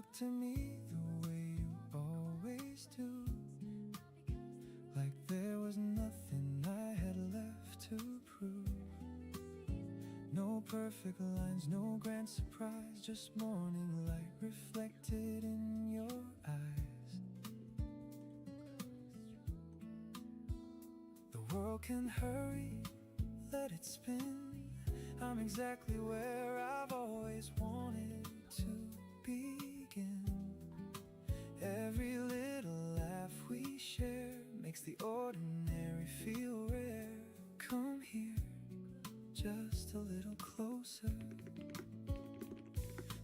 looked at me the way you always do, like there was nothing I had left to prove. No perfect lines, no grand surprise, just morning light reflected in your eyes. The world can hurry, let it spin. I'm exactly where I've always wanted to begin. Every little laugh we share makes the ordinary feel rare. Come here, just a little closer.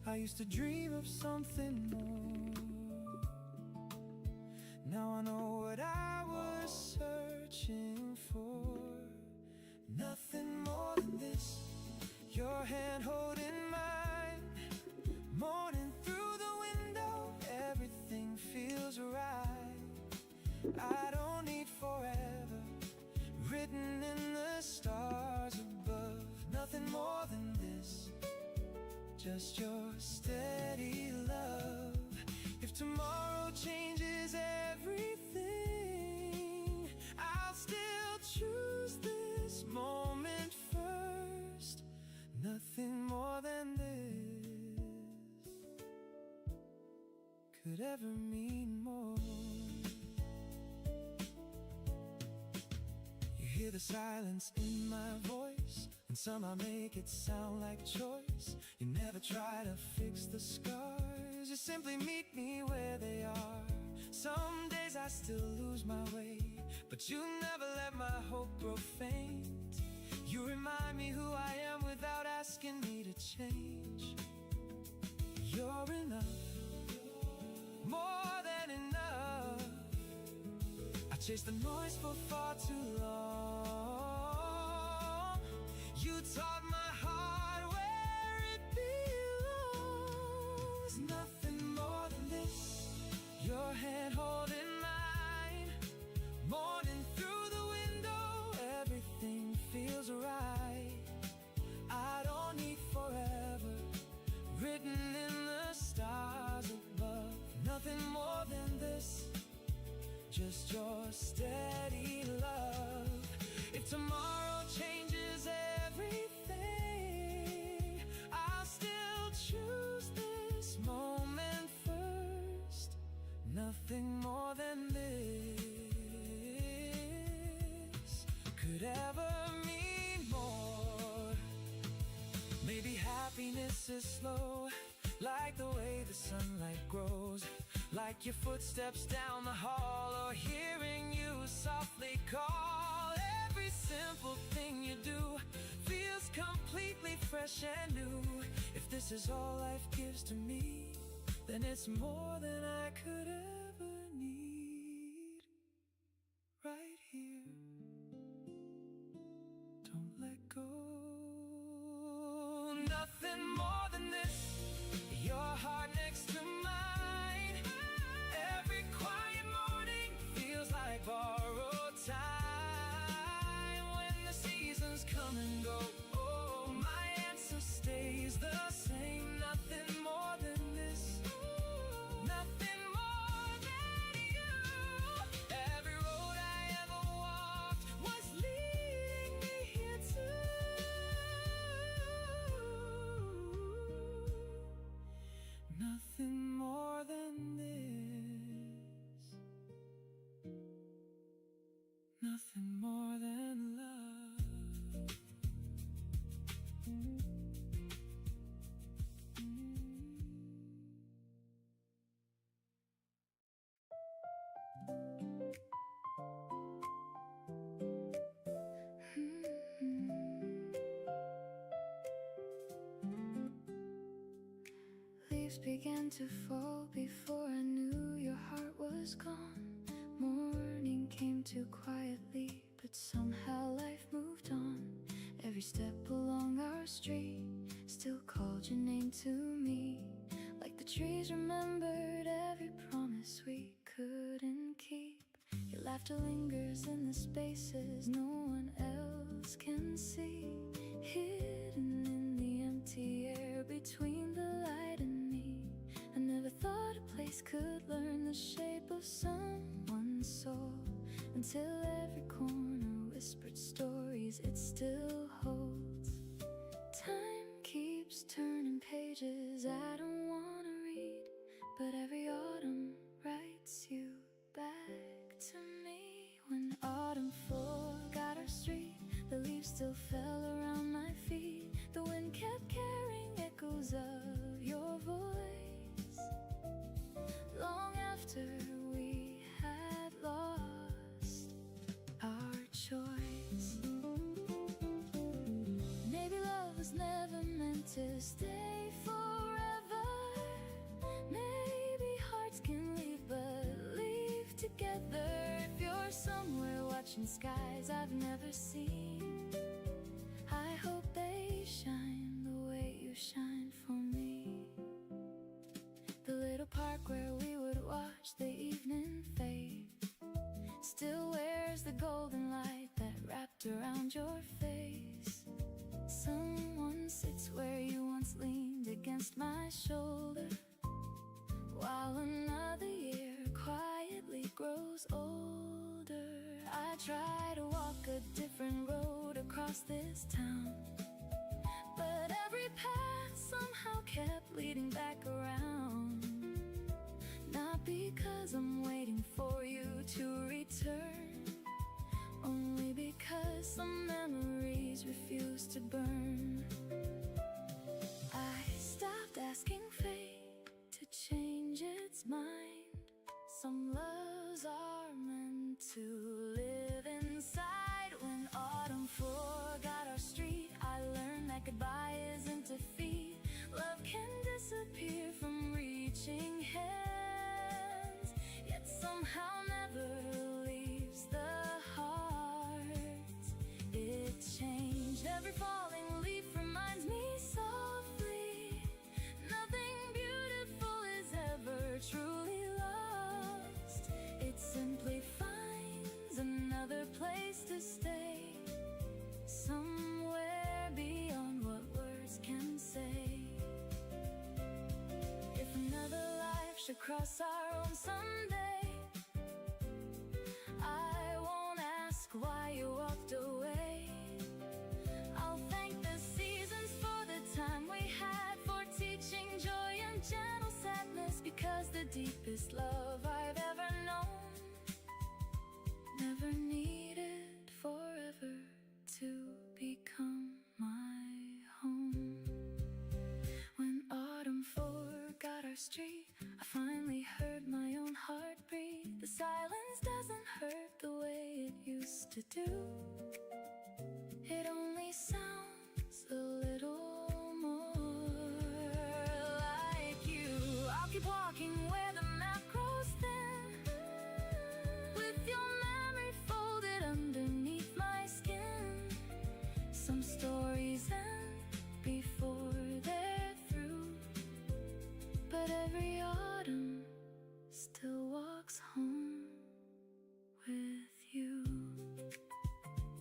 I used to dream of something more. Now I know what I was searching for. Nothing more than this, your hand holding mine. Morning through the window, everything feels right. I don't need forever, written in the stars above. Nothing more than this, just your steady love. If tomorrow changes everything, I'll still choose this moment first. Nothing more than this could ever mean more. You hear the silence in my voice, and somehow make it sound like choice. You never try to fix the scars, you simply meet me where they are. Some days I still lose my way, but you never let my hope grow faint. You remind me who I am without asking me to change. You're enough, more than enough. I chased the noise for far too long. You taught my heart where it belongs. Nothing more than this, your hand holding mine. Morning through the window, everything feels right. I don't need forever, written in the stars above. Nothing more than this, just your steady love. If tomorrow changes everything, I'll still choose this moment first. Nothing more than this could ever mean more. Maybe happiness is slow, like the way the sunlight grows, like your footsteps down the hall, or hearing you softly call. Every simple thing you do feels completely fresh and new. If this is all life gives to me, then it's more than I could ever need. Right here, don't let go. Nothing more than this, your heart next to mine. Every quiet morning feels like borrowed time. When the seasons come and go, oh, my answer stays the same. Nothing more than this, nothing more than you. Every road I ever walked was leading me here too. Nothing more than this, nothing more than love. Leaves began to fall before I knew your heart was gone. Morning came too quietly, but somehow life moved on. Every step along our street still called your name to me, like the trees remembered every promise we couldn't keep. Your laughter lingers in the spaces no one else can see, hidden in the empty air between the light and me. I never thought a place could learn the shape of someone's soul, until every corner whispered stories it still holds. Time keeps turning pages I don't want to read, but every autumn writes you back to me. When autumn forgot our street, the leaves still fell around my feet. The wind kept carrying echoes of your voice, long after we had lost our choice. Maybe love was never meant to stay forever. Maybe hearts can leave, but leave together. If you're somewhere watching skies I've never seen, I hope they shine the way you shine for me. The little park where we would watch the evening fade still wears the golden light that wrapped around your face. Someone sits where you once leaned against my shoulder, while another year quietly grows older. I try to walk a different road across this town, but every path somehow kept leading back around. Not because I'm waiting for you to return, only because some memories refuse to burn. I stopped asking fate to change its mind. Some loves are meant to live inside. When autumn forgot our street, I learned that goodbye isn't defeat. Love can disappear from reaching hands, yet somehow never leaves the heart. It changed. Every falling leaf reminds me softly, nothing beautiful is ever truly lost. It simply finds another place to stay, somewhere beyond what words can say. If another life should cross our own someday, I won't ask why you walked away. I'll thank the seasons for the time we had, for teaching joy and gentle sadness, because the deepest love I've ever known never needed forever to become my home. When autumn forgot our street, I finally heard my own heart breathe. The silence doesn't hurt the way it used to do. It only sounds a little more like you. I'll keep walking where the map grows thin, with your memory folded underneath my skin. Some stories end before they're through, but every autumn still walks home with you.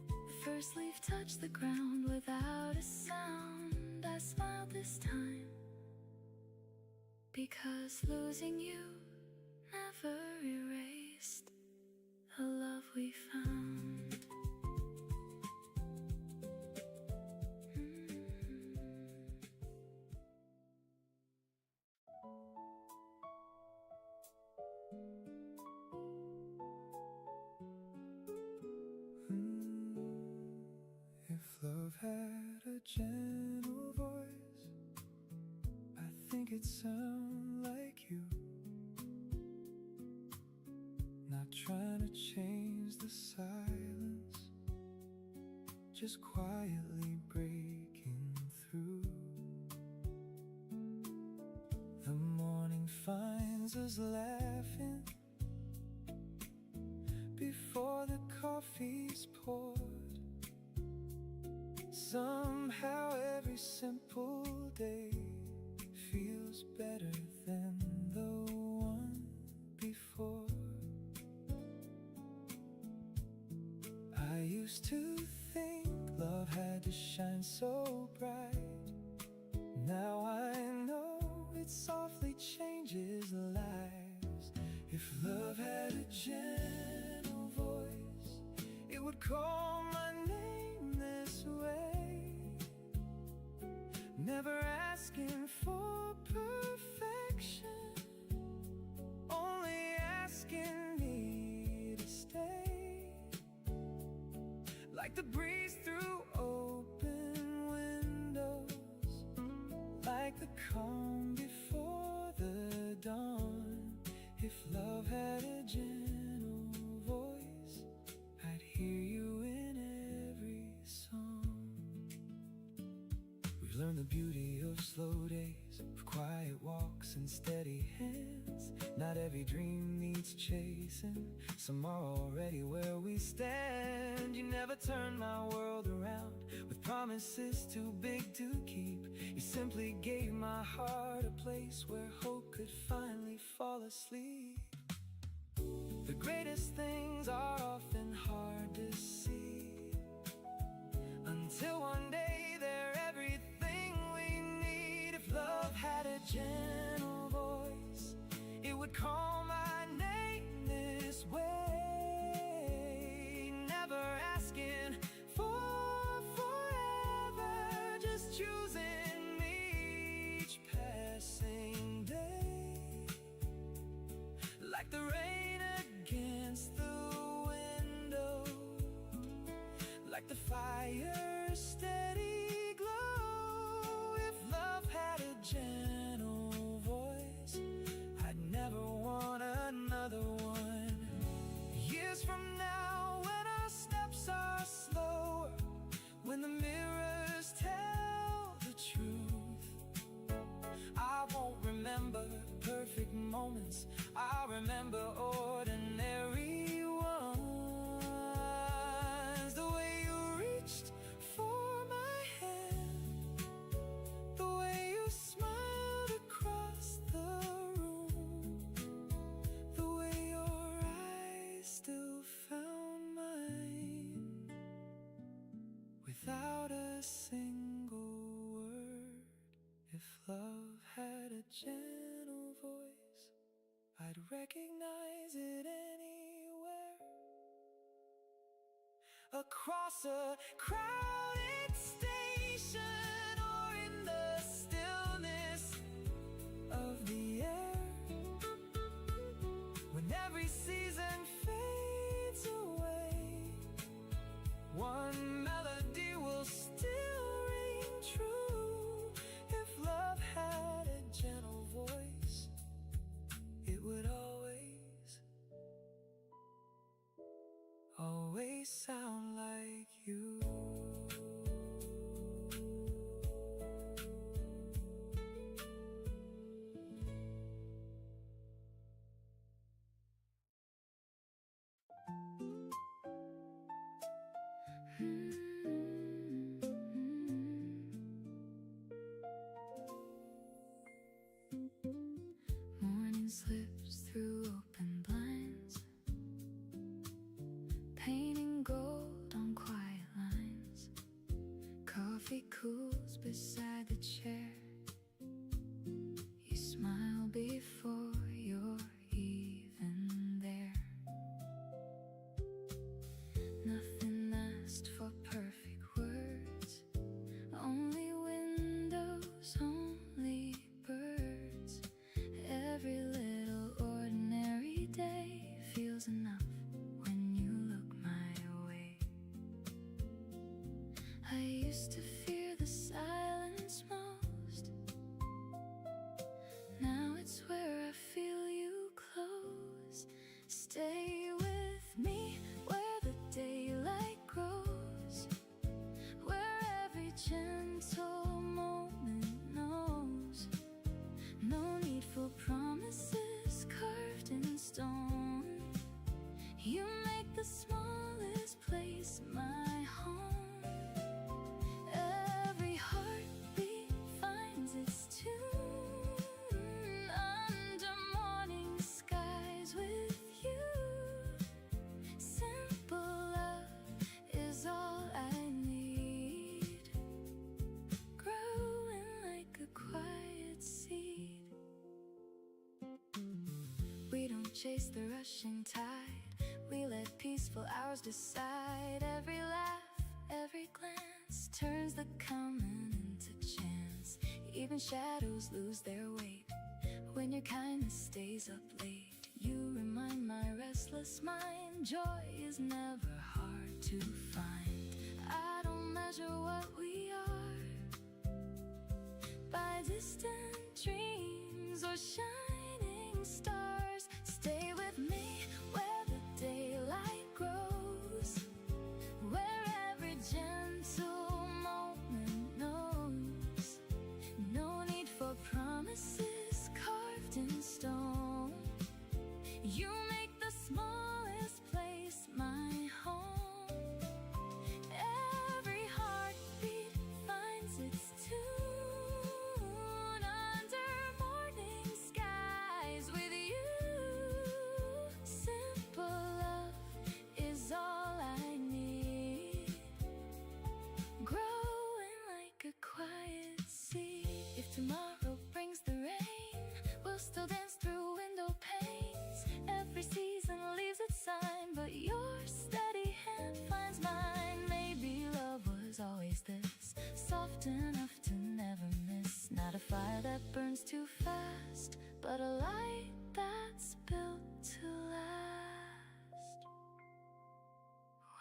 The first leaf touched the ground without a sound. I smiled this time, because losing you never erased the love we found. If love had a gentle voice, I think it'd sound like you. Not trying to change the silence, just quietly breaking through. The morning finds us laughing before the coffee's poured. Somehow every simple day feels better than the one before. I used to think love had to shine so bright. Now I know it softly changes light. If love had a gentle voice, it would call my name this way, never asking for perfection, only asking me to stay, like the breeze through open windows, like the calm before the dawn. If love had a gentle voice, I'd hear you in every song. We've learned the beauty of slow days, of quiet walks and steady hands. Not every dream needs chasing, some are already where we stand. You never turned my world around with promises too big to keep. You simply gave my heart a place where hope could finally fall asleep. The greatest things are often hard to see, until one day they're everything we need. If love had a gentle voice, it would call my name this way, never asking for forever, just choosing me each passing day, like the rain against the window, like the fire's steady glow. If love had a gentle voice, I'd never want another one. Years from now, when our steps are slower, when the mirrors tell the truth, I won't remember perfect moments, I'll remember ordinary ones. The way you reached for my hand, the way you smiled across the room, the way your eyes still found mine, without a single word. If love had a gentle voice, I'd recognize it anywhere, across a crowded station or in the stillness of the air, when every season fades away, one melody will still ring true. If love had a gentle voice, it would always sound like you. Morning slips through open blinds, painting gold on quiet lines. Coffee cools beside the chair. You smile before you're even there. Nothing asked for perfect words, only windows, only birds. Every little ordinary day feels enough when you look my way. I used to fear the silence most, now it's where I feel you close. Stay with me where the daylight grows, where every gentle moment knows no need for promises carved in stone. You make the smallest place my home. chase the rushing tide. We let peaceful hours decide. Every laugh, every glance turns the common into chance. Even shadows lose their weight when your kindness stays up late. You remind my restless mind, joy is never hard to find. I don't measure what we are by distant dreams or shining stars. Stay with me where the daylight grows, where every gentle moment knows no need for promises carved in stone. You make the smallest place my home. Every heartbeat finds its tune under morning skies with you. Simple love is all I need, growing like a quiet seed. If tomorrow brings the rain, we'll still dance through window panes. Every season leaves its sign, but your steady hand finds mine. Maybe love was always this, soft enough to never miss. Not a fire that burns too fast, but a light that's built to last.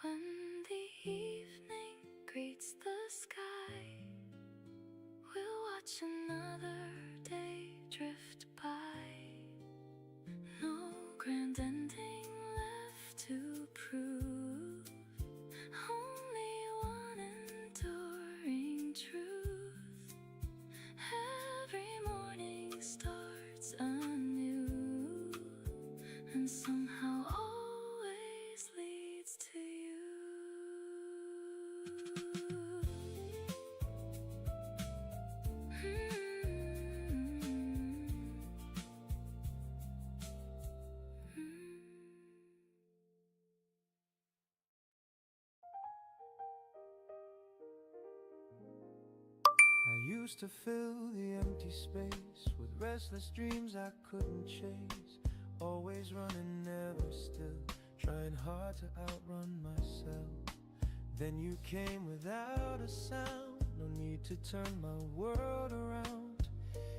When the evening greets the sky, we'll watch another day drift by. No grand ending left to prove, only one enduring truth. Every morning starts anew, and somehow always leads to you. I used to fill the empty space with restless dreams I couldn't chase. Always running, never still, trying hard to outrun myself. Then you came without a sound, no need to turn my world around.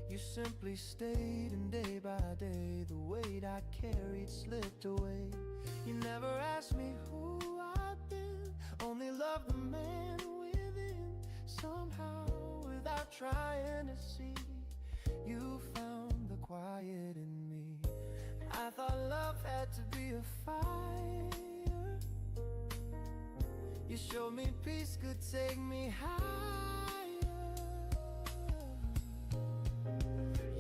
You simply stayed, and day by day the weight I carried slipped away. You never asked me who I've been, only loved the man within. Somehow, without trying to see, you found the quiet in me. I thought love had to be a fire. You showed me peace could take me higher.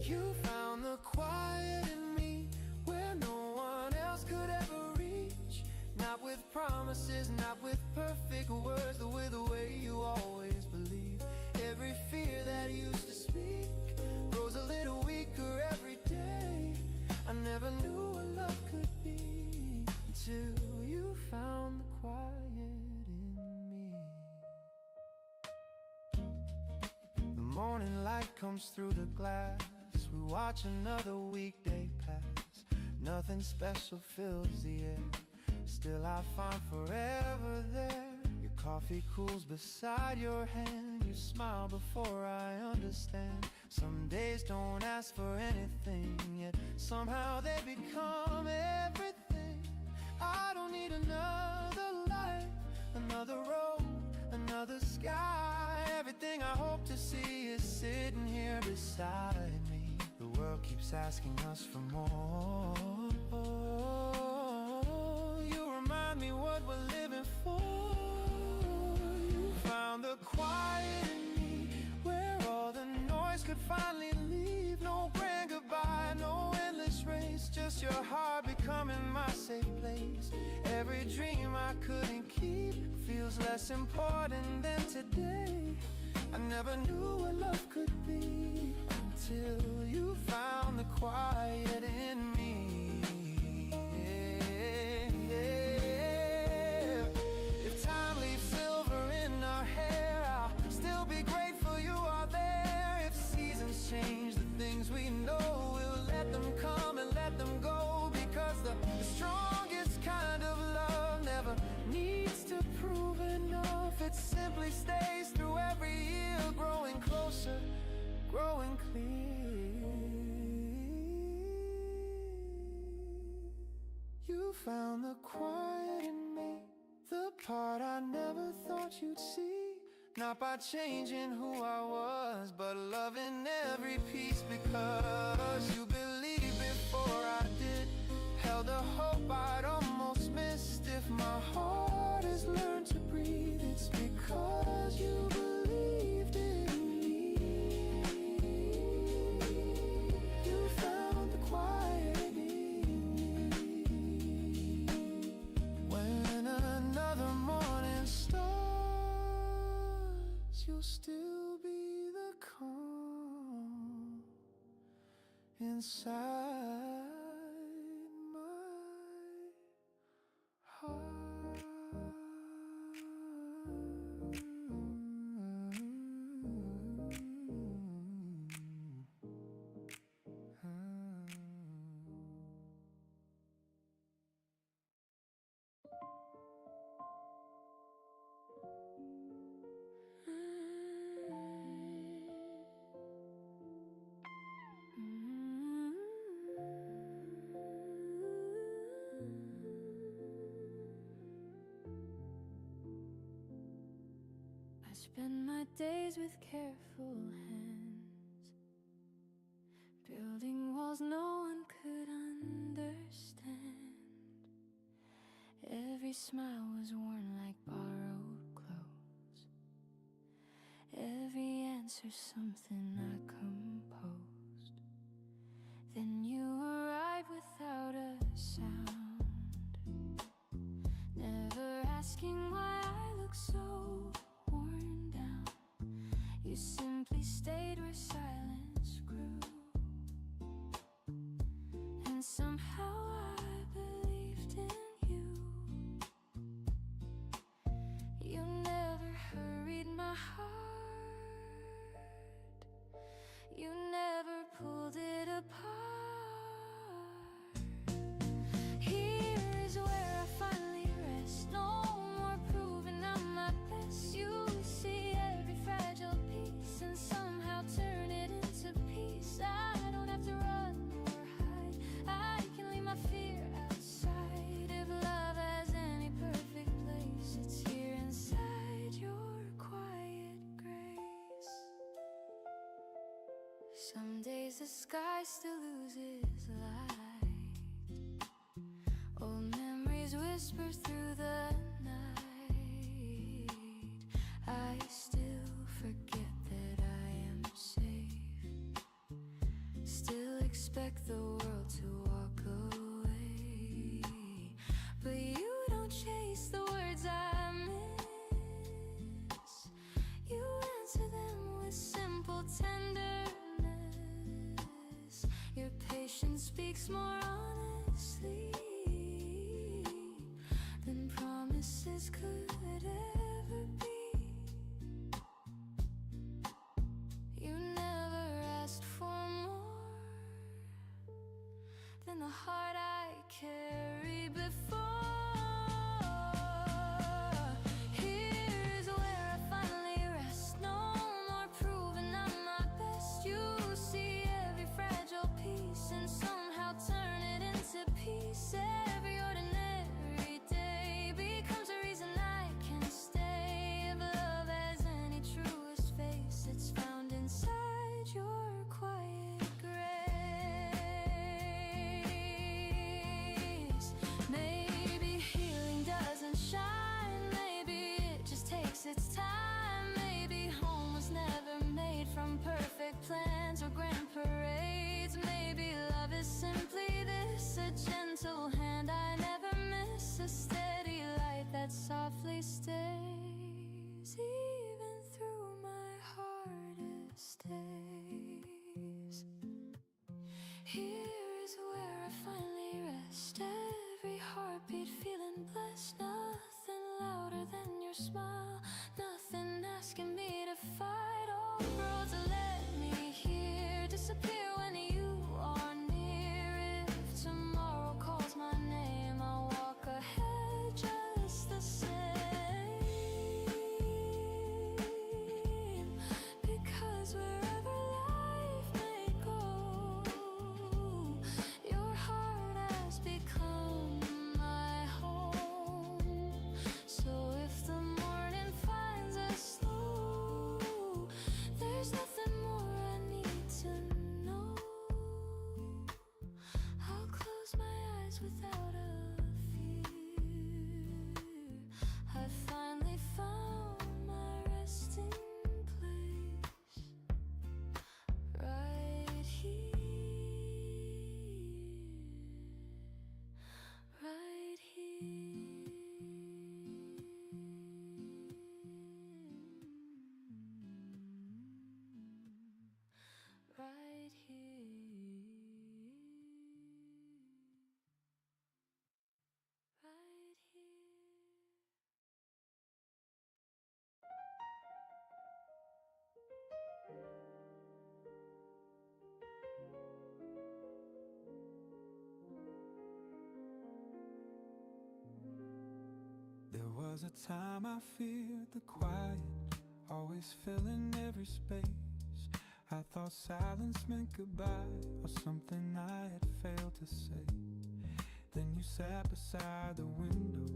You found the quiet in me where no one else could ever reach. Not with promises, not with perfect words, but with the way you always believe. Every fear that used to speak grows a little weaker every day. I never knew what love could be until you found the quiet in me. The morning light comes through the glass. We watch another weekday pass. Nothing special fills the air. Still I find forever there. Your coffee cools beside your hand. You smile before I understand. Some days don't ask for anything, yet somehow they become everything. I don't need another light, another road, another sky. Everything I hope to see is sitting here beside me. The world keeps asking us for more. You remind me what we're living for. You found the quiet in me where all the noise could finally leave. No grand goodbye, no endless race, just your heart becoming my safe place. Every dream I couldn't keep feels less important than today. I never knew what love could be until you found the quiet in me. If time leaves silver in our hair, I'll still be grateful you are there. If seasons change the things we know, we'll let them come and let them go. Because found the quiet in me, the part I never thought you'd see. Not by changing who I was, but loving every piece. Because you believed before I did, held a hope I'd almost missed. If my heart has learned to breathe, it's because you believed in me. You found the quiet in me. When another morning starts, you'll still be the calm inside my heart. I spend my days with careful hands, building walls no one could understand. Every smile was worn like borrowed clothes, every answer something I composed. Then you arrived without a sound, never asking why I look so worn down. You simply stayed where silence grew, and somehow I believed in you. You never hurried my heart, you never pulled it apart. Here is where I finally rest, no more proving I'm my best. You see every fragile piece and somehow turn it into peace. I don't have to run or hide, I can leave my fear outside. If love has any perfect place, it's here inside your quiet grace. Some days the sky still loses light, old memories whisper through the night. I still forget that I am safe, still expect the world to walk away. But you don't chase the words I miss, you answer them with simple tenderness. Your patience speaks more honestly than promises could ever be. You never asked for more than the heart I carried before. Here's where I finally rest, no more proving I'm my best. You see every fragile piece and somehow turn it into peace. Every ordinary day becomes a reason I can stay. If love has any truest face, it's found inside your quiet grace. Maybe healing doesn't shine, maybe it just takes its time. Maybe home was never made from perfect plans or grand parades. Maybe love is simply this, a gentle hand I never miss, a steady light that softly stays even through my hardest days. Here is where I finally rest, every heartbeat feeling blessed. Nothing louder than your smile, nothing asking me to fight. All roads let me here disappear when you are near. If tomorrow calls my name, I'll walk ahead just the same. Because wherever life may go, your heart has become my rise without a fear. I finally found my resting place right here, right here. Right here, right here. There was a time I feared the quiet, always filling every space. I thought silence meant goodbye, or something I had failed to say. Then you sat beside the window,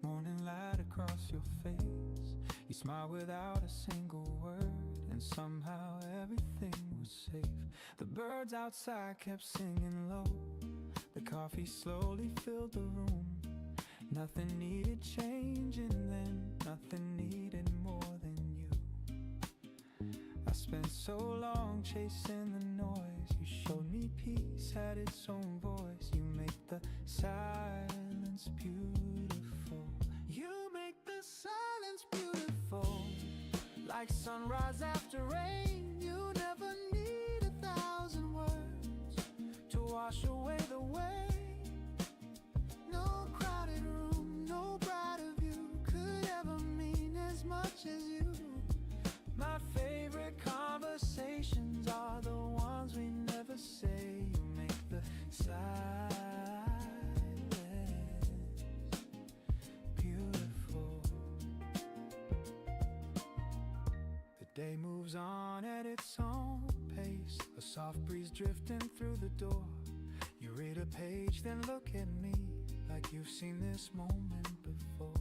morning light across your face. You smiled without a single word, and somehow everything was safe. The birds outside kept singing low, the coffee slowly filled the room. Nothing needed changing then, nothing needed more than you. I spent so long chasing the noise. You showed me peace had its own voice. You make the silence beautiful. You make the silence beautiful. Like sunrise after rain, you never need 1,000 words to wash away the way. No crowded room, no brighter view could ever mean as much as you. My favorite conversations are the ones we never say. You make the silence beautiful. The day moves on at its own pace, a soft breeze drifting through the door. You read a page, then look at me like you've seen this moment before.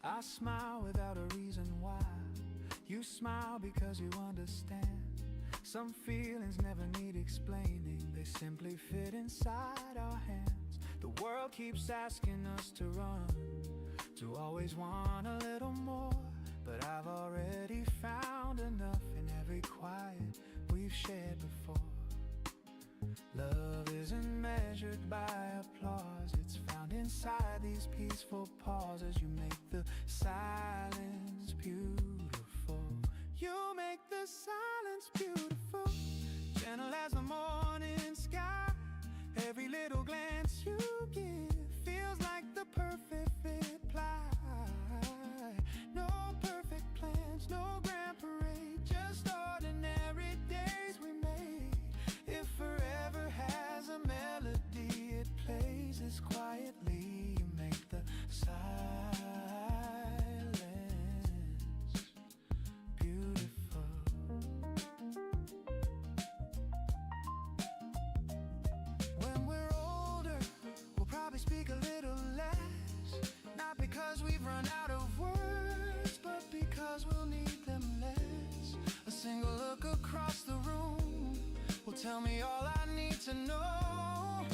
I smile without a reason why. You smile because you understand. Some feelings never need explaining, they simply fit inside our hands. The world keeps asking us to run, to always want a little more. But I've already found enough in every quiet we've shared before. Love isn't measured by applause, it's found inside these peaceful pauses. You make the silence beautiful. You make the silence beautiful. Gentle as the morning sky. Every little glance you give feels like the perfect reply. No perfect plans, no grand parade, just ordinary days we made. If forever has a melody, it plays as quietly. You make the silence beautiful. When we're older, we'll probably speak a little less. Not because we've run out of words, but because we'll need them less. A single look across the room will tell me all I need to know.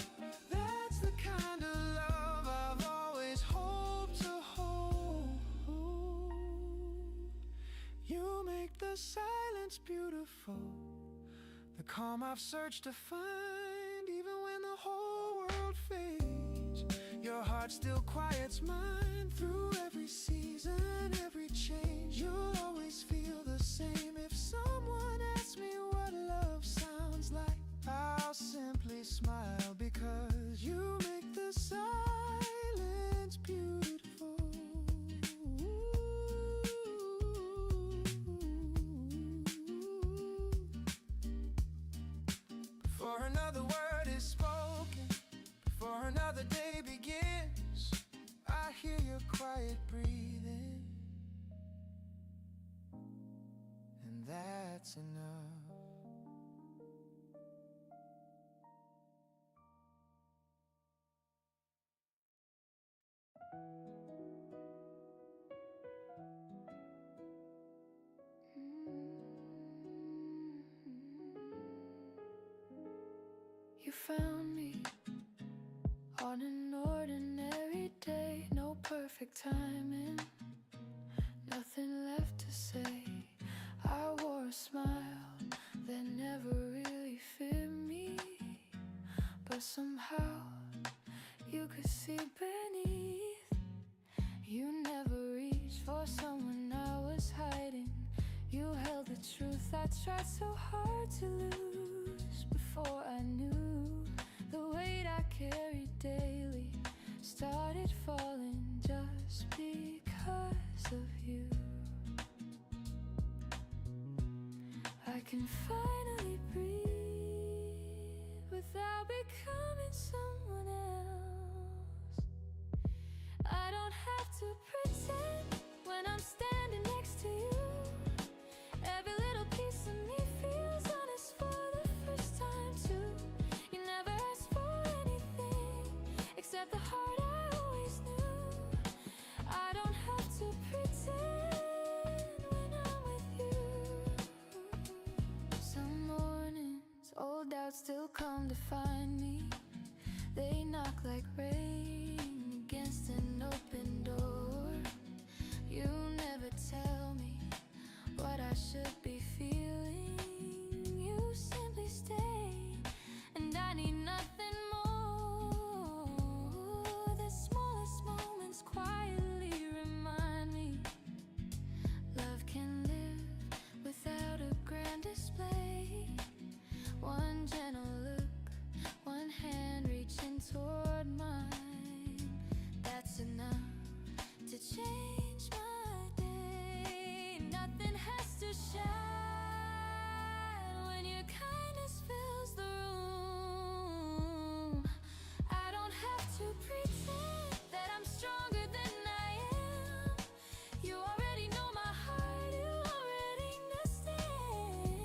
That's the kind of love I've always hoped to hold. You make the silence beautiful. The calm I've searched to find, even when the whole world fades. Your heart still quiets mine through every season, every change. You'll always feel the same. If someone asks me what love sounds like, I'll simply smile, because you make the silence beautiful. Before another word is spoken, before another day begins, I hear your quiet breathing, and that's enough. You found me on ordinary day, no perfect timing, nothing left to say. I wore a smile that never really fit me, but somehow you could see beneath. You never reached for someone I was hiding. You held the truth I tried so hard to lose. Before I knew the weight I carried daily started falling just because of you. I can finally breathe without becoming someone else. I don't have to pretend when I'm standing next to you. Every little piece of me feels honest for the first time too. You never asked for anything except the heart I always knew. I don't have to pretend when I'm with you. Some mornings, old doubts still come to find me. They knock like rain against an open door. You never tell me what I should be feeling. You simply stay, and I need nothing more. The smallest moments quietly remind me love can live without a grand display. One gentle look, one hand reaching toward mine, that's enough to change my day. Nothing has to shine when your kindness fills the room. I don't have to pretend that I'm stronger than I am. You already know my heart, you already understand.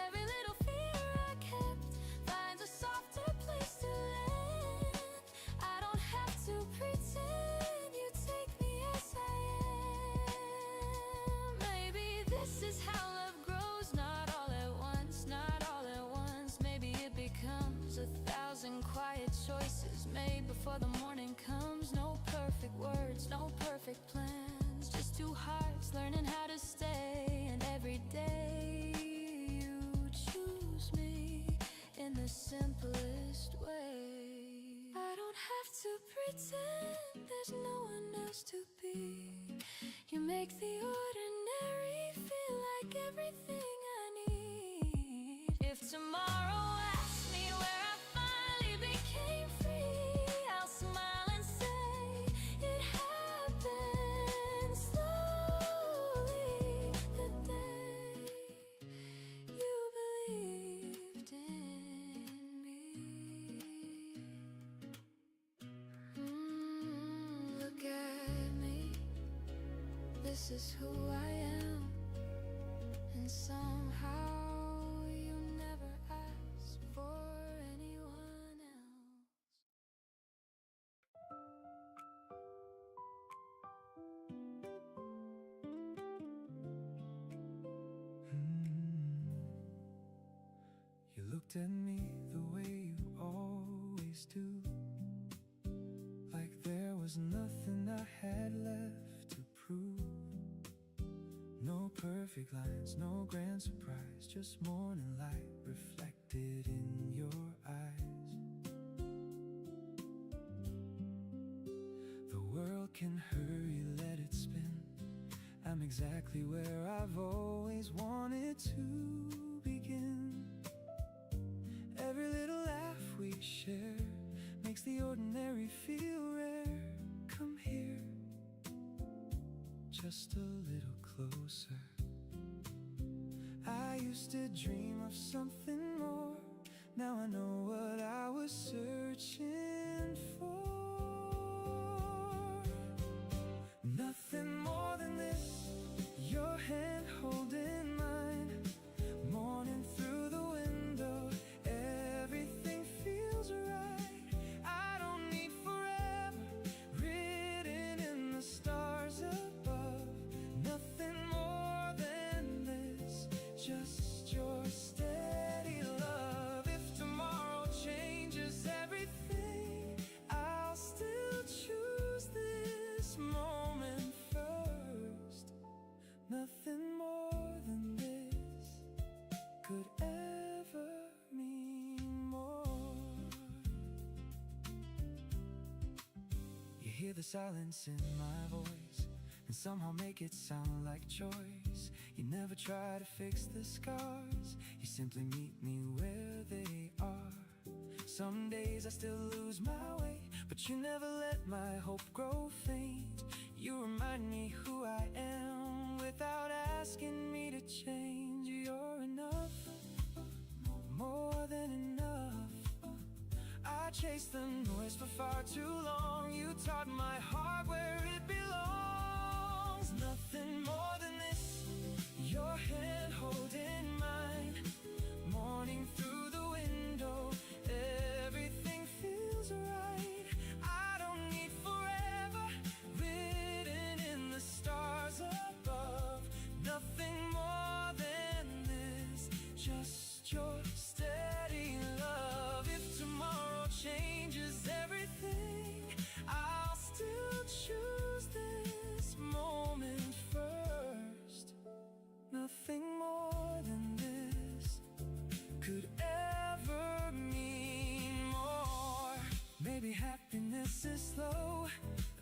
Every little fear I kept finds a softer place to land. I don't have to pretend, you take me as I am. Maybe this is how love grows, not all at once, not all at once. Maybe it becomes 1,000 quiet choices made before the morning comes. No perfect words, no perfect plans, just two hearts learning how to stay. And every day you choose me in the simplest way. I don't have to pretend there's no one else to be. You make the ordinary feel like everything I need. If tomorrow asks me where I finally became free, I'll smile and say it happened slowly. The day you believed in me. Look at me, this is who I am. And somehow you never asked for anyone else. You looked at me the way you always do, like there was nothing I had left to prove. No perfect lines, no grand surprise, just morning light reflected in your eyes. The world can hurry, let it spin. I'm exactly where I've always wanted to begin. Every little laugh we share makes the ordinary feel rare. Come here, just a little closer. I used to dream of something more. Now I know what I was searching for. Nothing more than this, your hand holding mine. Morning through the window, everything feels right. I don't need forever written in the stars above. Nothing more than this, just your steady love. If tomorrow changes everything, hear the silence in my voice and somehow make it sound like choice. You never try to fix the scars, you simply meet me where they are. Some days I still lose my way, but you never let my hope grow faint. You remind me who I am without asking me to change. You're enough, more than enough. I chased the noise for far too long. You taught my heart where it belongs. Nothing more than this, your hand holding mine. Morning through the window, everything feels right. I don't need forever written in the stars above. Nothing more than this, just your steady love. If tomorrow changes everything, I'll still choose this moment first. Nothing more than this could ever mean more. Maybe happiness is slow,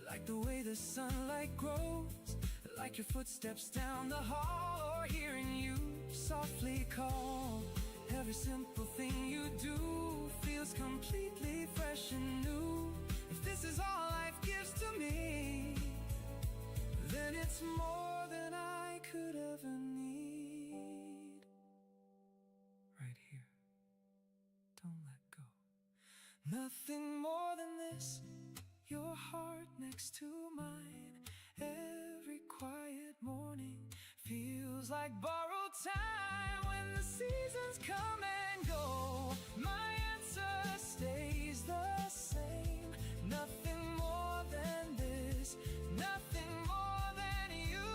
like the way the sunlight grows, like your footsteps down the hall, or hearing you softly call. Every simple thing you do feels completely fresh and new. If this is all life gives to me, then it's more than I could ever need. Right here, don't let go. Nothing more than this, your heart next to mine. Every quiet morning feels like borrowed time. When the seasons come and go, my answer stays the same. Nothing more than this, nothing more than you.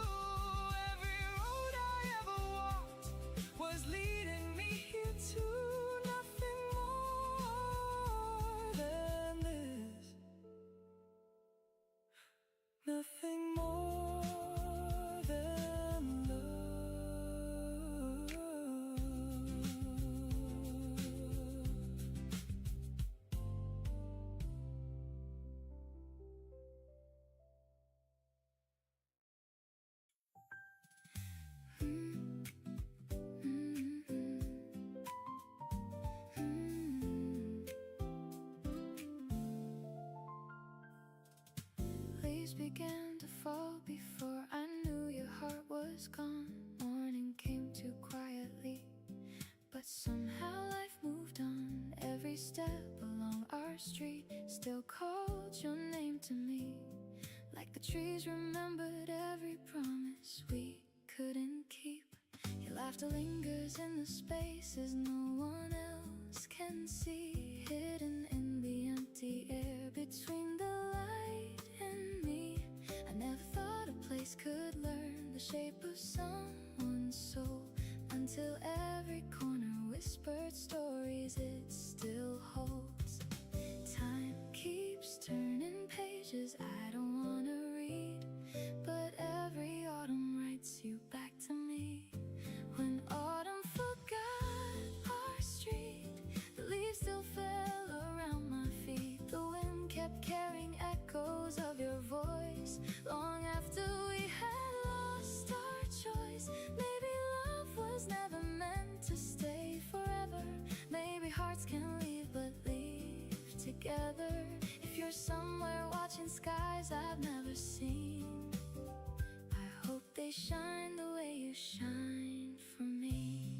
Every road I ever walked was leading me here too. Nothing more than this, nothing more than love. Leaves began to fall before I knew your heart was gone. Morning came too quietly, but somehow life moved on. Every step along our street still called your name to me, like the trees remembered every promise we couldn't keep. Your laughter lingers in the spaces no one else can see, hidden in the empty air between the light and me. I never thought a place could learn the shape of someone's soul, until every corner whispered stories it still holds. Time keeps turning pages I don't wanna read, but every autumn writes you back to me. When autumn forgot our street, the leaves still fell around my feet. The wind kept carrying echoes of your voice long after we had lost our choice. Maybe love was never meant to stay forever. Maybe hearts can leave but leave together. If you're somewhere watching skies I've never seen, I hope they shine the way you shine for me.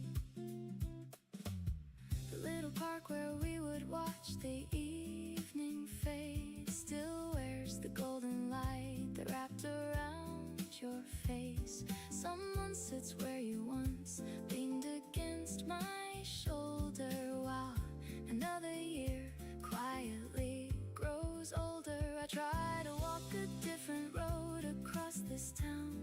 The little park where we would watch the evening fade still wears the golden light that wrapped around your face. Someone sits where you once leaned against my shoulder, while another year quietly grows older. I try to walk a different road across this town,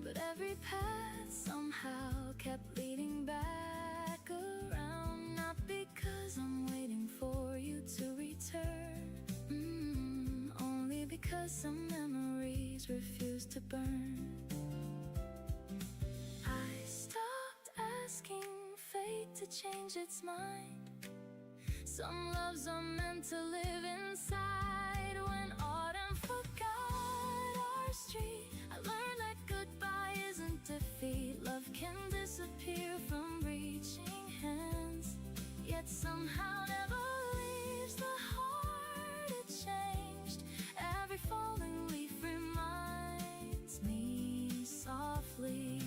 but every path somehow kept leading back around. Not because I'm waiting for you to return, only because some memories refuse to burn. I stopped asking fate to change its mind. Some loves are meant to live inside. When autumn somehow never leaves the heart it changed. Every falling leaf reminds me softly,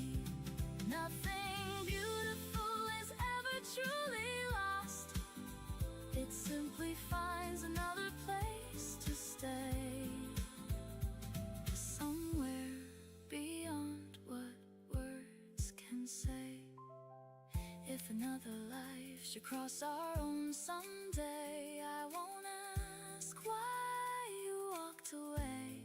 nothing beautiful is ever truly lost. It simply finds another place to stay, somewhere beyond what words can say. If another life should cross our own someday, I won't ask why you walked away.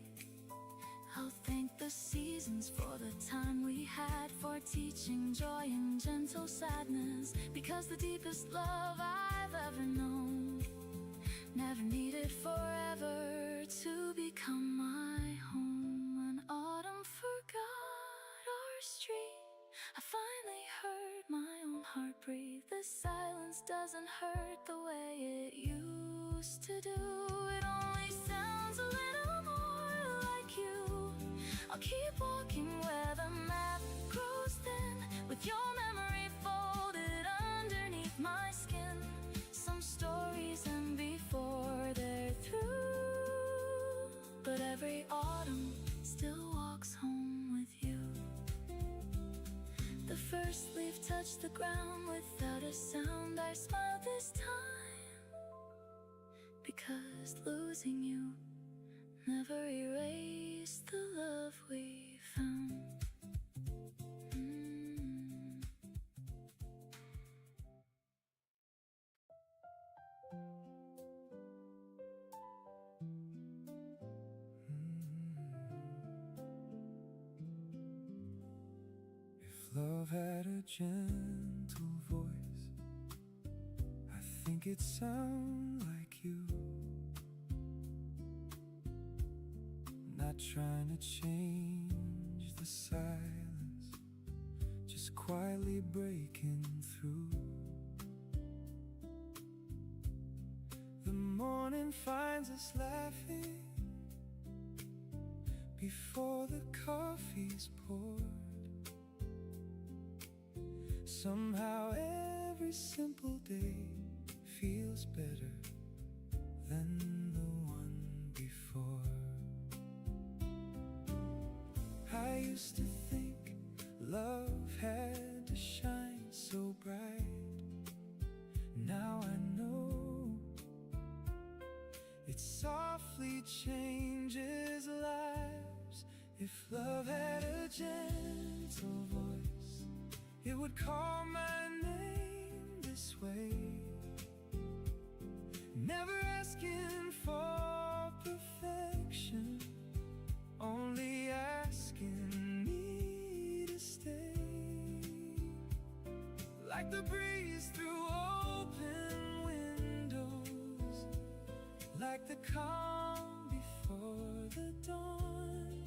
I'll thank the seasons for the time we had, for teaching joy and gentle sadness, because the deepest love I've ever known never needed forever to become my home. When autumn forgot our street, I finally heard my own heart breathe. The silence doesn't hurt the way it used to do. It only sounds a little more like you. I'll keep walking where the map grows thin, with your memory folded underneath my skin. Some stories end before they're through, but every autumn still walks home with you. The first leaf touched the ground without a sound. I smiled this time, because losing you never erased the love we found. If love had a gentle voice, I think it'd sound like you. Not trying to change the silence, just quietly breaking through. The morning finds us laughing before the coffee's poured. Somehow every simple day feels better than the one before. I used to think love had to shine so bright. Now I know it softly changes lives. If love had a gentle voice, it would call my name this way, never asking for perfection, only asking me to stay. Like the breeze through open windows, like the calm before the dawn.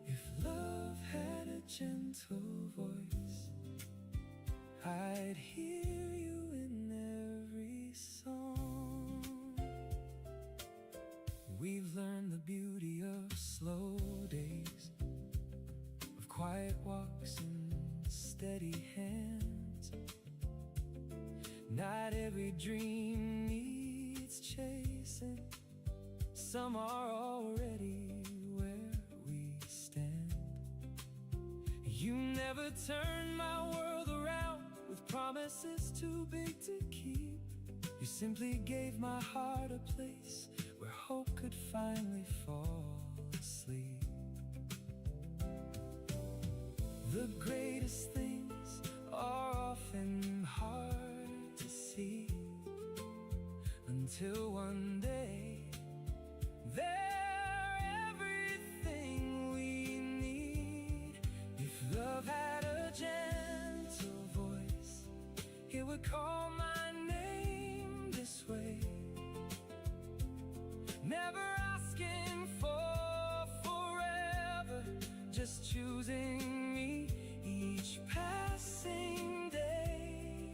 If love had a gentle voice, I'd hear you in every song. We've learned the beauty of slow days, of quiet walks and steady hands. Not every dream needs chasing, some are already where we stand. You never turned my world around with promises too big to keep. You simply gave my heart a place where hope could finally fall asleep. The greatest things are often hard to see, until one day they're everything we need. If love had a gentle voice, it would call my name this way, never asking for forever, just choosing me each passing day.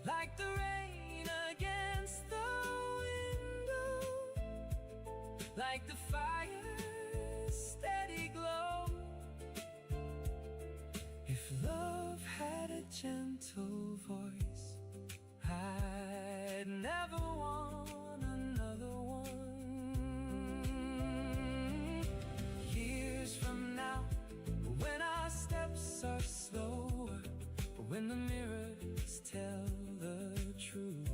Like the rain against the window, like the fire's steady glow. If love had a gentle voice, when the mirrors tell the truth.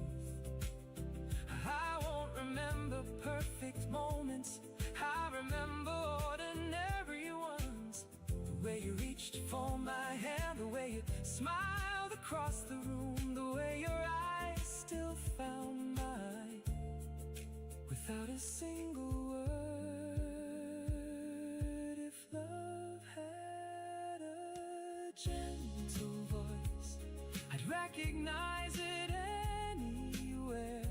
I won't remember perfect moments, I remember ordinary ones. The way you reached for my hand, the way you smiled across the room, the way your eyes still found mine without a single word. If love had a gentle voice, I'd recognize it anywhere.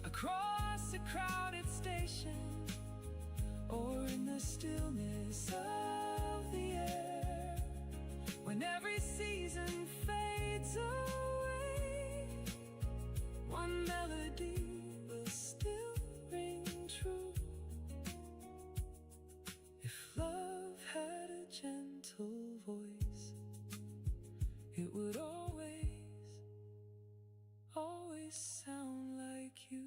Across a crowded station, or in the stillness of the air, when every season fades away, one melody will still ring true. If love had a gentle voice, it would always sound like you.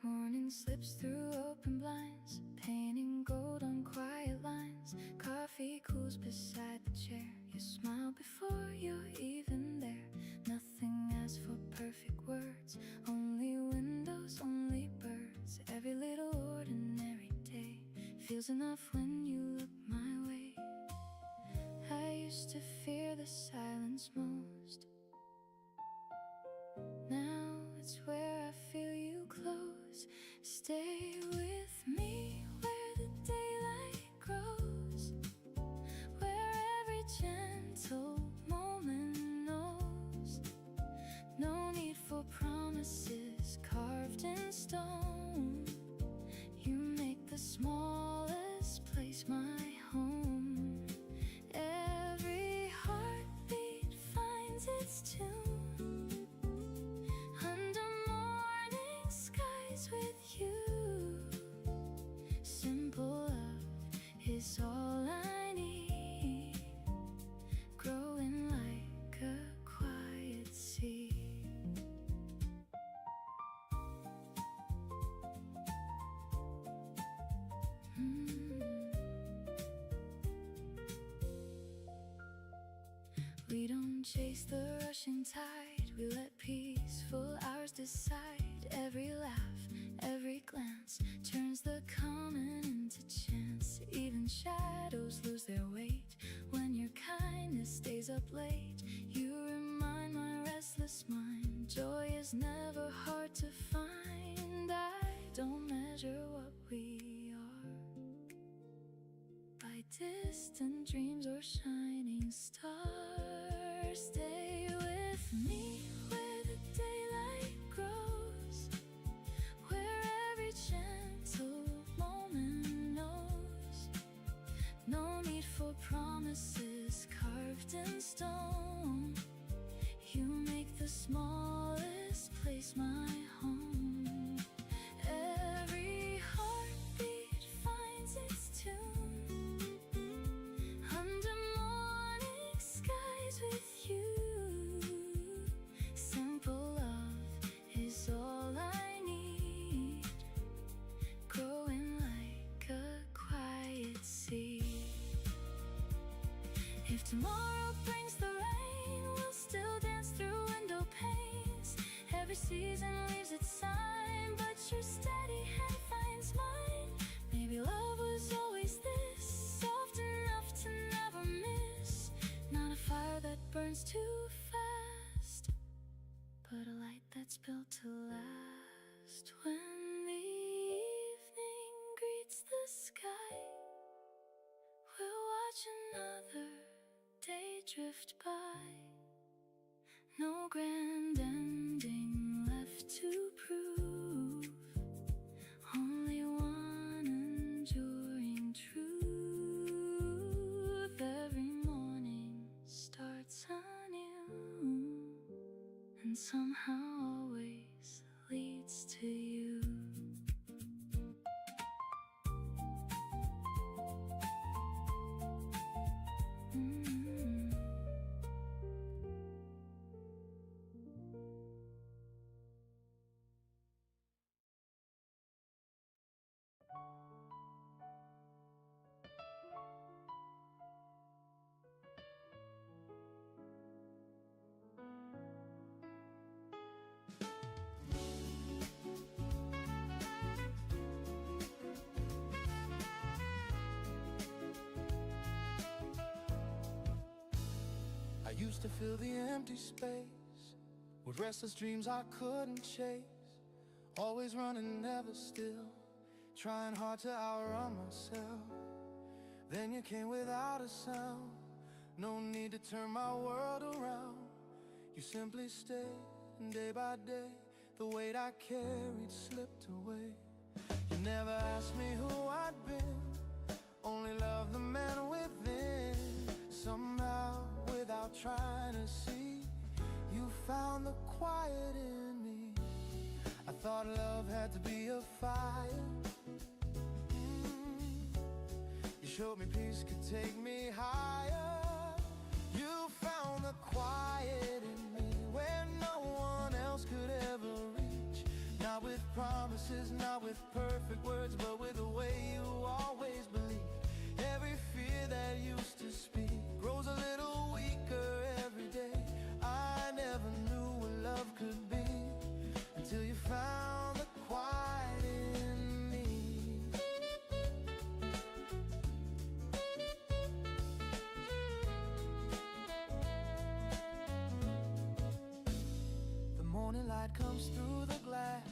Morning slips through open blinds, painting gold on quiet lines. Coffee cools beside the chair. You smile before you're even there. Nothing asks for perfect words, only windows, only birds. Every little ordinary day feels enough when you look my way. I used to fear the silence most. Now it's where I feel you close. Stay with me where the daylight grows, where every gentle moment knows no need for promises carved in stone. You make the smallest place my home. Every heartbeat finds its tune under morning skies with you. Simple love is all I need, growing like a quiet seed. We don't chase the rushing tide, we let peaceful hours decide. Every laugh, every glance turns the common into chance. Even shadows lose their weight when your kindness stays up late. You remind my restless mind, joy is never hard to find. I don't measure what we are by distant dreams or shining stars. Stay with me where the daylight grows, where every gentle moment knows no need for promises carved in stone. You make the smallest place my home. Every heartbeat finds its tune under morning skies with you. Simple love is all I need, growing like a quiet seed. If tomorrow brings the rain, we'll still dance through window panes. Every season leaves its sign, but your steady hand finds mine. Maybe love was always this, soft enough to never miss. Not a fire that burns too fast, but a light that's built to last. When the evening greets the sky, we'll watch another day drift by. No grand ending left to prove, only one enduring truth. Every morning starts anew, and somehow always leads used to fill the empty space with restless dreams I couldn't chase. Always running, never still, trying hard to outrun myself. Then you came without a sound, no need to turn my world around. You simply stayed, and day by day the weight I carried slipped away. You never asked me who I'd been, only loved the man within. Somehow, without trying to see, you found the quiet in me. I thought love had to be a fire. You showed me peace could take me higher. You found the quiet in me where no one else could ever reach. Not with promises, not with perfect words, but with the way you always believed. Every fear that used to speak grows a little weaker every day. I never knew what love could be until you found the quiet in me. The morning light comes through the glass.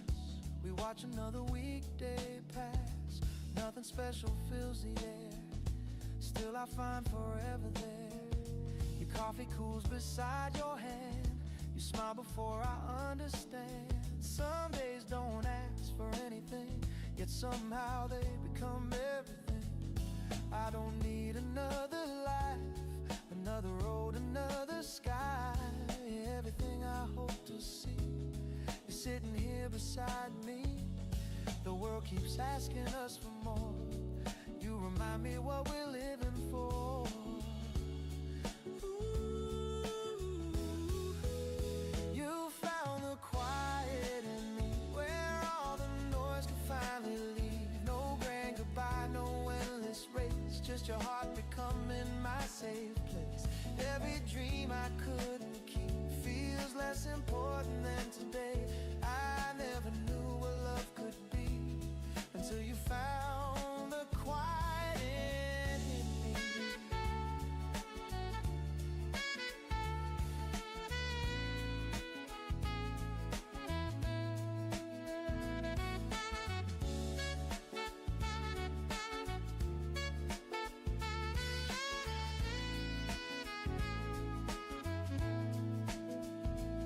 We watch another weekday pass. Nothing special fills the air, still I find forever there. Your coffee cools beside your hand. You smile before I understand. Some days don't ask for anything, yet somehow they become everything. I don't need another life, another road, another sky. Everything I hope to see is sitting here beside me. The world keeps asking us for more. You remind me what we're living for. You found the quiet in me where all the noise can finally leave. No grand goodbye, no endless race, just your heart becoming my safe place. Every dream I couldn't keep feels less important than today. I never knew what love could be until you found the quiet in me.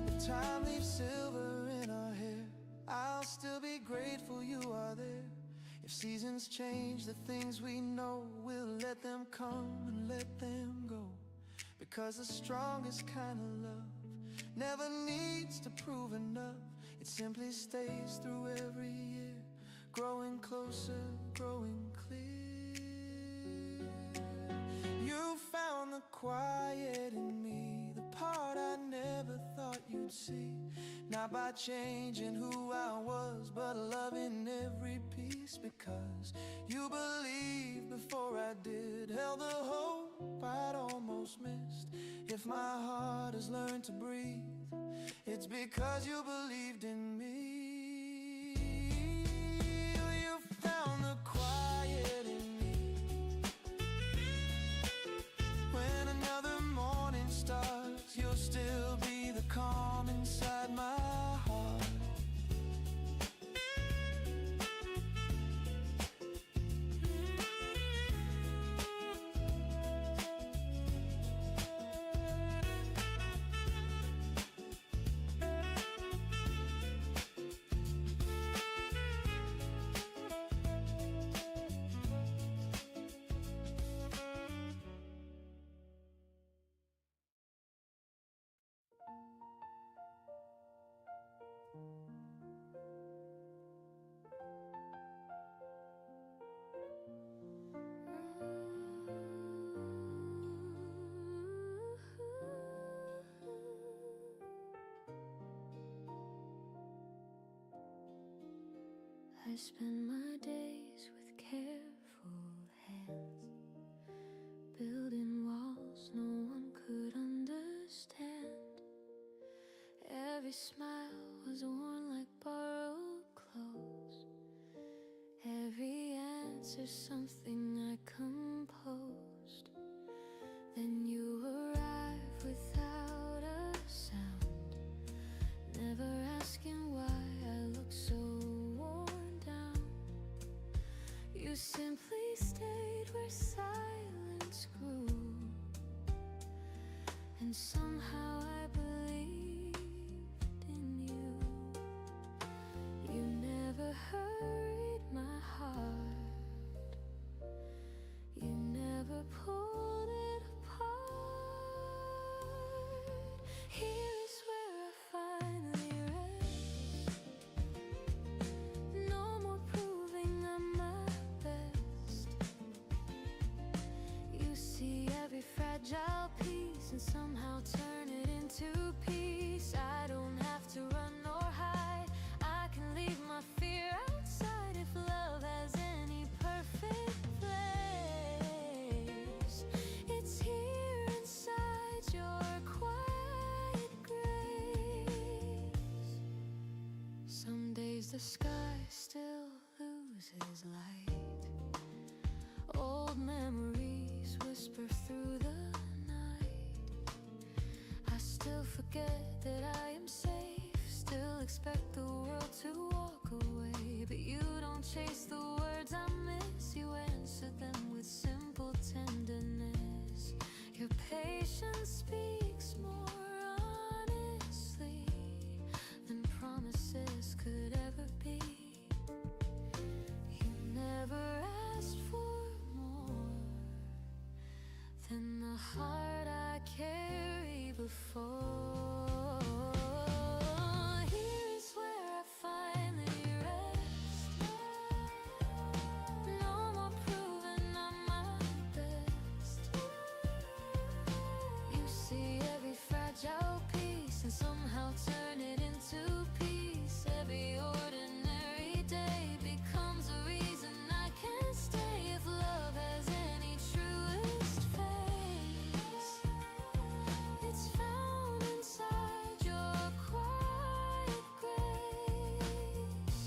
If time leaves silver in our hair, I'll still be grateful you are there. If seasons change the things we know, we'll let them come and let them go. Because the strongest kind of love never needs to prove enough. It simply stays through every year, growing closer, growing clear. You found the quiet in me, the part I never thought you'd see. Not by changing who I was, but loving every piece. Because you believed before I did, held the hope I'd almost missed. If my heart has learned to breathe, it's because you believed in me. You found the quiet in me when another morning starts. You'll still be the calm inside my heart. I spend my days with careful hands, building walls no one could understand. Every smile was worn like borrowed clothes. Every answer something I composed. Then you arrive without where silence grew, and somehow I believed in you. You never hurt my heart, you never pulled it apart. Here is where I finally rest. No more proving I'm my best. You see every fragile piece and somehow turn it into peace. I don't have to run or hide, I can leave my fear outside. If love has any perfect place, it's here inside your quiet grace. Some days the sky still loses light, old memories whisper through the night. I still forget that I am safe, still expect the world to walk away. But you don't chase the words I miss, you answer them with simple tenderness. Your patience speaks more honestly than promises could ever be. You never asked for more than the heart I carry before. Here is where I finally rest. No more proving I'm my best. You see every fragile piece and somehow turn it into peace. Every ordinary day becomes a reason I can't stay. If love has any truest face, it's found inside your quiet grace.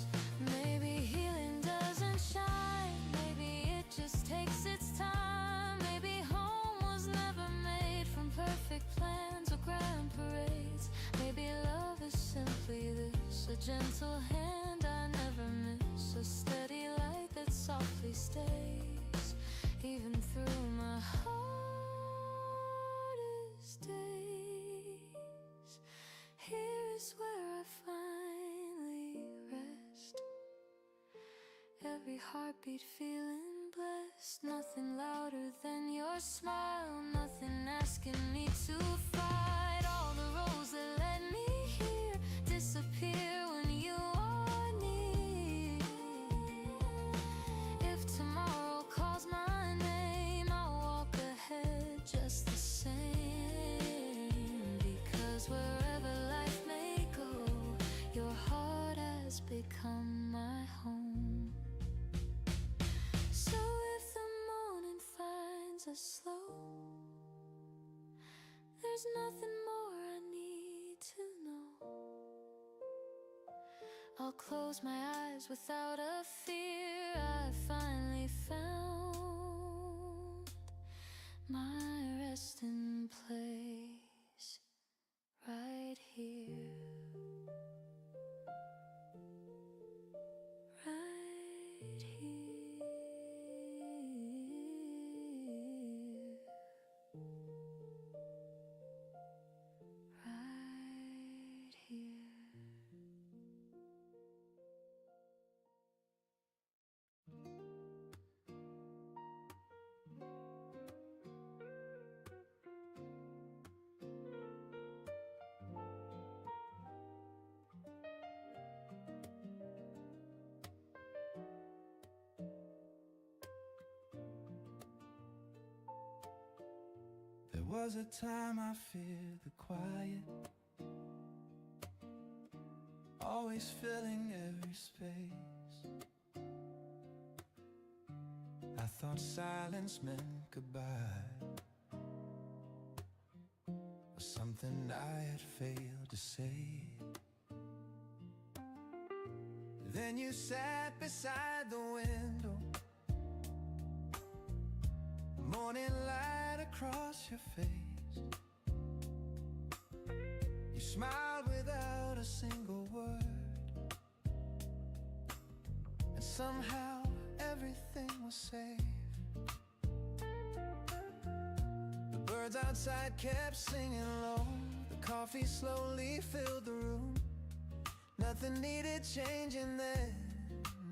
Maybe healing doesn't shine, maybe it just takes its time. Maybe home was never made from perfect plans or grand parades. Maybe love is simply this, a gentle hand I never miss, a steady light that softly stays even through my hardest days. Here is where I finally rest. Every heartbeat feeling blessed, nothing louder than your smile, nothing asking me to fight. All the roads that led me here disappear when you are near. If tomorrow calls my name, I'll walk ahead just the same. Because wherever life may go, your heart has become my home. So if the morning finds us slow, there's nothing more I need to know. I'll close my eyes without a fear. I finally found my resting place right here. Right here. Right here. There was a time I feared the quiet, always filling every space. I thought silence meant goodbye, or something I had failed to say. Then you sat beside the window, morning light across your face. You smiled without a single word, and somehow everything was safe. birds outside kept singing low. The coffee slowly filled the room. Nothing needed changing then,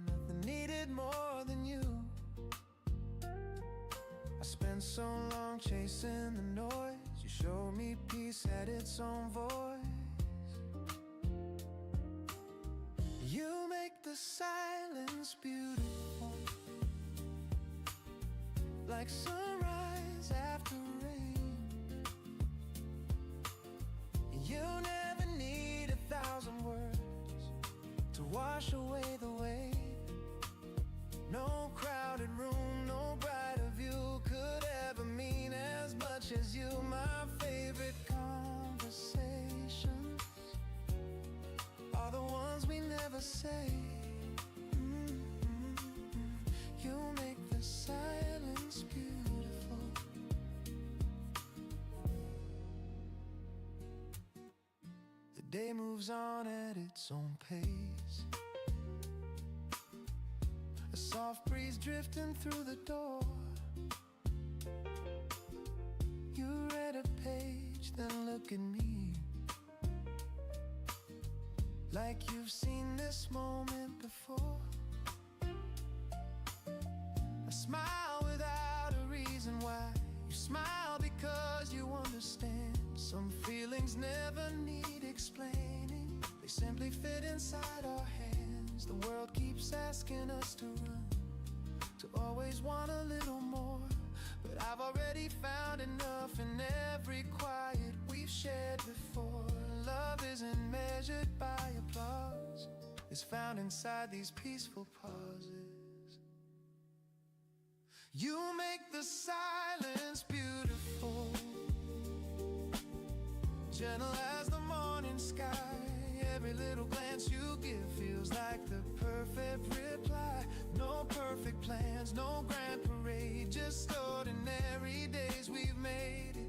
nothing needed more than you. I spent so long chasing the noise. You showed me peace had its own voice. You make the silence beautiful, like sunrise after rain. You never need 1,000 words to wash away the weight. No crowded room, no brighter view could ever mean as much as you. My favorite conversations are the ones we never say. You make the silence beautiful. The day moves on at its own pace. A soft breeze drifting through the door. You read a page, then look at me, like you've seen this moment before. I smile without a reason why. You smile because you understand. Some feelings never need explaining, they simply fit inside our hands. The world keeps asking us to run, to always want a little more, but I've already found enough in every quiet we've shared before. Love isn't measured by applause, it's found inside these peaceful pauses. You make the silence beautiful, gentle as the morning sky. Every little glance you give feels like the perfect reply. No perfect plans, no grand parade, just ordinary days we've made it.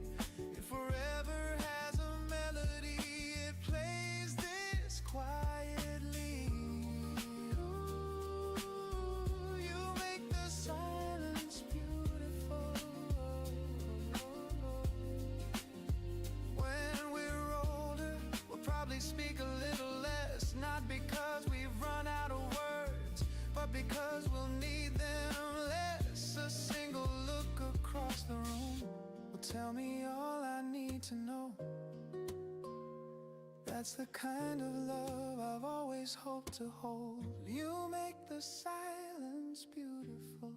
It forever has a melody, it plays this quietly. Ooh, you make the silence beautiful. When we're older, we'll probably speak a little less, not because we've run out of words, but because we'll need them less. A single look across the room will tell me all I need to know. That's the kind of love I've always hoped to hold. You make the silence beautiful,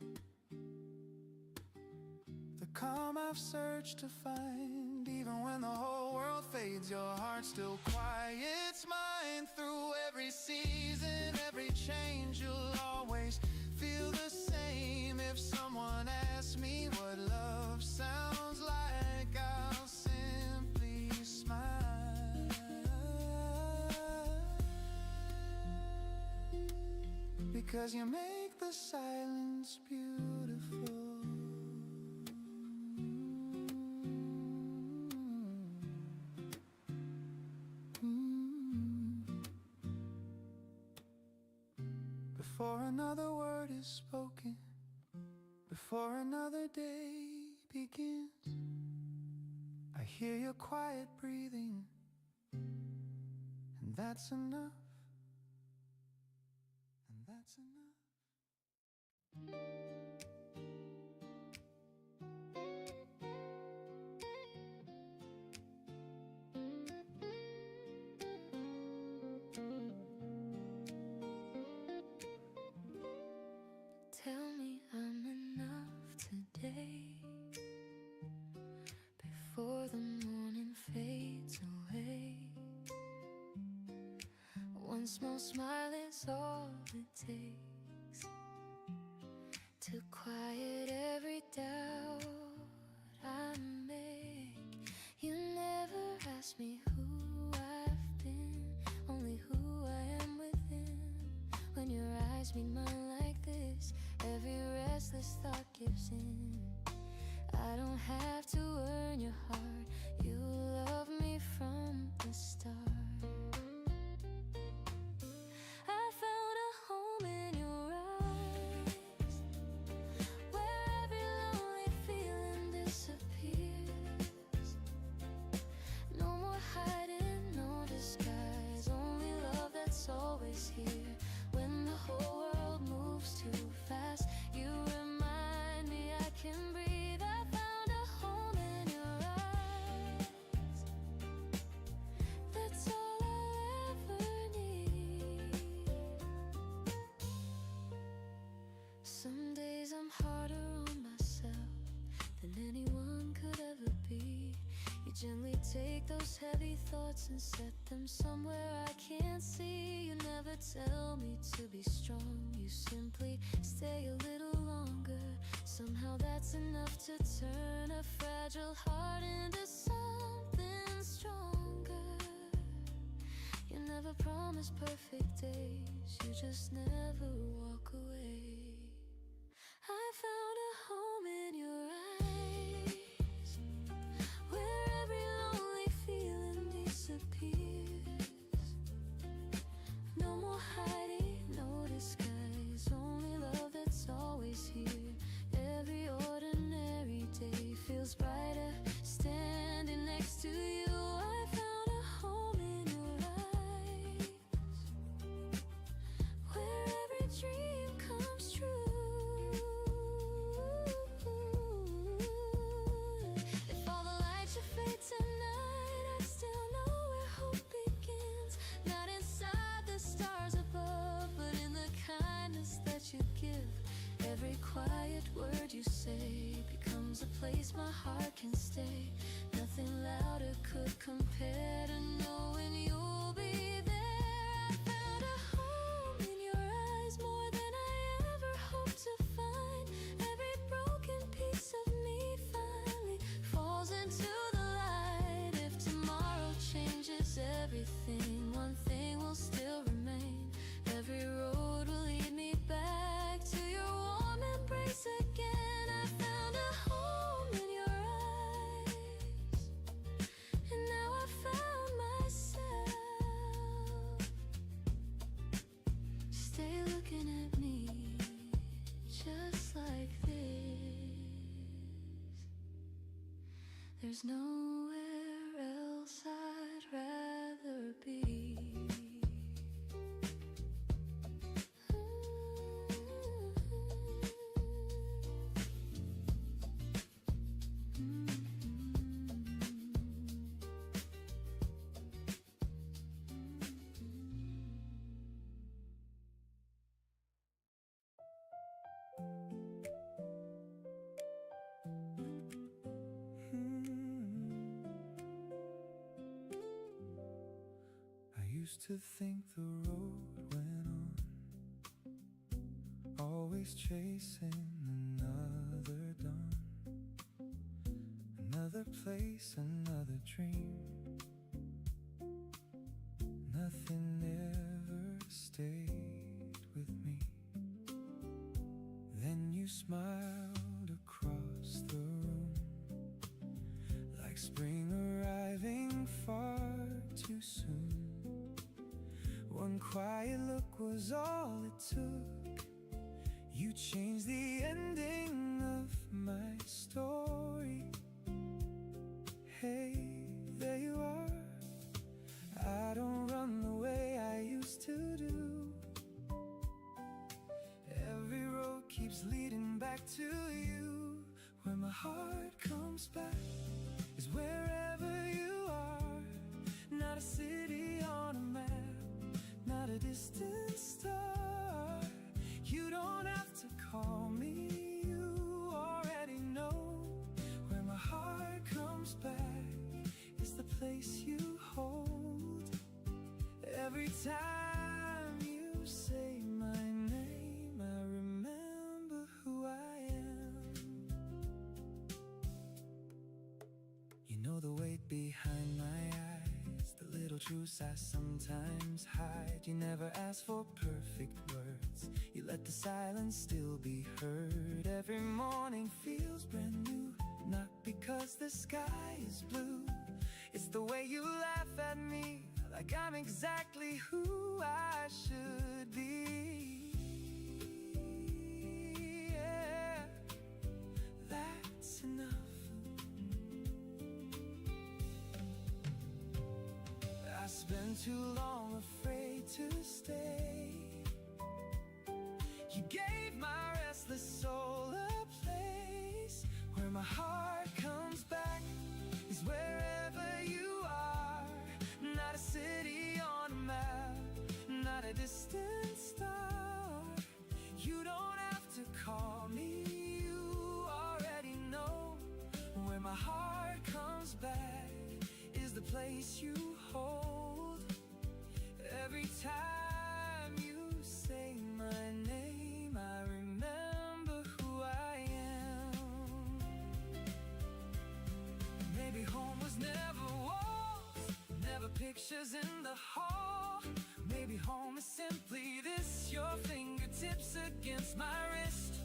the calm I've searched to find. Even when the whole world fades, your heart still quiets mine. Through every season, every change, you'll always feel the same. If someone asks me what love sounds like, I'll simply smile, because you make the silence beautiful. Before another word is spoken, before another day begins, I hear your quiet breathing, and that's enough, and that's enough. Tell me I'm enough today, before the morning fades away. One small smile is all it takes to quiet every doubt I make. You never ask me who I've been, only who I am within. When your eyes meet mine like this, every restless thought gives in. I don't have to earn your heart, you love me from the start. I found a home in your eyes, where every lonely feeling disappears. always here. When the whole world moves too fast, you remind me I can breathe. I found a home in your eyes. That's all I'll ever need. Some days I'm harder on myself than anyone could ever be. You gently take those heavy thoughts and set them somewhere I can't see. You never tell me to be strong, you simply stay a little longer. Somehow that's enough to turn a fragile heart into something stronger. You never promise perfect days, you just never walk away. I found a home in your eyes, where every lonely feeling disappears. No more hiding, no disguise, only love that's always here. Every ordinary day feels brighter standing next to you. I found a home in your eyes, where every dream comes true. If all the lights should fade tonight, I still know where hope begins. Not inside the stars above, but in the kindness that you give. Every quiet word you say becomes a place my heart can stay. Nothing louder could compare to knowing you'll be there. I found a home in your eyes, more than I ever hoped to find. Every broken piece of me finally falls into the light. If tomorrow changes everything, one thing will still remain. Every road will lead me back to your warm embrace again. I found a home in your eyes, and now I found myself. Stay looking at me just like this. There's nowhere else I'd rather be. I used to think the road went on, always chasing another dawn, another place, another dream. Nothing ever stayed with me. Then you smiled across the room, like spring arriving far too soon. One quiet look was all it took. You changed the ending of my story. Hey, there you are. I don't run the way I used to do. Every road keeps leading back to you. Where my heart comes back is wherever you are. Not a city on a map, not a distant star. You don't have to call me, you already know. Where my heart comes back is the place you hold. Every time you say my name, I remember who I am. You know the weight behind my eyes, the little truths I sometimes hide. You never ask for perfect words, you let the silence still be heard. Every morning feels brand new, not because the sky is blue. It's the way you laugh at me, like I'm exactly who I should be. Yeah, that's enough. I spent too long afraid to stay. You gave my restless soul a place where my heart comes back, is wherever you are. Not a city on a map, not a distant star. You don't have to call me, you already know. Where my heart comes back is the place you hold. Every time you say my name, I remember who I am. Maybe home was never walls, never pictures in the hall. Maybe home is simply this, your fingertips against my wrist.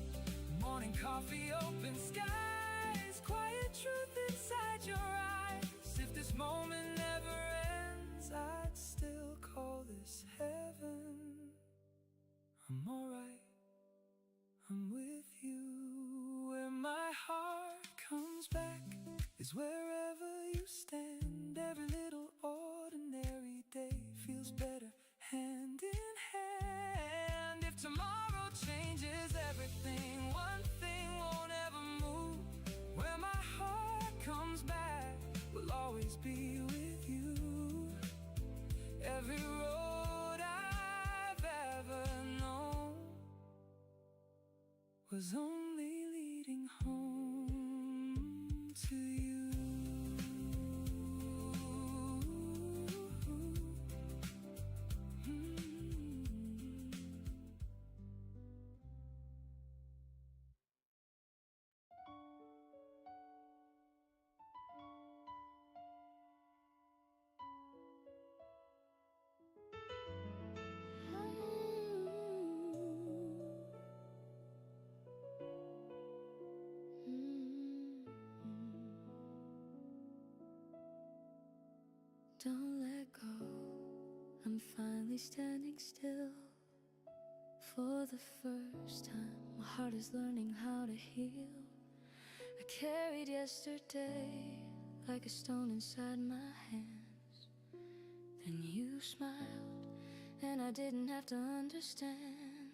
Morning coffee, open skies, quiet truth inside your eyes. If this moment never ends, I'd still call this heaven. I'm alright, I'm with you. Where my heart comes back is wherever you stand. Every little ordinary day feels better hand in hand. If tomorrow changes everything, one thing won't ever move. Where my heart comes back will always be with you. Every road I've ever known was only leading home to you. Don't let go, I'm finally standing still. For the first time, my heart is learning how to heal. I carried yesterday like a stone inside my hands. Then you smiled, and I didn't have to understand.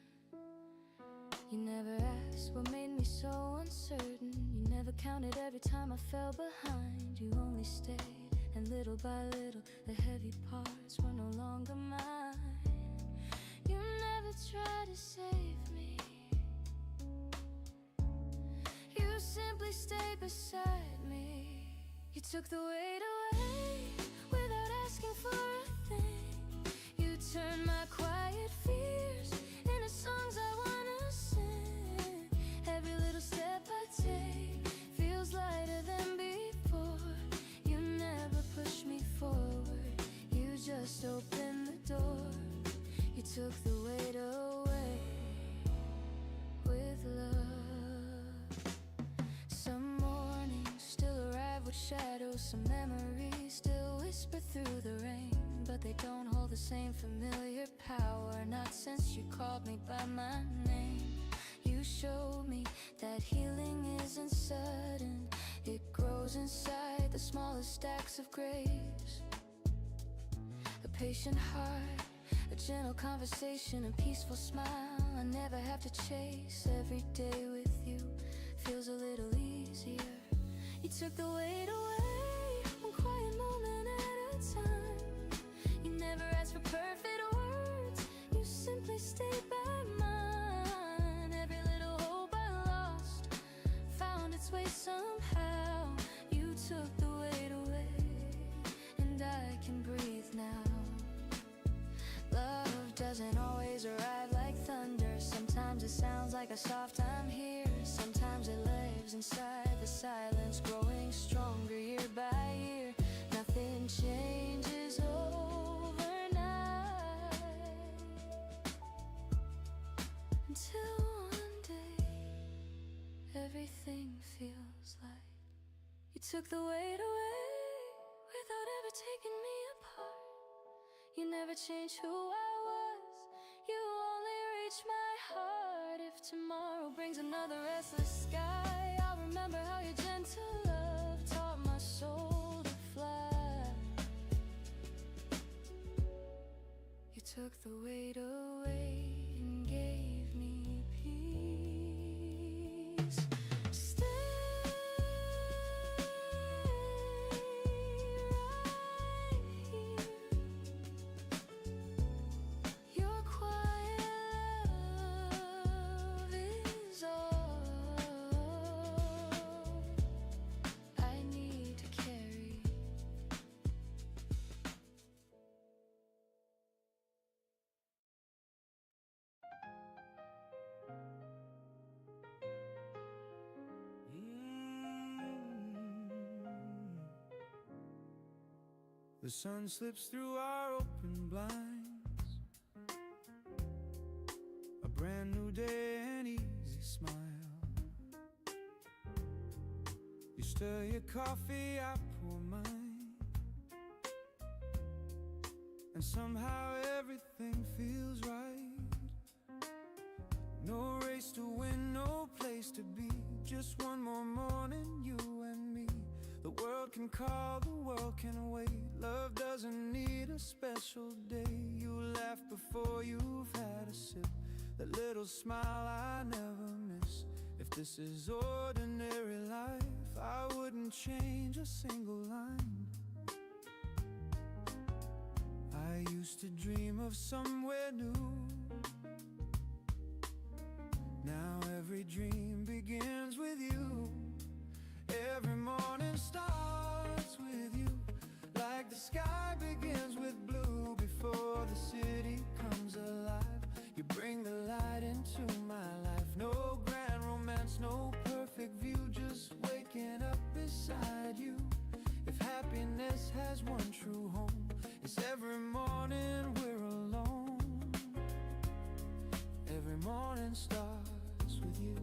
You never asked what made me so uncertain. You never counted every time I fell behind. You only stayed, and little by little the heavy parts were no longer mine. You never tried to save me, you simply stayed beside me. You took the weight away without asking for a thing. You turned my quiet fears into songs I wanna sing. Every little step I take feels lighter than before. You never pushed me forward, you just opened the door. You took the weight away with love. Some mornings still arrive with shadows, some memories still whisper through the rain. But they don't hold the same familiar power, not since you called me by my name. You showed me that healing isn't sudden, it grows inside the smallest stacks of grace. A patient heart, a gentle conversation, a peaceful smile I never have to chase. Every day with you feels a little easier. You took the weight away, one quiet moment at a time. You never asked for perfect words, you simply stayed by mine. Every little hope I lost found its way somehow. You took the weight away, and I can breathe now. Love doesn't always arrive like thunder. Sometimes it sounds like a soft "I'm here." Sometimes it lives inside the silence, growing stronger year by year. Nothing changes overnight, until one day everything feels light. You took the weight away without ever taking me apart. You never changed who I was, you only reached my heart. If tomorrow brings another restless sky, I'll remember how your gentle love taught my soul to fly. You took the weight away and gave me peace. Stay right here. Your quiet love is all I need to carry. The sun slips through our open blinds. A brand new day, an easy smile. You stir your coffee, I pour mine, and somehow everything feels right. No race to win, no place to be. Just one more morning, you and me. The world can call, the world can wait. Love doesn't need a special day. You laugh before you've had a sip. That little smile I never miss. If this is ordinary life, I wouldn't change a single line. I used to dream of somewhere new. Now every dream begins with you. Every morning starts with you. Like the sky begins with blue before the city comes alive. You bring the light into my life. No grand romance, no perfect view, just waking up beside you. If happiness has one true home, it's every morning we're alone. Every morning starts with you.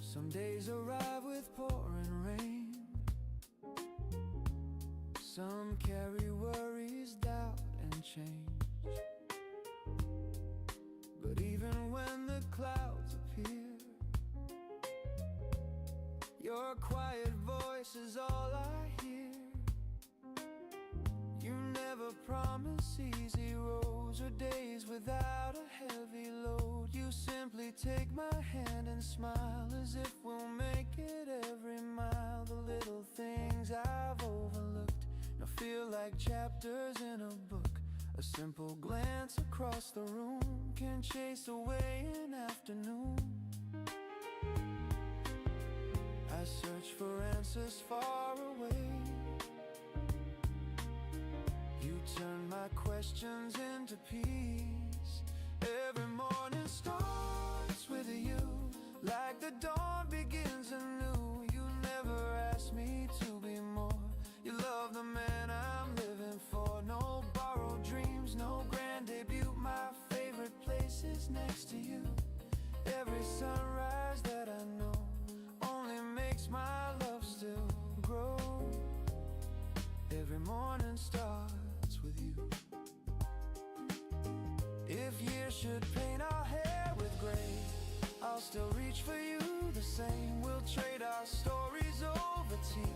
Some days arrive with pouring rain. Some carry worries, doubt, and change. But even when the clouds appear, your quiet voice is all I hear. You never promise easy roads or days without a heavy load. You simply take my hand and smile as if we'll make it every mile. The little things I've overlooked now feel like chapters in a book. A simple glance across the room can chase away an afternoon. I search for answers far away. You turn my questions into peace. Every morning starts with you. Like the dawn begins anew. You never ask me to be more. You love the man I'm living for. No borrowed dreams, no grand debut. My favorite place is next to you. Every sunrise that I know only makes my love still grow. Every morning starts with you. If years should paint our hair with gray, I'll still reach for you the same. We'll trade our stories over tea,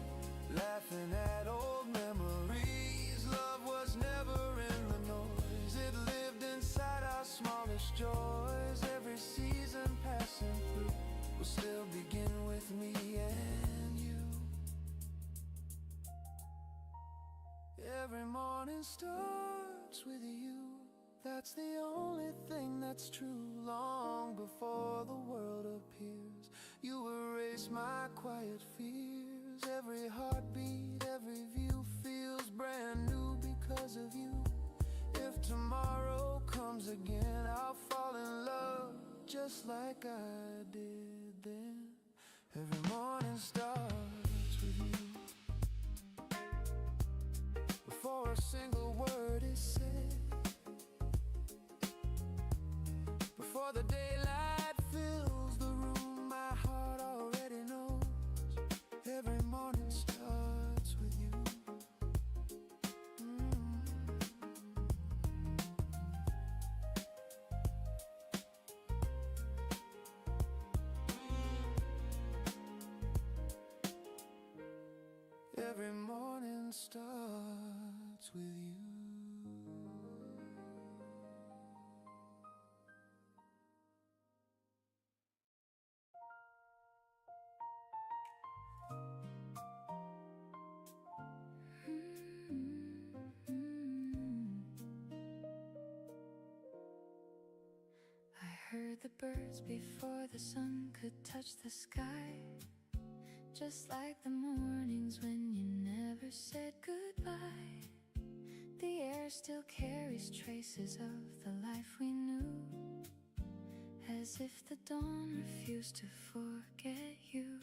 laughing at old memories. Love was never in the noise. It lived inside our smallest joys. Every season passing through will still begin with me and you. Every morning starts with you. That's the only thing that's true. Long before the world appears, you erase my quiet fears. Every heartbeat, every view feels brand new because of you. If tomorrow comes again, I'll fall in love just like I did then. Every morning starts with you. Before a single word is said, before the daylight fills the room, my heart already knows. Every morning starts with you. Every morning starts with you. birds before the sun could touch the sky. Just like the mornings when you never said goodbye. The air still carries traces of the life we knew, as if the dawn refused to forget you.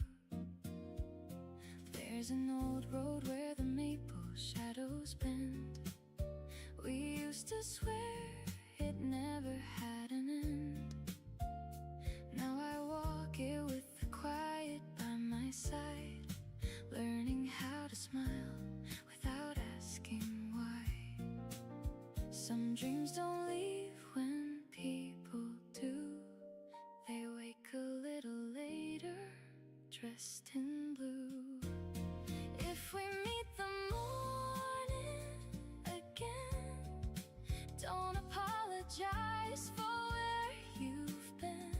There's an old road where the maple shadows bend. We used to swear it never had an end. Now I walk it with the quiet by my side, learning how to smile without asking why. Some dreams don't leave when people do. They wake a little later, dressed in blue. If we meet the morning again, don't apologize for where you've been.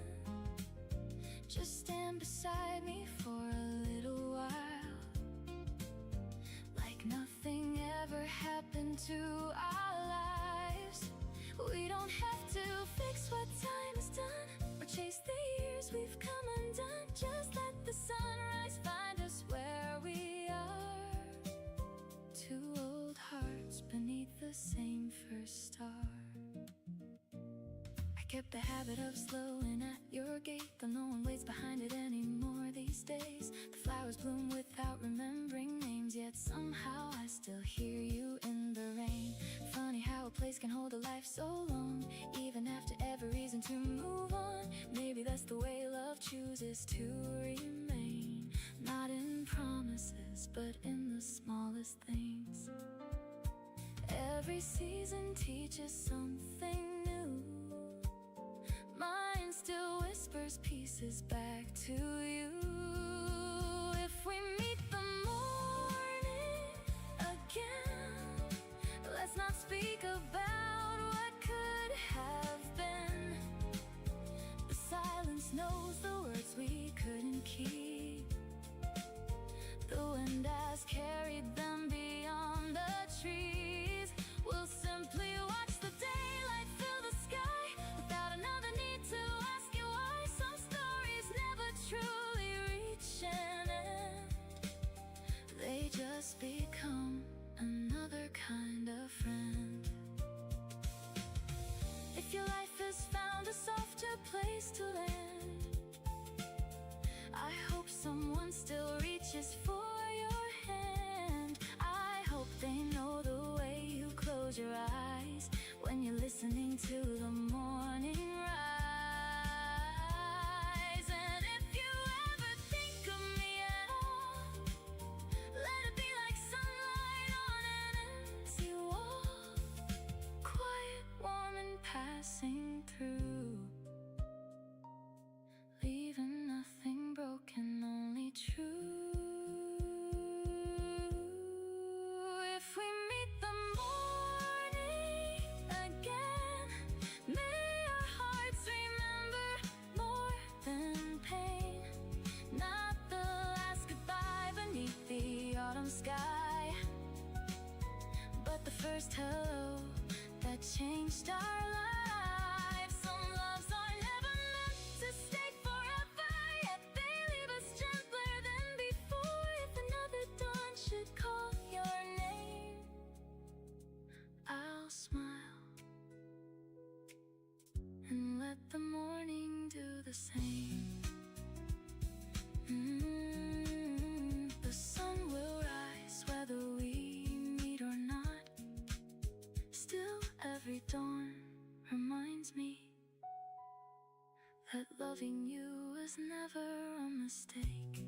Just stand beside me for a little while, like nothing ever happened to our lives. We don't have to fix what time has done, or chase the years we've come undone. Just let the sunrise find us where we are. Two old hearts beneath the same first star. I kept the habit of slowing at your gate, though no one waits behind it anymore these days. The flowers bloom without remembering names, yet somehow I still hear you in the rain. Funny how a place can hold a life so long, even after every reason to move on. Maybe that's the way love chooses to remain, not in promises, but in the smallest things. Every season teaches something new. Mine still whispers pieces back to you. If we meet the morning again, let's not speak about what could have been. The silence knows the words we couldn't keep. The wind has carried them beyond the trees. We'll simply watch the daylight fill the sky, without another need to ask you why. Some stories never truly reach an end. They just become another kind of friend. If your life has found a softer place to land, I hope someone still reaches for your hand. I hope they know the way you close your eyes when you're listening to the morning rise. And if you ever think of me at all, let it be like sunlight on an empty wall, quiet, warm, and passing through, leaving nothing broken, only true. If we meet the morning again, may our hearts remember more than pain. Not the last goodbye beneath the autumn sky, but the first hello that changed our lives. Some loves are never meant to stay forever, yet they leave us gentler than before. If another dawn should call your name, I'll smile and let the morning do the same. The sun will rise whether we meet or not. Still, every dawn reminds me that loving you was never a mistake.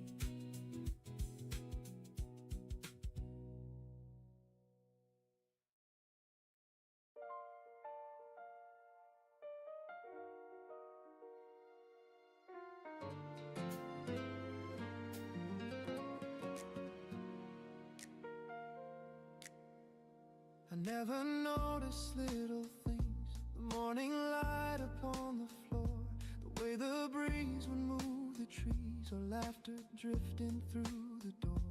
I never noticed little things, the morning light upon the floor, the way the breeze would move the trees, or laughter drifting through the door.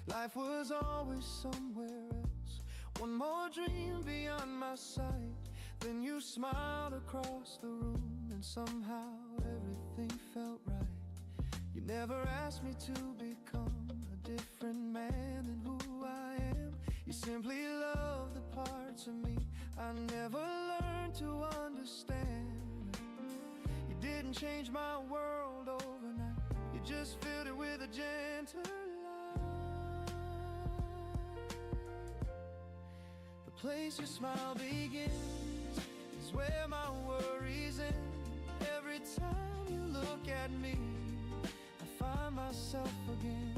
Life was always somewhere else, one more dream beyond my sight. Then you smiled across the room, and somehow Never asked me to become a different man than who I am. You simply love the parts of me I never learned to understand. You didn't change my world overnight, you just filled it with a gentle light. The place your smile begins is where my worries end. Every time you look at me, I find myself again.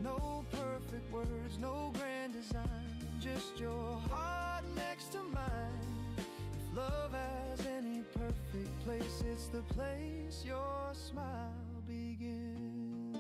No perfect words, no grand design, just your heart next to mine. If love has any perfect place, it's the place your smile begins.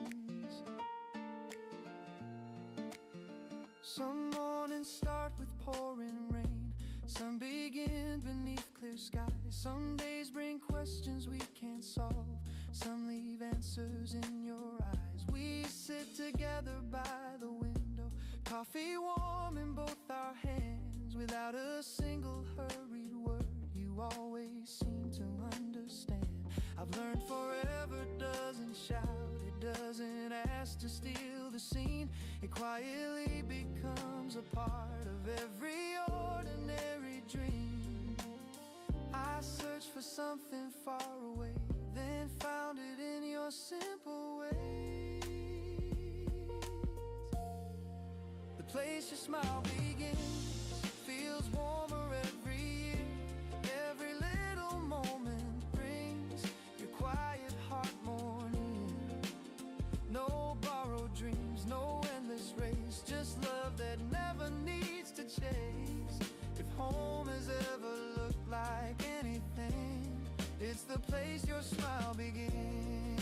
Some mornings start with pouring rain, some begin beneath clear skies. Some days bring questions we can't solve, some leave answers in your eyes. We sit together by the window, coffee warm in both our hands. Without a single hurried word, you always seem to understand. I've learned forever doesn't shout, it doesn't ask to steal the scene. It quietly becomes a part of every ordinary dream. I searched for something far away, then found it in your simple ways. The place your smile begins feels warmer every year. Every little moment brings your quiet heart more near. No borrowed dreams, no endless race, just love that never needs to chase. If home has ever looked like anything, it's the place your smile begins.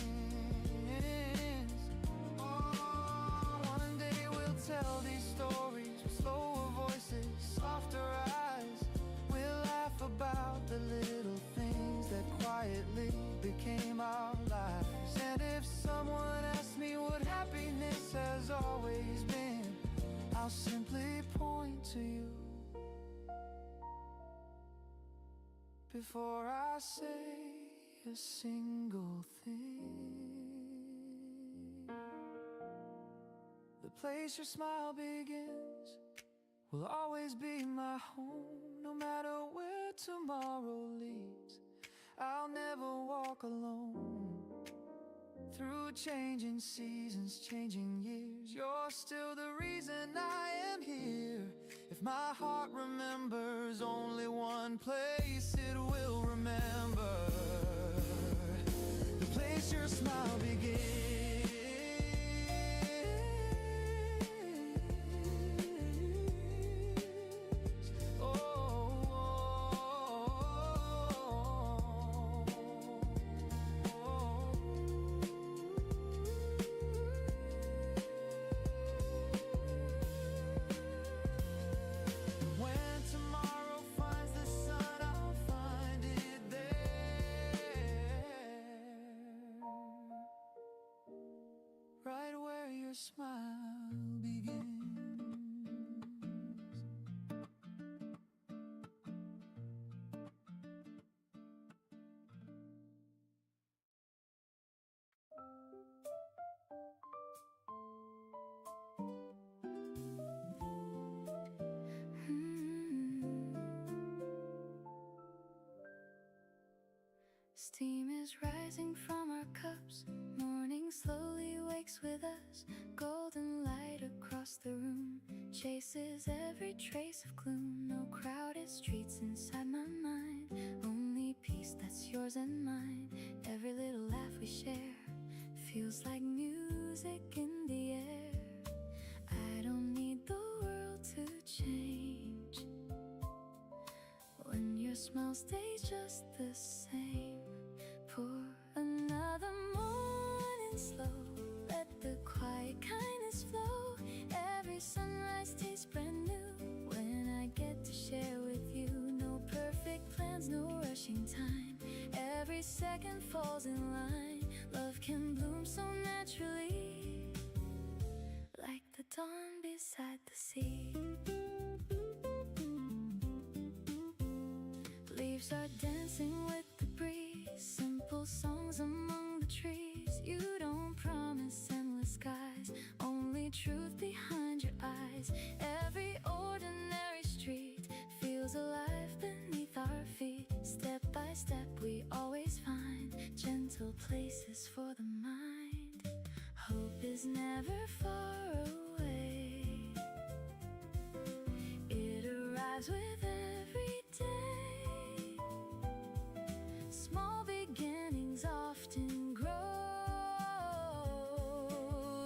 Oh, one day we'll tell these stories with slower voices, softer eyes. We'll laugh about the little things that quietly became our lives. And if someone asks me what happiness has always been, I'll simply point to you before I say a single thing. The place your smile begins will always be my home. No matter where tomorrow leads, I'll never walk alone. Through changing seasons, changing years, you're still the reason I am here. If my heart remembers only one place, it will remember the place your smile begins. Right where your smile begins. Steam is rising from our cups, morning slowly wakes with us. Golden light across the room chases every trace of gloom. No crowded streets inside my mind, only peace that's yours and mine. Every little laugh we share feels like music in the air. I don't need the world to change when your smile stays just the same. Pour another morning slow, let the quiet kindness flow. Every sunrise tastes brand new when I get to share with you. No perfect plans, no rushing time, every second falls in line. Love can bloom so naturally, like the dawn beside the sea. Leaves are dancing with the breeze, simple songs among the trees. mind. Hope is never far away. It arrives with every day. Small beginnings often grow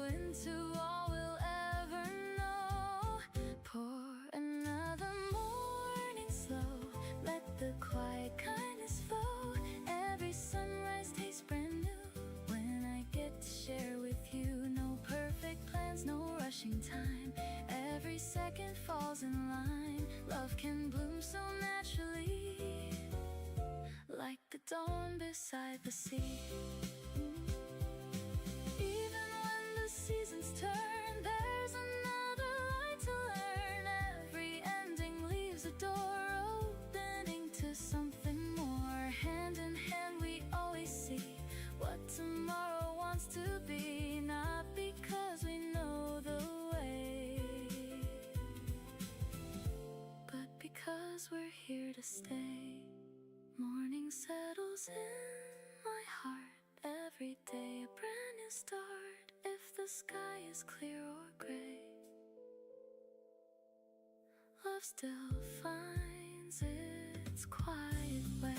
into all we'll ever know. Pour another morning slow. Let the quiet kindness flow. Every sunrise tastes brand new when I get to share with you. No perfect plans, no rushing time. Every second falls in line. Love can bloom so naturally, like the dawn beside the sea. Even when the seasons turn, there's another light to learn. Every ending leaves a door opening to something more. Hand in hand we always see what tomorrow wants to be. Not because we know the way, but because we're here to stay. Morning settles in my heart. Every day a brand new start. If the sky is clear or gray, love still finds its quiet way.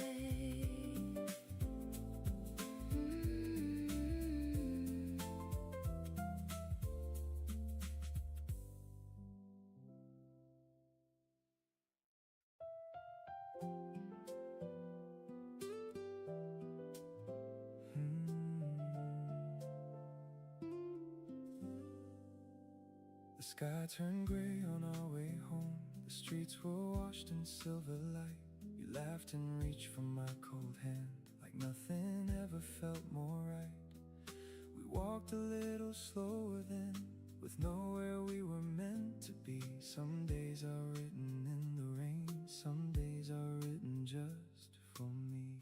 The sky turned gray on our way home. The streets were washed in silver light. You laughed and reached for my cold hand, like nothing ever felt more right. We walked a little slower then, with nowhere we were meant to be. Some days are written in the rain, some days are written just for me.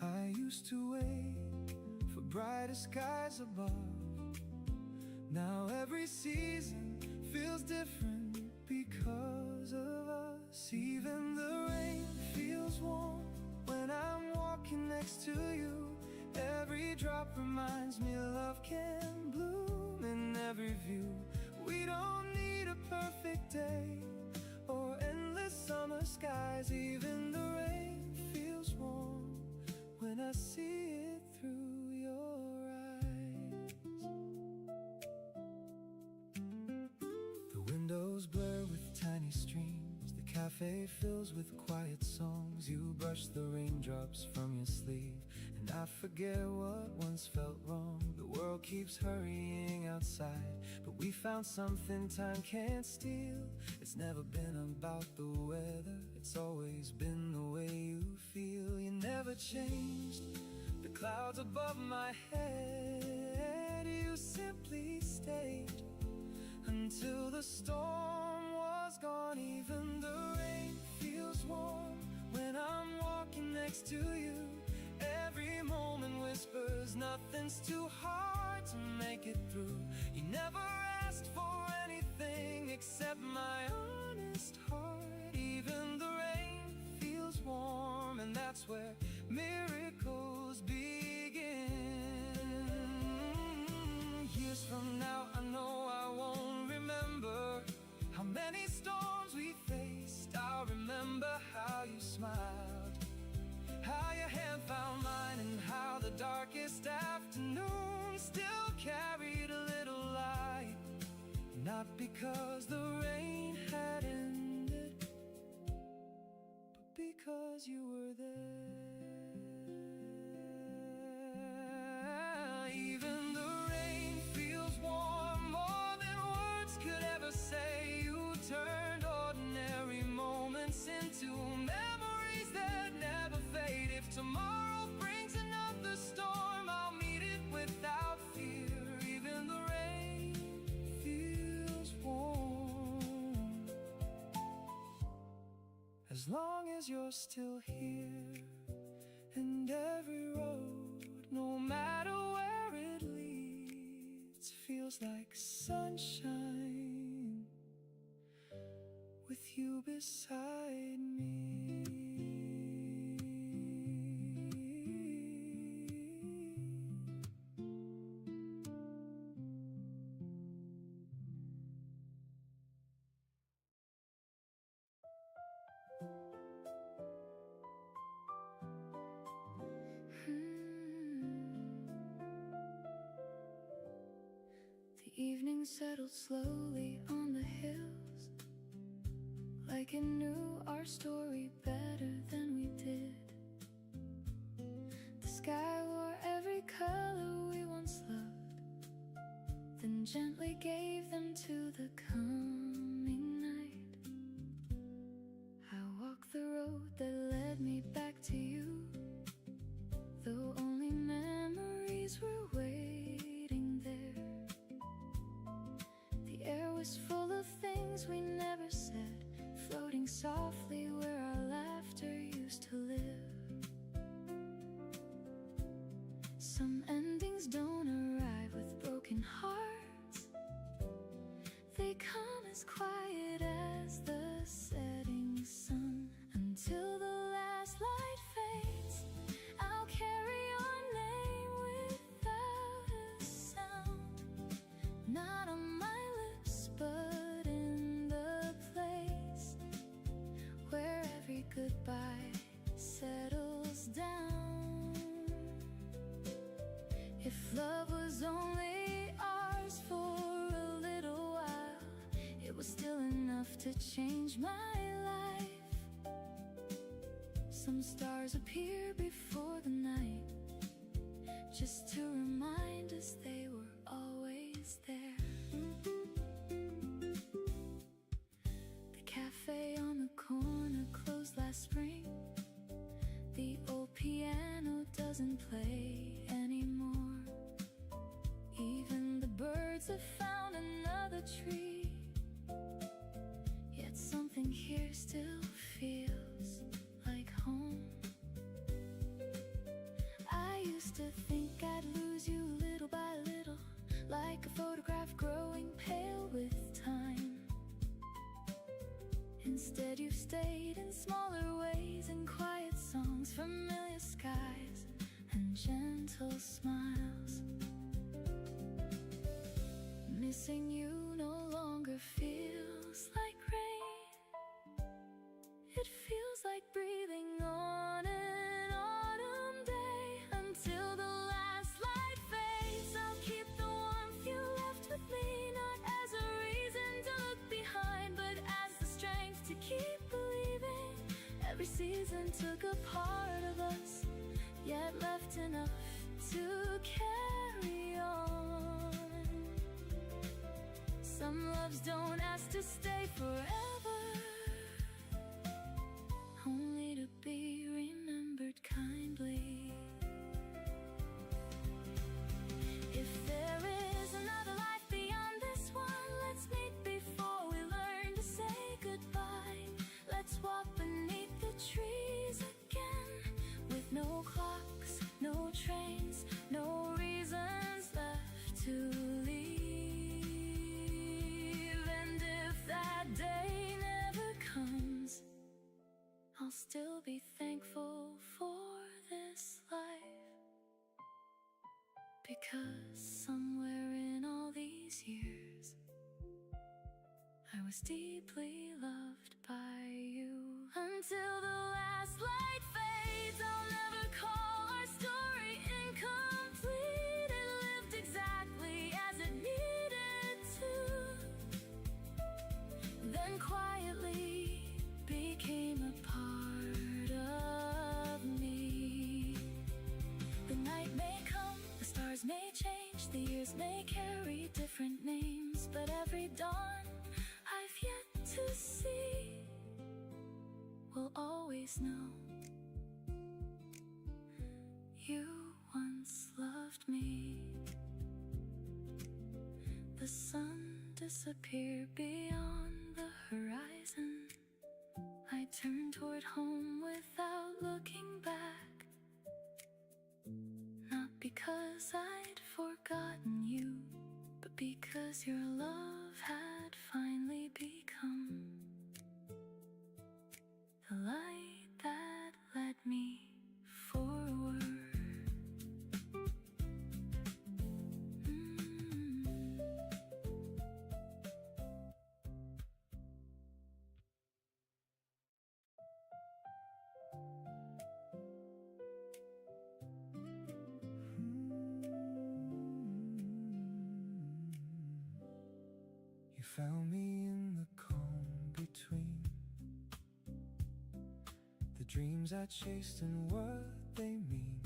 I used to wait for brighter skies above. Now every season feels different because of us. Even the rain feels warm when I'm walking next to you. Every drop reminds me love can bloom in every view. We don't need a perfect day or endless summer skies. Even the rain feels warm when I see it through your eyes. The windows blur with tiny streams. The cafe fills with quiet songs. You brush the raindrops from your sleeve, and I forget what once felt wrong. The world keeps hurrying outside, but we found something time can't steal. It's never been about the weather, it's always been the way you feel. You never changed the clouds above my head. You simply stayed until the storm was gone. Even the rain feels warm when I'm walking next to you. Every moment whispers nothing's too hard to make it through. You never asked for anything except my honest heart. Even the rain feels warm, and that's where miracles begin. Years from now I know I won't remember how many storms we faced. I'll remember how you smiled, how your hand found mine, and how the darkest afternoon still carried a little light. Not because the rain had ended, but because you were there. Even the rain feels warm, more than words could ever say. You turned ordinary moments into memories that never fade. If tomorrow brings another storm, I'll meet it without fear. Even the rain feels warm as long as you're still here. And every road, no matter where it leads, feels like sunshine with you beside me. The evening settled slowly on the hills, like it knew our story better than we did. The sky wore every color we once loved, then gently gave them to the coming night. I walked the road that led me back to you, though only memories were waiting there. The air was full of things we never said, floating softly where our laughter used to live. Some endings don't arrive with broken hearts, they come as quiet as the setting sun. Until the last light fades, I'll carry your name without a sound, not on my lips but in the place where every goodbye settles down. If love was only ours for a little while, it was still enough to change my life. Some stars appear before the night, just to remind us they were always there. The cafe on the corner closed last spring, the old piano doesn't play anymore. Even the birds have found another tree, yet something here still feels like home. I used to think I'd lose you little by little, like a photograph growing pale with time. Instead you've stayed in smaller ways, in quiet songs, familiar skies, and gentle smiles. Missing you no longer feels like rain, it feels like breathing on an autumn day. Until the last light fades, I'll keep the warmth you left with me, not as a reason to look behind, but as the strength to keep believing. Every season took a part of us, yet left enough to carry on. Some loves don't ask to stay forever, only to be remembered kindly. If there is another life beyond this one, let's meet before we learn to say goodbye. Let's walk beneath the trees again, with no clocks, no trains, no reasons left to leave. And if that day never comes, I'll still be thankful for this life, because somewhere in all these years I was deeply loved by you. Until the last light fades, I'll never call our story incomplete. It lived exactly as it needed to, then quietly became a part of me. The night may come, the stars may change, the years may carry different names, but every dawn I've yet to see will always know you once loved me. The sun disappeared beyond the horizon, I turned toward home without looking back, not because I'd forgotten you, but because your love had finally become the light that led me forward. found me in the calm between the dreams I chased and what they mean.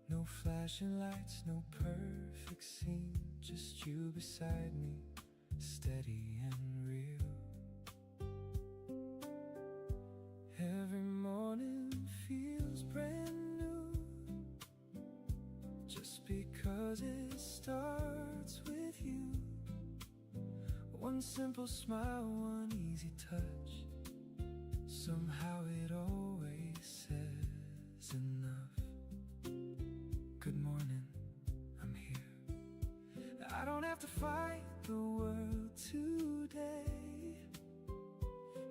No flashing lights, no perfect scene, just you beside me, steady and real. Every morning feels brand new, just because it starts with you. One simple smile, one easy touch, somehow it always says enough. Good morning, I'm here. I don't have to fight the world today.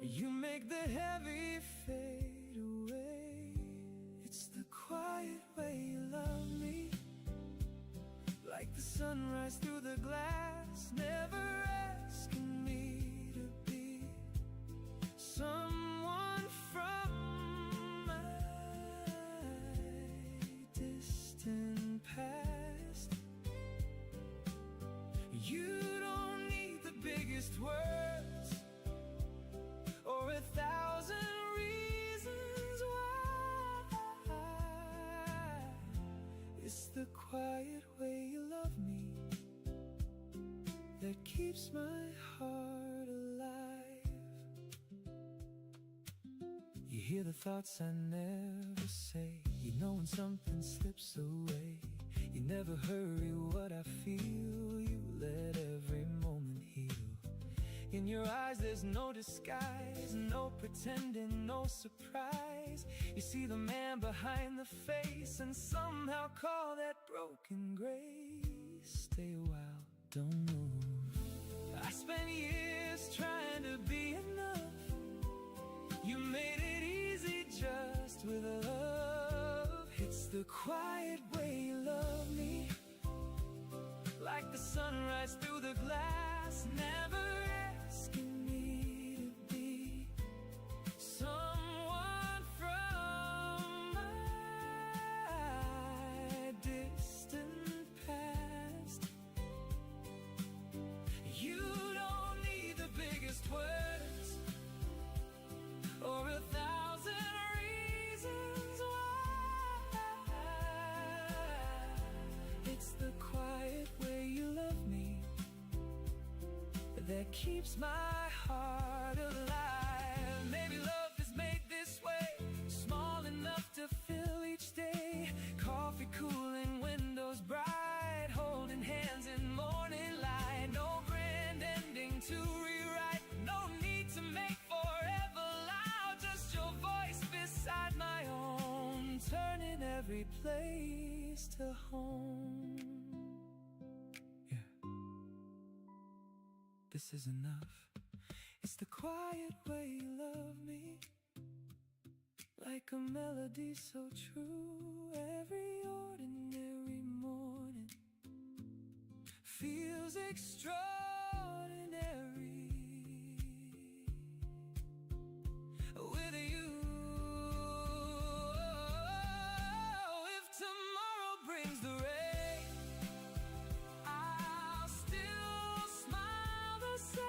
You make the heavy fade away. It's the quiet way you love me, like the sunrise through the glass, never asking me to be someone from my distant past. You don't need the biggest words or 1,000 reasons why. It's the quiet way you love me that keeps my heart alive. You hear the thoughts I never say. You know when something slips away. You never hurry what I feel. You let every moment heal. In your eyes there's no disguise, no pretending, no surprise. You see the man behind the face and somehow call that broken grace. Stay a while, don't move. I spent years trying to be enough. You made it easy just with love. It's the quiet way you love me, like the sunrise through the glass, never asking me to be someone from my distant past. You don't need the biggest words or 1,000 reasons why. It's the quiet way you love me that keeps my heart alive. Maybe love is made this way, small enough to fill each day. Coffee cooling, windows bright, holding hands in morning light. No grand ending to rewrite, no need to make forever loud. Just your voice beside my own, turning every place to home. This is enough. It's the quiet way you love me, like a melody so true. Every ordinary morning feels extraordinary. With you, if tomorrow brings the rain, I'll still smile the same.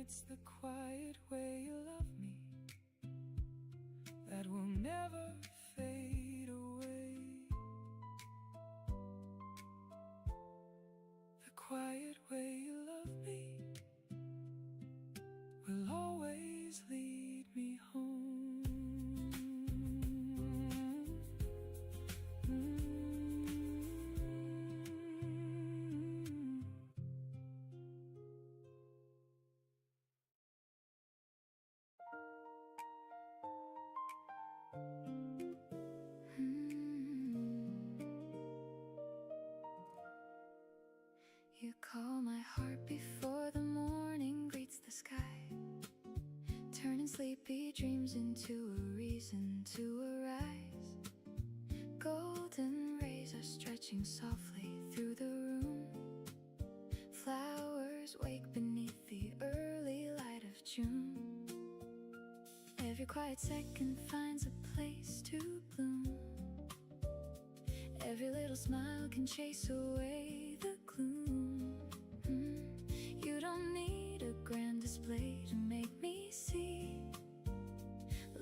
It's the quiet way you love me that will never fade away. The quiet way you love me will always lead me home. You call my heart before the morning greets the sky, turning sleepy dreams into a reason to arise. Golden rays are stretching softly through the room. Flowers wake beneath the early light of June. Every quiet second finds a place to bloom. Every Every little smile can chase away the gloom. You don't need a grand display to make me see.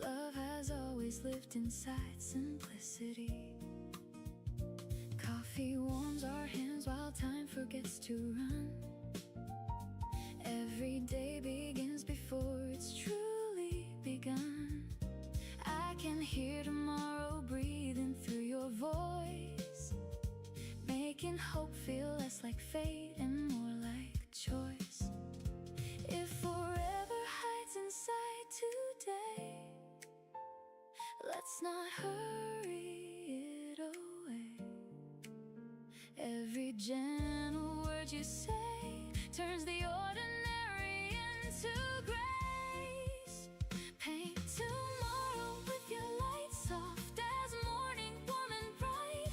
Love has always lived inside simplicity. Coffee warms our hands while time forgets to run. Every day begins before it's truly begun. I can hear tomorrow breathing through your voice, making hope feel less like fate and more like choice. If forever hides inside today, let's not hurry it away. Every gentle word you say turns the ordinary into grace. Paint tomorrow with your light soft as morning, warm and bright.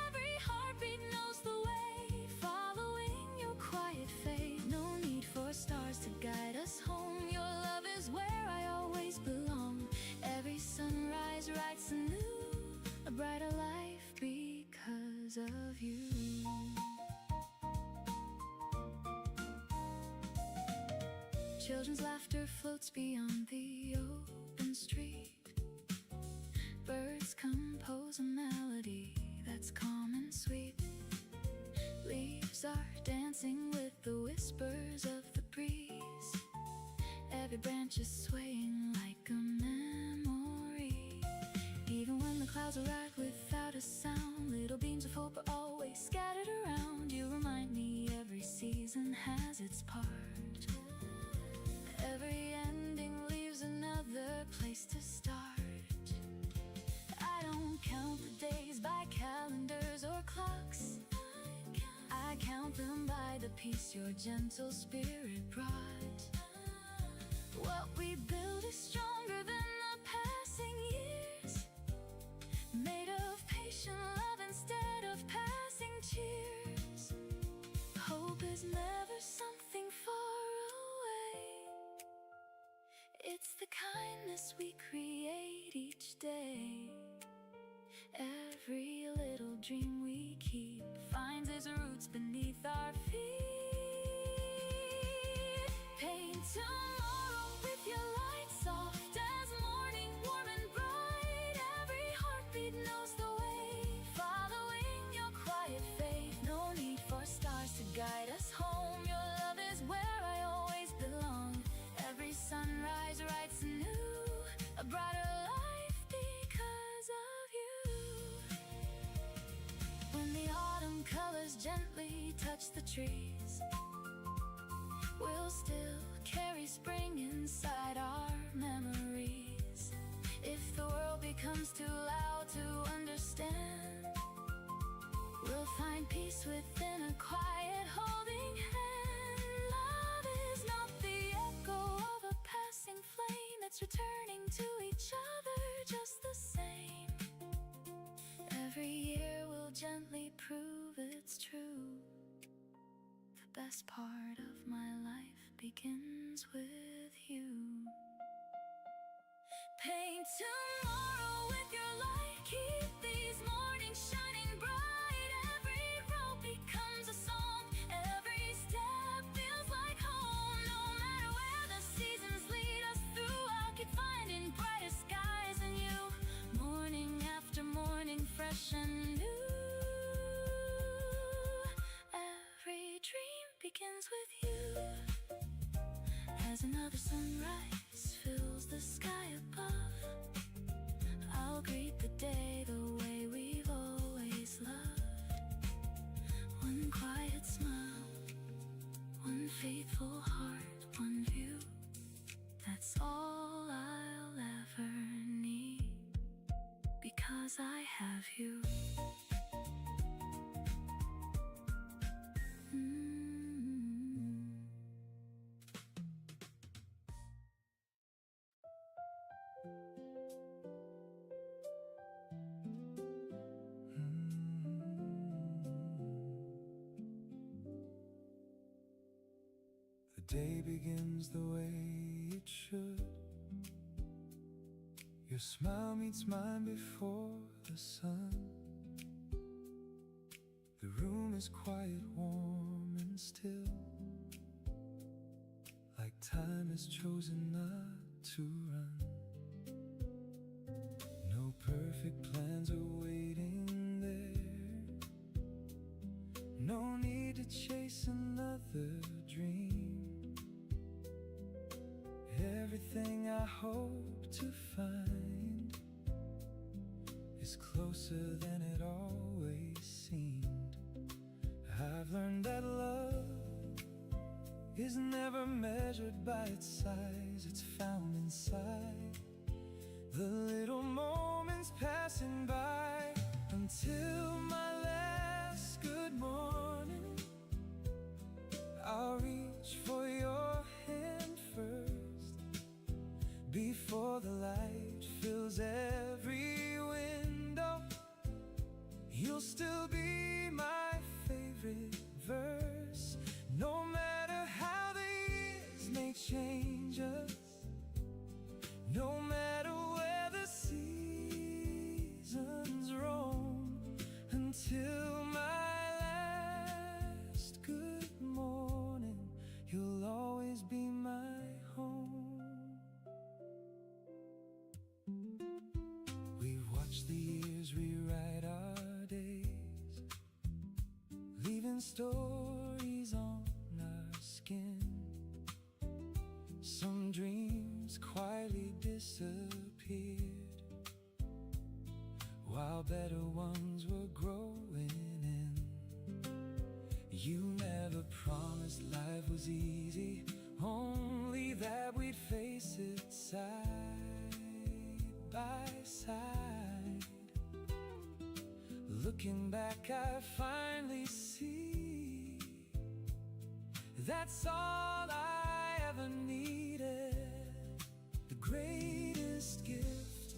Every heartbeat knows the way, following your quiet fate. No need for stars to guide us home. Your love is where I always belong. Every sunrise writes anew a brighter life because of you. Children's laughter floats beyond the open street. Birds compose a melody that's calm and sweet. Leaves are dancing with the whispers of the breeze. Every branch is swaying like a memory. Even when the clouds arrive without a sound, little beams of hope are always scattered around. You remind me every season has its part. Every ending leaves another place to start. I don't count the days by calendars or clocks. I count them by the peace your gentle spirit brought. What we build is stronger than the passing years, made of patient love instead of passing cheers. Hope is never something far away. It's the kindness we create each day. Every little dream we keep finds its roots beneath our feet. Paint tomorrow with your light soft as morning, warm and bright. Every heartbeat knows the way, following your quiet faith. No need for stars to guide us home. Your love is where I always belong. Every sunrise writes anew a brighter life because of you. When the autumn colors gently touch the trees, we'll still carry spring inside our memories. If the world becomes too loud to understand, we'll find peace within a quiet holding hand. Love is not the echo of a passing flame, it's returning to each other just the same. Every year will gently prove it's true. The best part of my life begins with you. Paint tomorrow with your light, keep these mornings shining bright. Every road becomes a song, every step feels like home. No matter where the seasons lead us through, I'll keep finding brighter skies in you. Morning after morning, fresh and new. Every dream begins with you. As another sunrise fills the sky above, I'll greet the day the way we've always loved. One quiet smile, one faithful heart, one view. That's all I'll ever need, because I have you. The day begins the way it should. Your smile meets mine before the sun. is quiet, warm and still, like time has chosen not to run. No perfect plans are waiting there, no need to chase another dream. Everything I hope to find is closer than it always seemed. I've learned that love is never measured by its size. It's found inside the little moments passing by. Until my last good morning, I'll reach for your hand first, before the light fills every window. You'll still be my favorite verse, no matter how the years may change us, no matter where the seasons roam. Until my last good morning, you'll always be my home. We watch the years rewrite our days, leaving stories on our skin. Some dreams quietly disappeared, while better ones were growing in. You never promised life was easy, only that we'd face it side by side. Looking back, I finally see that's all I ever needed. The greatest gift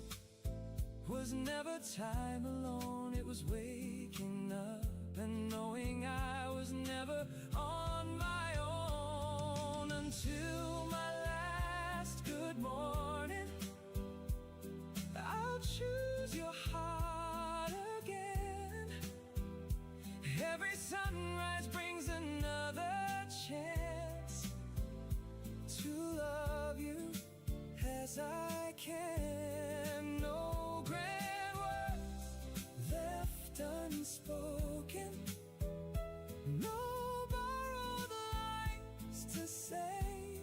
was never time alone. It was waking up and knowing I was never on my own. Until my last good morning, I'll choose your heart again. Every sunrise brings another chance to love you as I can. No grand words left unspoken, no borrowed lines to say.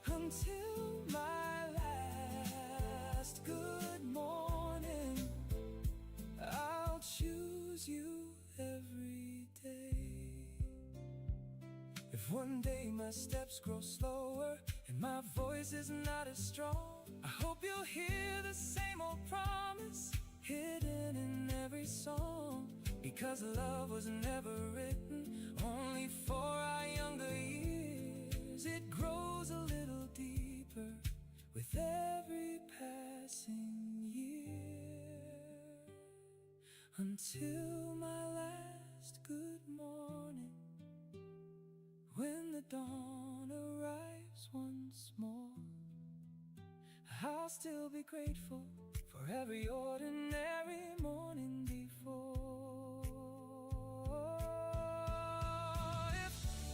Until my last good morning, I'll choose you every day. If one day my steps grow slower and my voice is not as strong, I hope you'll hear the same old promise hidden in every song. Because love was never written only for our younger years. It grows a little deeper with every passing year. Until my last good morning, when the dawn arrives once more, I'll still be grateful for every ordinary morning before.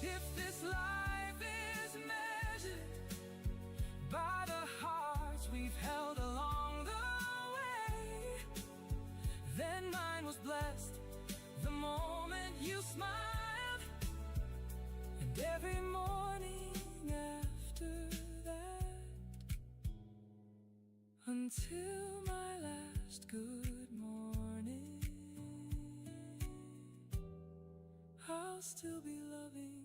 If this life is measured by the hearts we've held along the way, then mine was blessed the moment you smiled, and every morning after that. Until my last good morning, I'll still be loving you.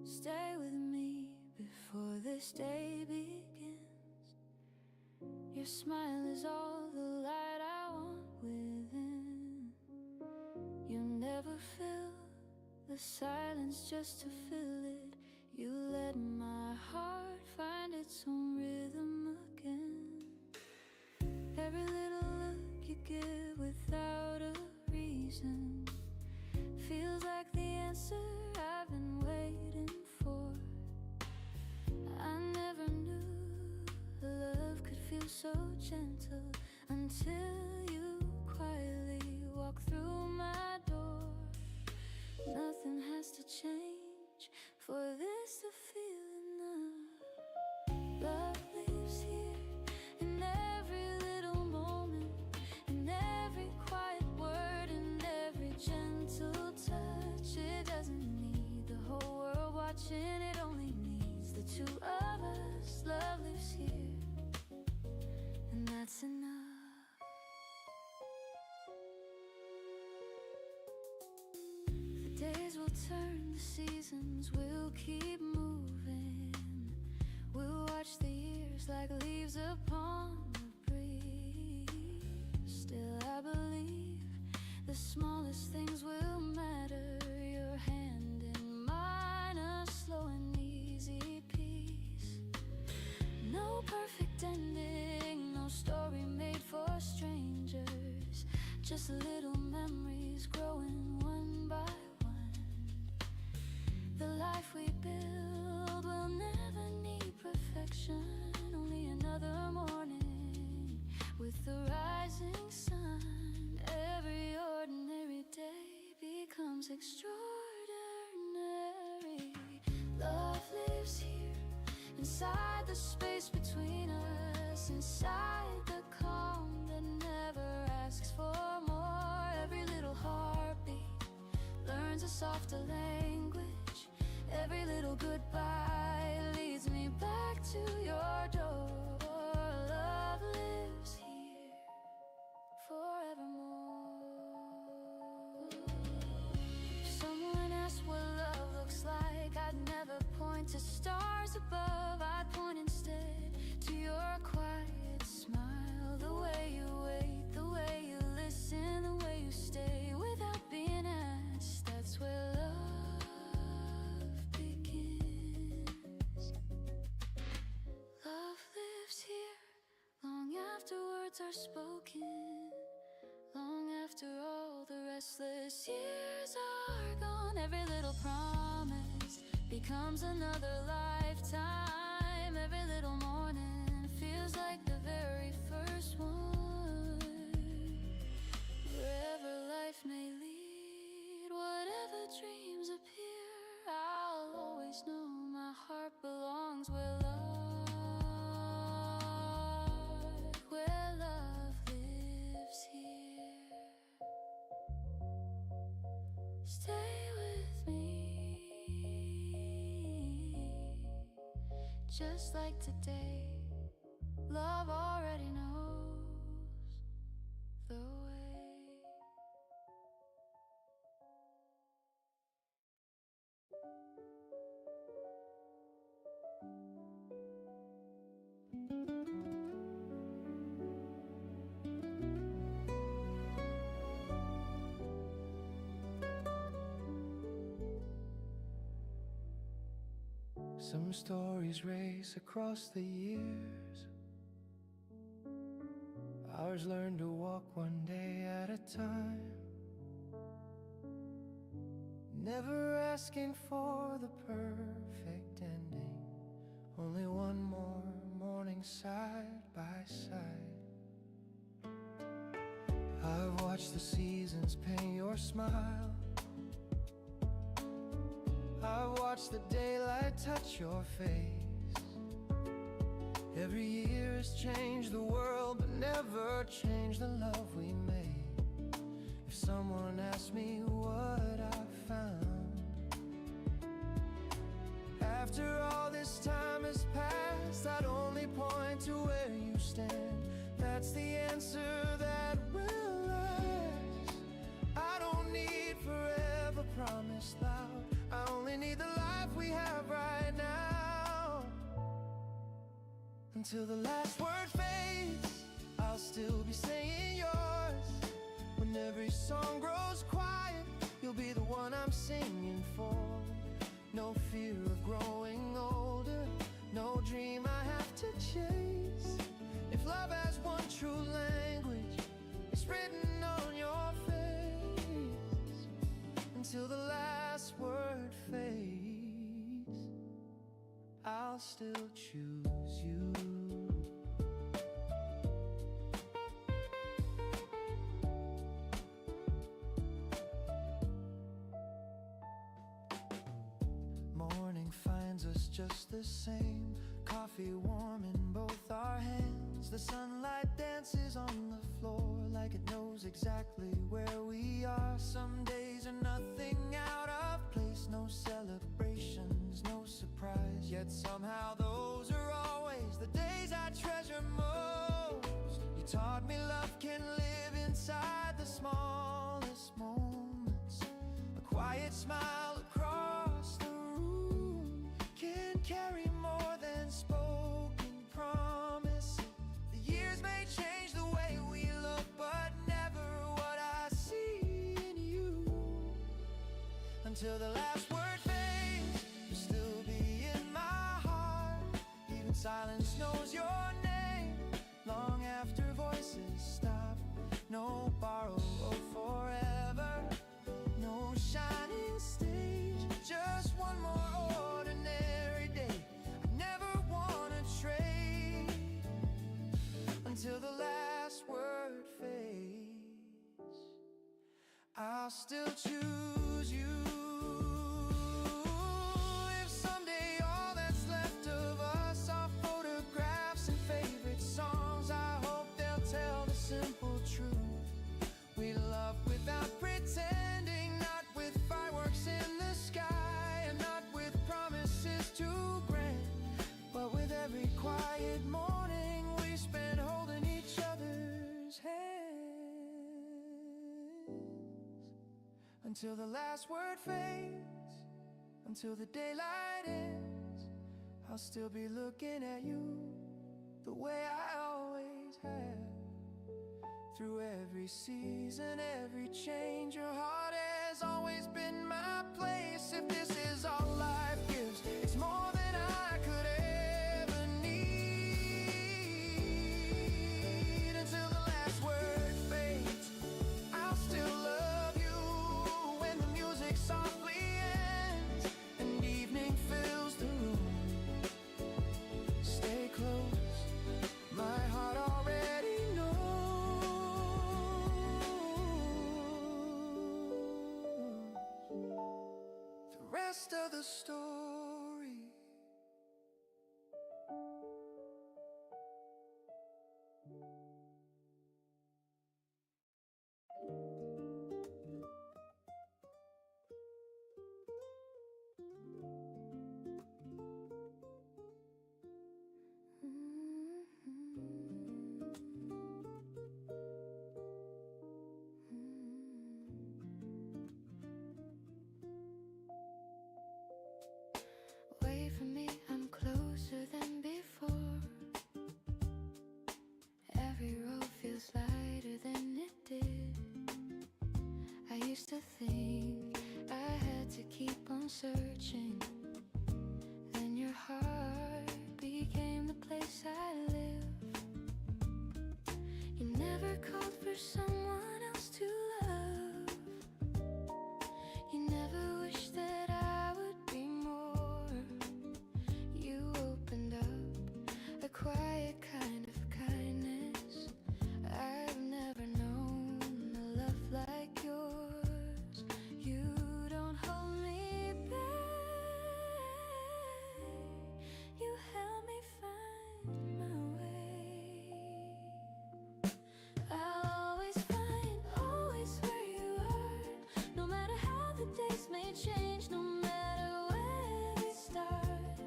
Stay with me before this day begins. Your smile is all the light I want within. You never fill the silence just to fill it. You let my heart find its own rhythm again. Every little look you give without a reason feels like the answer I've been waiting for. I never knew love could feel so gentle until you quietly walk through my door. Nothing has to change for this to feel enough. Love lives here in every little moment, in every quiet word, in every gentle touch. It doesn't need the whole world watching, it only needs the two of us. Love lives here, and that's enough. The days will turn, the seasons will keep moving. We'll watch the years like leaves upon the breeze. Still I believe the smallest things will matter. Your hand in mine, a slow and easy peace. No perfect ending, no story made for strangers. Just little memories growing one by one. The life we build will never need perfection. Only another morning with the rising sun. Every ordinary day becomes extraordinary. Love lives here, inside the space between us, inside the calm that never asks for more. Every little heartbeat learns a softer language. Every little goodbye leads me back to your door. Love lives here forevermore. If someone asked what love looks like, I'd never point to stars above. I'd point instead to your quiet smile. The way you wait, the way you listen, the way you stay without being asked. That's where love begins. Love lives here, long after words are spoken, long after all the restless years are gone. Every little promise becomes another lifetime. Every little morning feels like the very first one. Wherever life may lead, whatever dreams appear, I'll always know my heart belongs where love lives here. Stay with me, just like today. Love already knows the way. Some stories race across the years. Ours learn to walk one day at a time, never asking for the perfect ending, only one more morning side by side. I've watched the seasons paint your smile, I've watched the daylight touch your face. Every year has changed the world, but never changed the love we made. If someone asked me what I found, after all this time has passed, I'd only point to where you stand. That's the answer that will last. I don't need forever promised loud, I only need the life we have right now. Until the last word fades, I'll still be saying yours. When every song grows quiet, you'll be the one I'm singing for. No fear of growing older, no dream I have to chase. If love has one true language, it's written on your face. Until the last word fades, I'll still choose you. Morning finds us just the same. Coffee warm in both our hands. The sunlight dances on the floor like it knows exactly where we are. Some days are nothing out of place, no celebrations, no surprise. Yet somehow those are always the days I treasure most. You taught me love can live inside the smallest moments. A quiet smile across the room can carry more than spoken promise. The years may change the way we look, but never what I see in you. Until the last word fades, you'll still be in my heart. Even silence knows your name. Long after voices stop, no borrow forever, no shining stage, just one more ordinary day. I never wanna trade. Until the last word fades, I'll still choose you. If someday all that's left of us are photographs and favorite songs, I hope they'll tell the simple truth. We love without pretending, not with fireworks in the sky, and not with promises too grand, but with every quiet morning we spend holding each other's hands. Until the last word fades, until the daylight ends, I'll still be looking at you the way I always have. Through every season, every change, your heart has always been my place. If this is all life gives, it's more than I could ever need. Until the last word fades, I'll still love you. When the music softly ends and evening fills the room, stay close, my heart already knows the rest of the story. Away from me, I'm closer than before. Every road feels lighter than it did. I used to think I had to keep on searching. Then your heart became the place I live. You never called for someone else to love. You never wished that I would be more. You opened up a quiet kind of kindness. I've never known a love like yours. You don't hold me back. You help me find my way. I'll always find, always where you are. No matter how the days may change, no matter where we start.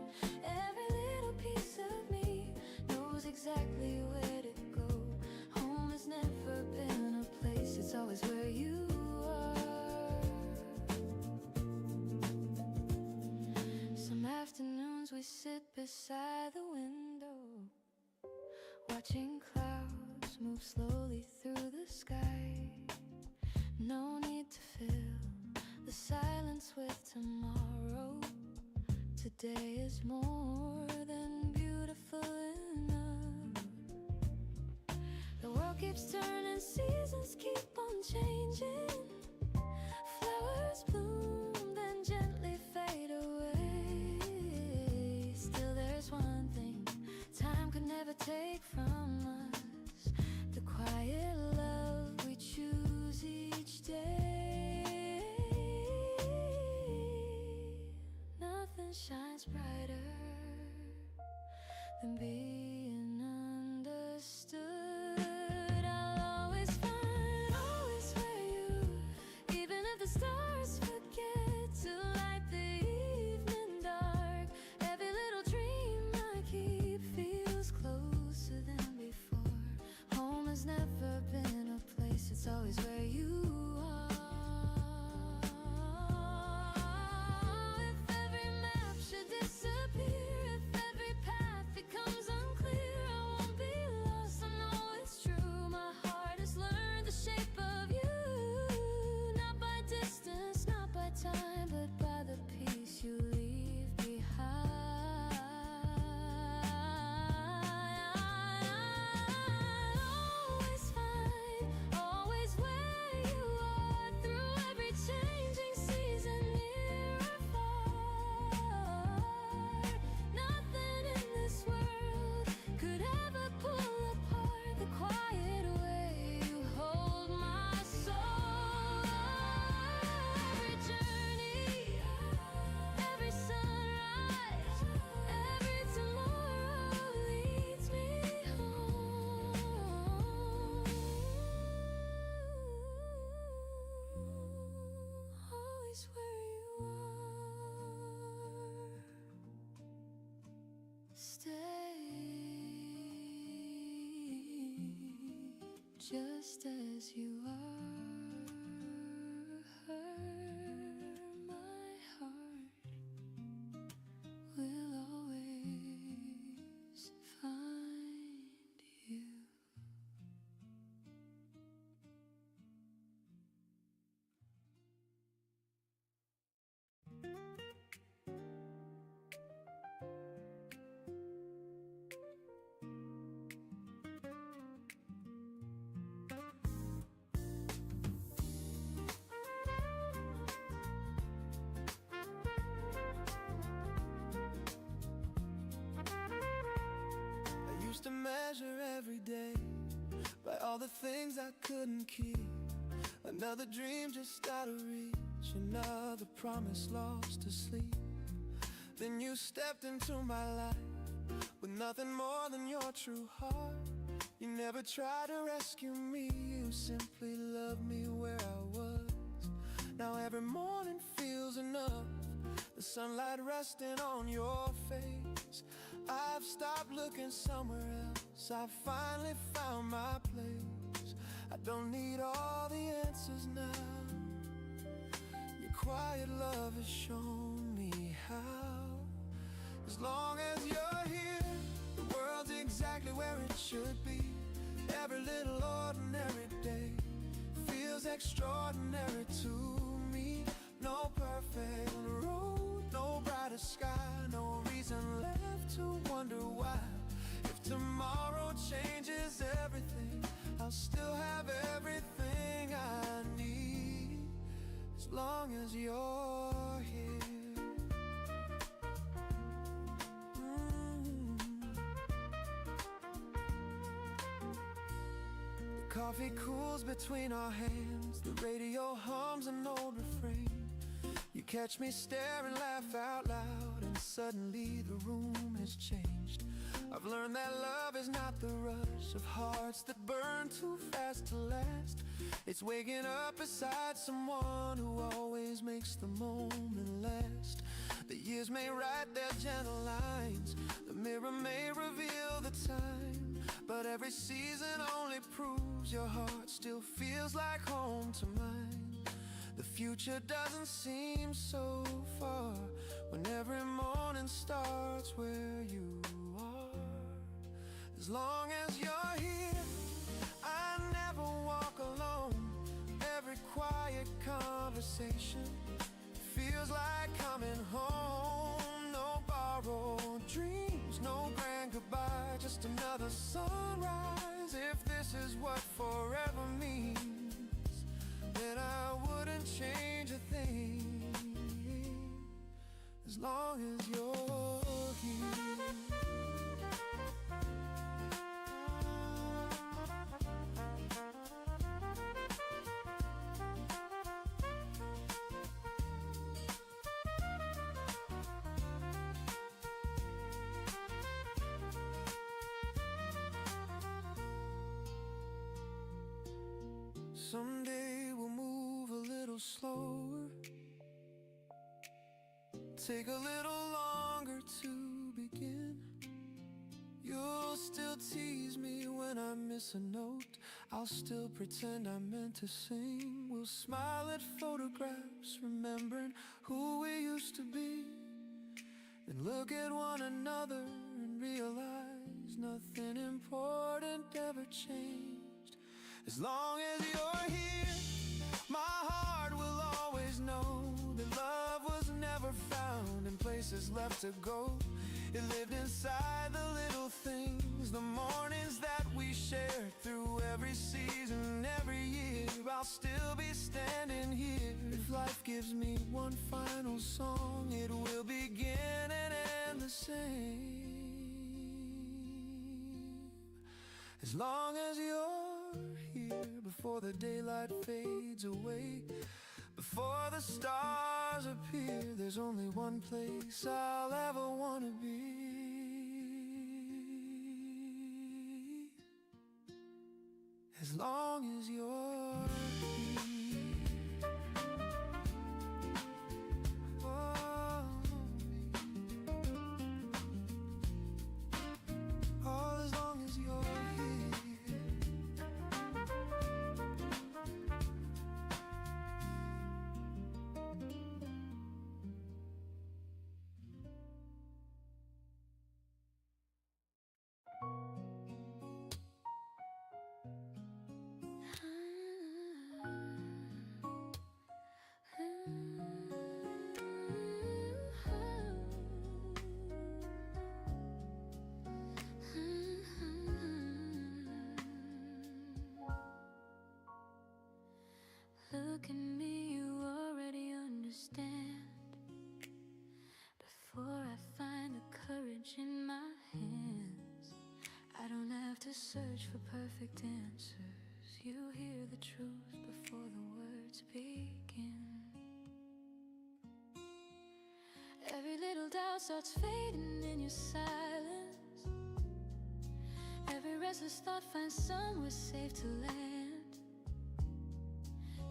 Every little piece of me knows exactly where to go. Home has never been a place, it's always where you are. Some afternoons we sit beside the window, watching clouds move slowly through the sky. No need to fill the silence with tomorrow. Today is more than beautiful enough. The world keeps turning, seasons keep on changing. Flowers bloom, then gently fade away. Still there's one thing time could never take from us: the quiet love we choose each day. Nothing shines brighter than being understood. I'll always find, always where you are, even if the stars forget to light the evening dark. Every little dream I keep feels closer than before. Home has never been a place, it's always where you are. If every map should disappear, if every path becomes unclear, I won't be lost, I know it's true. My heart has learned the shape of you, not by distance, not by time, but by the peace you leave behind. Always find, always where you are, through every changing season, near or far. Nothing in this world could ever pull apart the quiet way you hold my soul. Every journey, every sunrise, every tomorrow leads me home. Always where you are. Stay just as you are. My heart will always find you. I used to measure every day by all the things I couldn't keep. Another dream just out of reach, another promise lost to sleep. Then you stepped into my life with nothing more than your true heart. You never tried to rescue me, you simply loved me where I was. Now every morning feels enough, the sunlight resting on your face. I've stopped looking somewhere else, I finally found my place. I don't need all the answers now, your quiet love has shown me how. As long as you're here, the world's exactly where it should be. Every little ordinary day feels extraordinary to me. No perfect road, no brighter sky, no reason left to wonder why. If tomorrow changes everything, I'll still have everything I need, as long as you're here. The coffee cools between our hands, the radio hums an old refrain. You catch me stare and laugh out loud, and suddenly the room has changed. I've learned that love is not the rush of hearts that burn too fast to last. It's waking up beside someone who always makes the moment last. The years may write their gentle lines, the mirror may reveal the time, but every season only proves your heart still feels like home to mine. The future doesn't seem so far when every morning starts where you are. As long as you're here, I never walk alone. Every quiet conversation feels like coming home. No borrowed dreams, no grand goodbye, just another sunrise. If this is what forever means, then I wouldn't change a thing. As long as you're here. Someday we'll move a little slower, take a little longer to begin. You'll still tease me when I miss a note, I'll still pretend I meant to sing. We'll smile at photographs, remembering who we used to be, then look at one another and realize nothing important ever changed. As long as you're here, my heart will always know that love was never found in places left to go. It lived inside the little things, the mornings that we shared through every season, every year. I'll still be standing here. If life gives me one final song, it will begin and end the same. As long as you're here, before the daylight fades away, before the stars appear, there's only one place I'll ever wanna be. As long as you're here. Oh, as long as you're here. Look at me, you already understand. Before I find the courage in my hands, I don't have to search for perfect answers. You hear the truth before the words begin. Every little doubt starts fading in your silence. Every restless thought finds somewhere safe to land.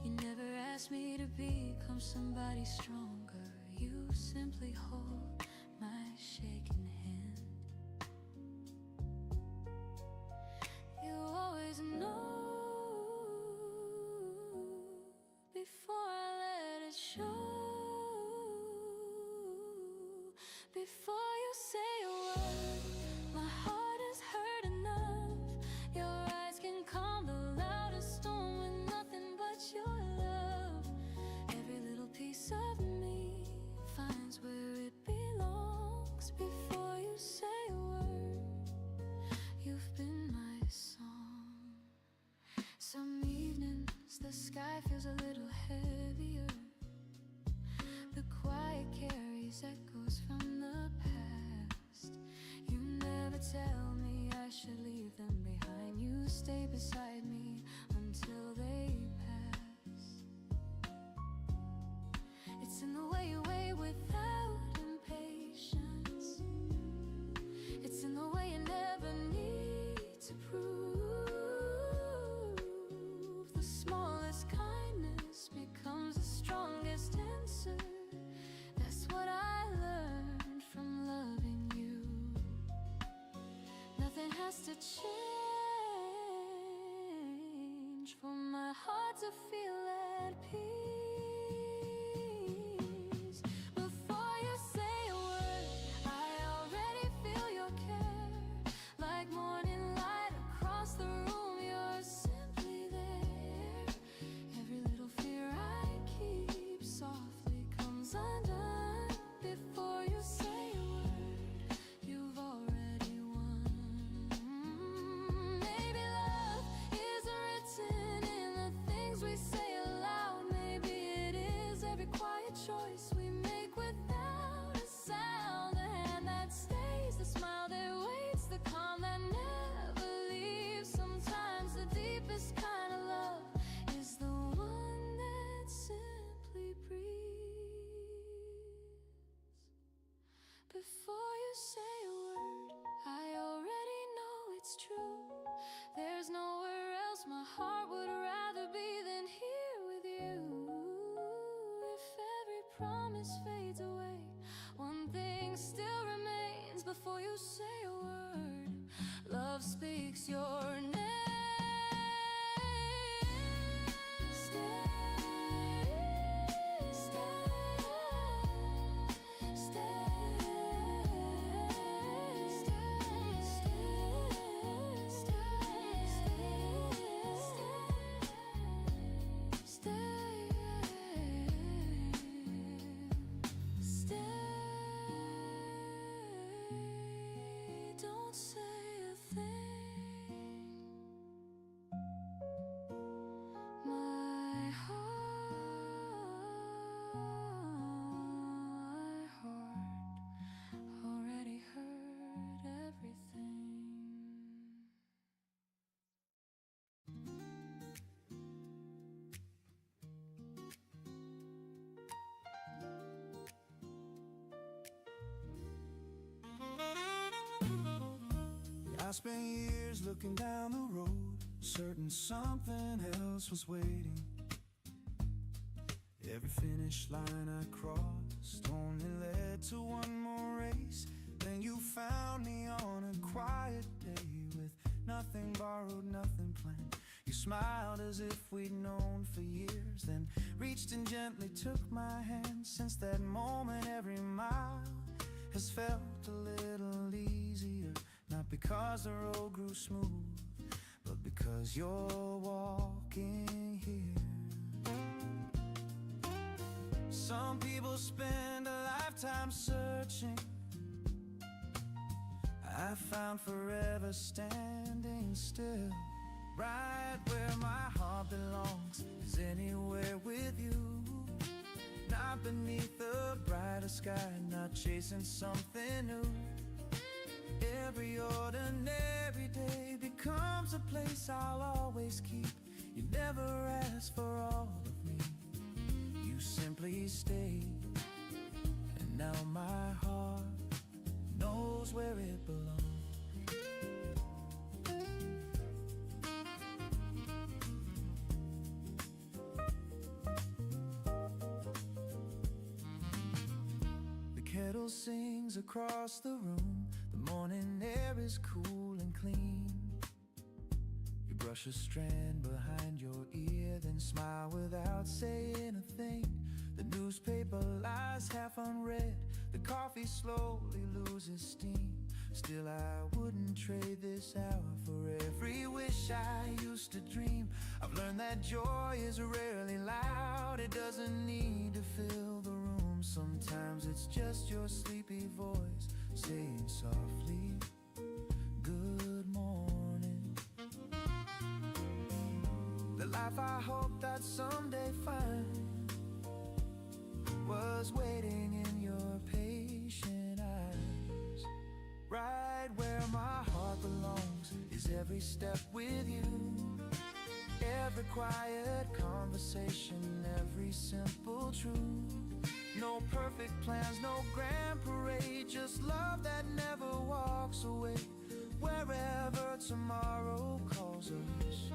You never asked me to become somebody stronger. You simply hold my shaking hand. You always know before I let it show. Before you say a word, my heart is hurt enough. Your eyes can calm the loudest storm with nothing but your love. Every little piece of me finds where it belongs. Before you say a word, you've been my song. Some evenings the sky feels a little heavier. The quiet carries echoes from the past. You never tell me I should leave them behind. You stay beside me until they pass. It's in the way you wait without impatience. It's in the way you never need to prove. The smallest kindness becomes the strongest answer. That's what I learned from loving you. Nothing has to change for my heart to feel at peace. Before you say a word, I already feel your care. Like morning promise fades away. One thing still remains before you say a word. Love speaks your name. Stay, stay, stay, don't say a thing. My heart already heard everything. I spent years looking down the road, certain something else was waiting. Every finish line I crossed only led to one more race. Then you found me on a quiet day with nothing borrowed, nothing planned. You smiled as if we'd known for years, then reached and gently took my hand. Since that moment every mile has felt a little easier. Not because the road grew smooth, but because you're walking here. Some people spend a lifetime searching. I found forever standing still. Right where my heart belongs is anywhere with you. Not beneath the brighter sky, not chasing something new. Every ordinary day becomes a place I'll always keep. You never asked for all of me, you simply stayed. And now my heart knows where it belongs. The kettle sings across the room. The morning air is cool and clean. You brush a strand behind your ear, then smile without saying a thing. The newspaper lies half unread. The coffee slowly loses steam. Still I wouldn't trade this hour for every wish I used to dream. I've learned that joy is rarely loud. It doesn't need to fill the room. Sometimes it's just your sleepy voice saying softly, good morning. The life I hoped I'd someday find was waiting in your patient eyes. Right where my heart belongs is every step with you. Every quiet conversation, every simple truth. No perfect plans, no grand parade, just love that never walks away. Wherever tomorrow calls us,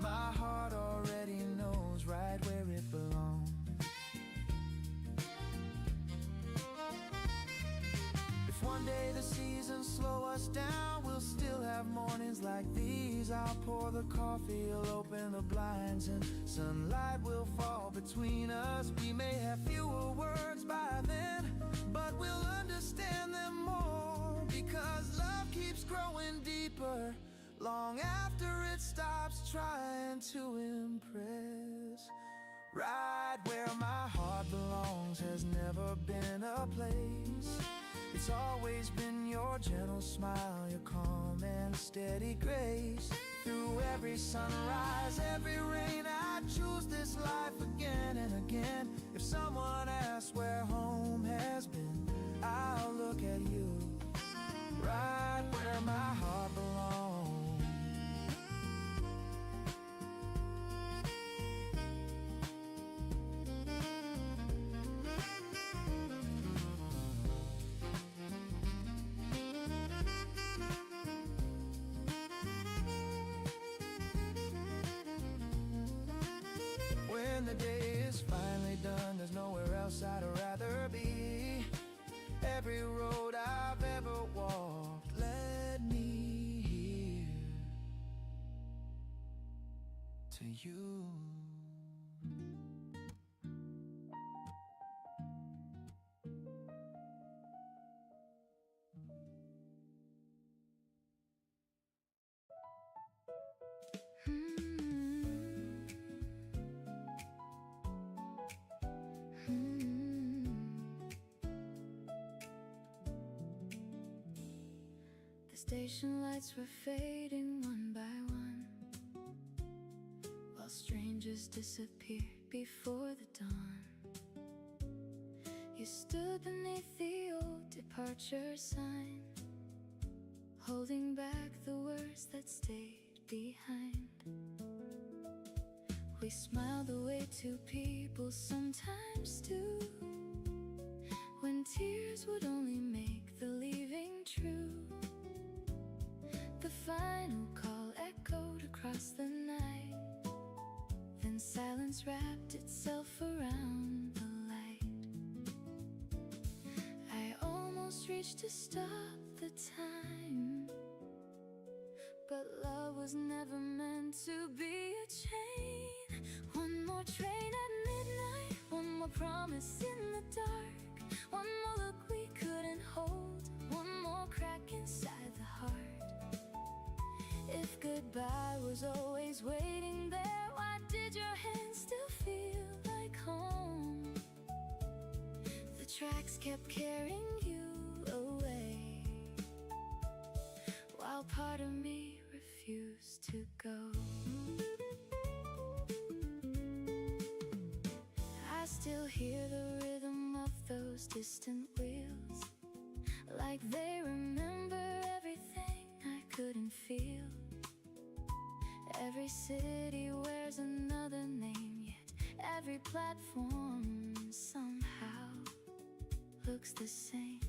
my heart already knows right where it belongs. If one day the seasons slow us down, we'll still have mornings like these. I'll pour the coffee, you'll open the blinds, and sunlight will fall between us. We may have fewer words by then, but we'll understand them more, because love keeps growing deeper long after it stops trying to impress. Right where my heart belongs has never been a place. It's always been your gentle smile, your calm and steady grace. Through every sunrise, every rain, I choose this life again and again. If someone asks where home has been, I'll look at you. Right where my heart belongs. When the day is finally done, there's nowhere else I'd you. The station lights were fading one by one, while strangers disappeared before the dawn. You stood beneath the old departure sign, holding back the words that stayed behind. We smiled the way two people sometimes do, when tears would only make the leaving true. The final call echoed across the night, then silence wrapped itself around the light. I almost reached to stop the time, but love was never meant to be a chain. One more train at midnight, one more promise in the dark, one more look we couldn't hold, one more crack inside the heart. If goodbye was always waiting there, why did your hand still feel like home? The tracks kept carrying you away, while part of me refused to go. I still hear the rhythm of those distant wheels, like they remember everything I couldn't feel. Every city wears another name, yet every platform somehow looks the same.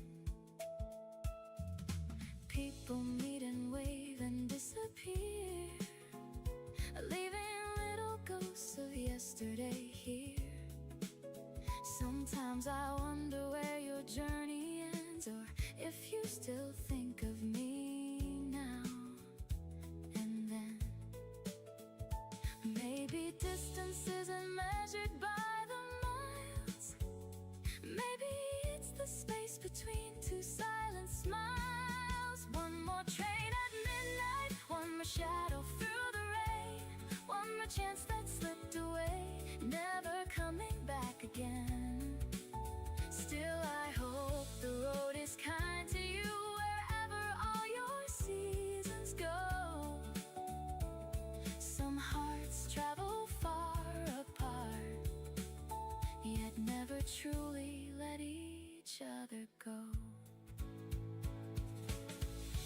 People meet and wave and disappear, leaving little ghosts of yesterday here. Sometimes I wonder where your journey ends, or if you still think of me now and then. Maybe distance isn't measured by the miles, maybe it's the space between two silent smiles. One more train at midnight, one more shadow through the rain, one more chance that slipped away, never coming back again. Still I hope the road is kind to you wherever all your seasons go. Some hearts travel far apart, yet never truly let each other go.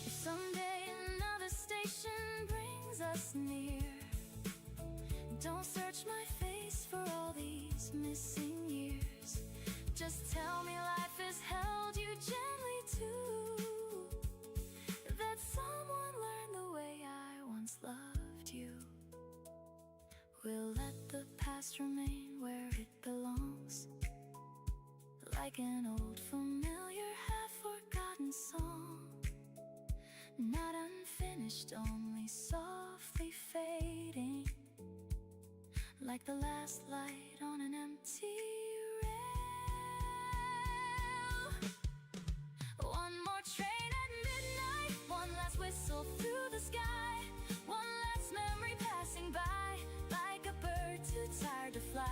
If someday another station brings us near, don't search my face for all these missing years. Just tell me life has held you gently too, that someone learned the way I once loved you. We'll let the past remain where it belongs, like an old familiar half-forgotten song, not unfinished, only softly fading, like the last light on an empty rail. One more train at midnight, one last whistle through the sky, one last memory passing by, like a bird too tired to fly.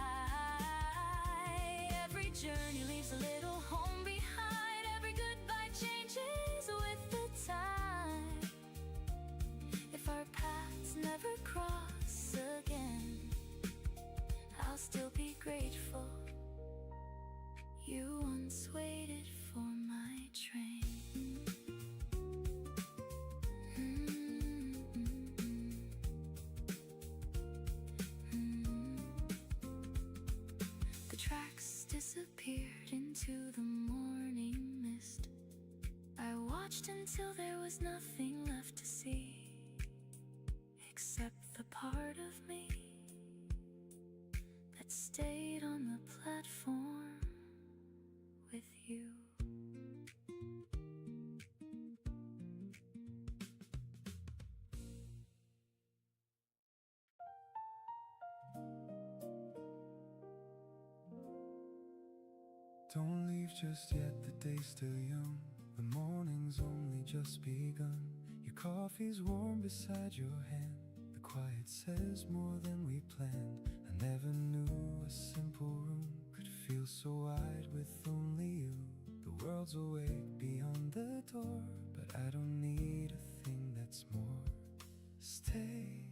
Every journey leaves a little home behind, every goodbye changes with the time. If our paths never cross again, I'll still be grateful you once waited for my train. The tracks disappeared into the morning mist. I watched until there was nothing left to see, except the part of me that stayed on the platform with you. Don't leave just yet, the day's still young. The morning's only just begun. Your coffee's warm beside your hand. The quiet says more than we planned. I never knew a simple room could feel so wide with only you. The world's awake beyond the door, but I don't need a thing that's more. Stay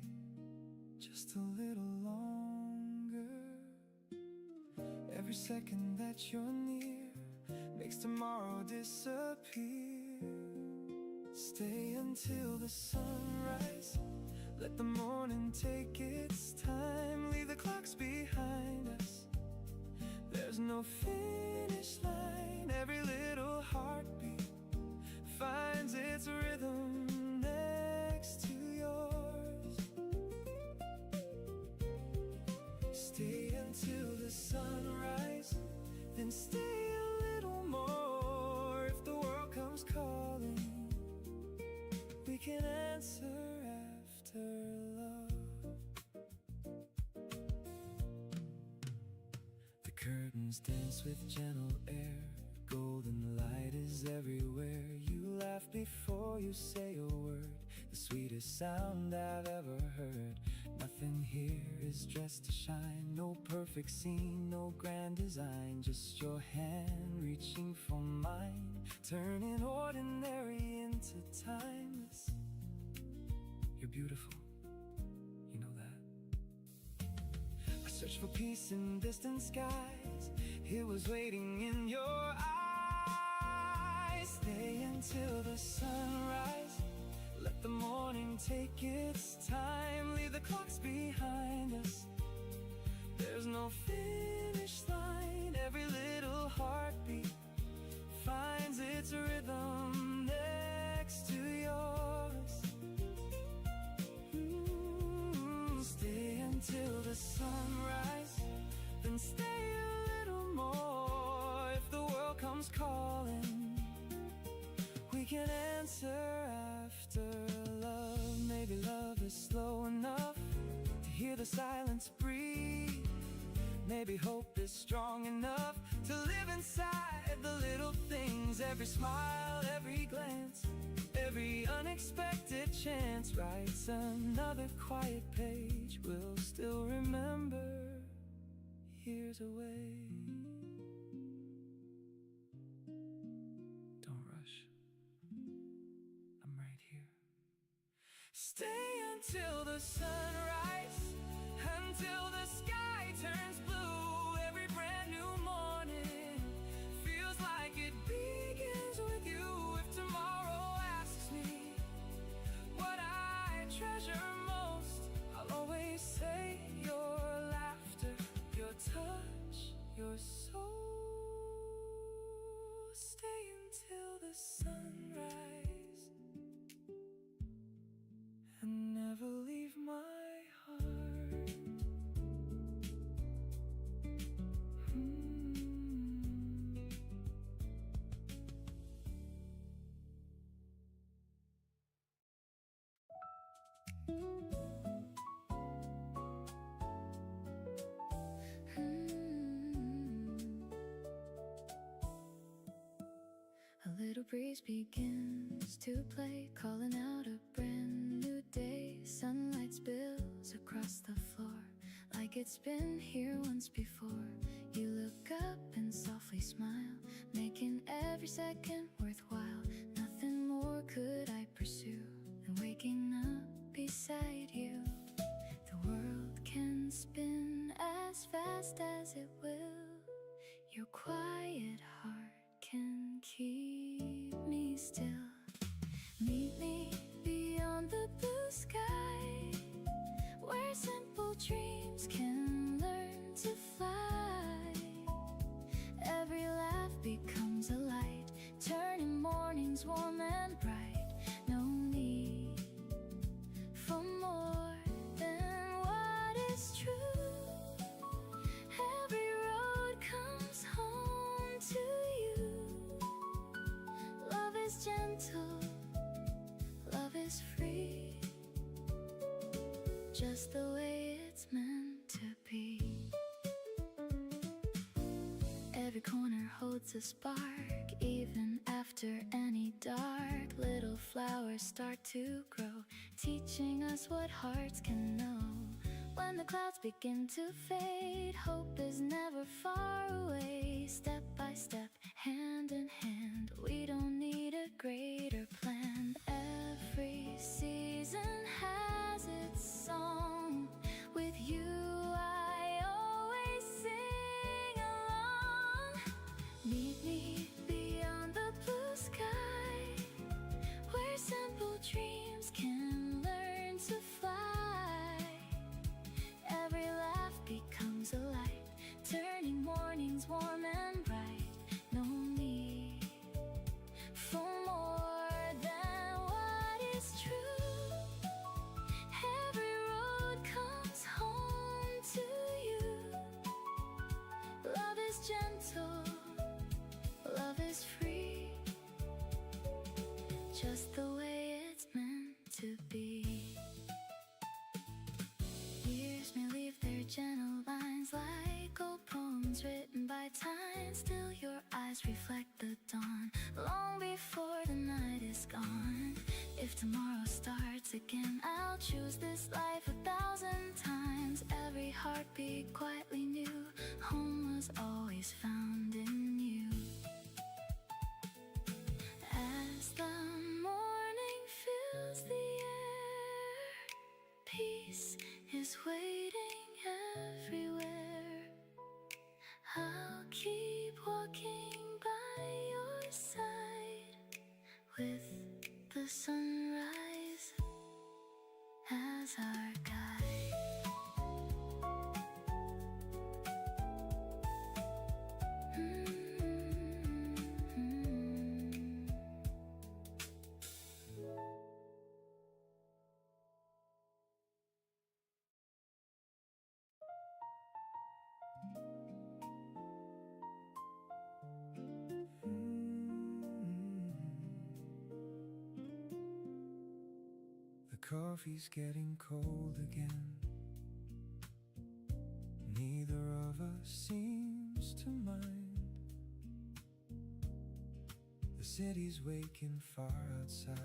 just a little longer. Every second that you're near makes tomorrow disappear. Stay until the sunrise. Let the morning take its time. Leave the clocks behind us. There's no finish line. Every little heartbeat finds its rhythm next to yours. Stay until the sunrise, then stay a little more. If the world comes calling, we can answer after love. The curtains dance with gentle air. Golden light is everywhere. You laugh before you say a word. The sweetest sound I've ever heard. Nothing here is dressed to shine. No perfect scene, no grand design. Just your hand reaching for mine, turning ordinary into timeless. You're beautiful, you know that. I searched for peace in distant skies. It was waiting in your eyes. Stay until the sunrise. Let the morning take its time. Leave the clocks behind us. There's no finish line. Every little heartbeat finds its rhythm next to yours. Stay until the sunrise, then stay a little more. If the world comes calling, we can answer after love. Maybe love is slow enough to hear the silence breathe. Maybe hope is strong enough to live inside the little things. Every smile, every glance, every unexpected chance writes another quiet page we'll still remember years away. Don't rush, I'm right here. Stay until the sunrise, until the sky turns blue. Every brand new morning feels like it begins with you. If tomorrow asks me what I treasure most, I'll always say your laughter, your touch, your soul. Stay until the sunrise and never leave my heart. A little breeze begins to play, calling out a brand new day. Sunlight spills across the floor like it's been here once before. You look up and softly smile, making every second worthwhile. Nothing more could I pursue than waking up beside you. The world can spin as fast as it will. Your quiet heart can keep me still. Meet me beyond the blue sky, where simple dreams can learn to fly. Every laugh becomes a light, turning mornings warm and bright. No need for more than what is true. Every road comes home to you. Love is gentle, love is free, just the way it's meant to be. Every corner holds a spark. Even after any dark, little flowers start to grow, teaching us what hearts can know. When the clouds begin to fade, hope is never far away. Step by step, hand in hand, we don't need a greater plan. Every season has its song. With you I always sing along. Meet me beyond the blue sky, where simple dreams can learn to fly. Every laugh becomes a light, turning mornings warm and bright. No need for more than what is true. Every road comes home to you. Love is gentle, love is free, just the way it's meant to be. Years may leave their gentle lines like old poems written by time. Still your eyes reflect the dawn, long before the night is gone. If tomorrow starts again, I'll choose this life 1,000 times. Every heartbeat quietly knew home was always found in you. As the morning fills the air, peace is waiting everywhere. I'll keep walking by your side, with the sunrise as our guide. The coffee's getting cold again. Neither of us seems to mind. The city's waking far outside,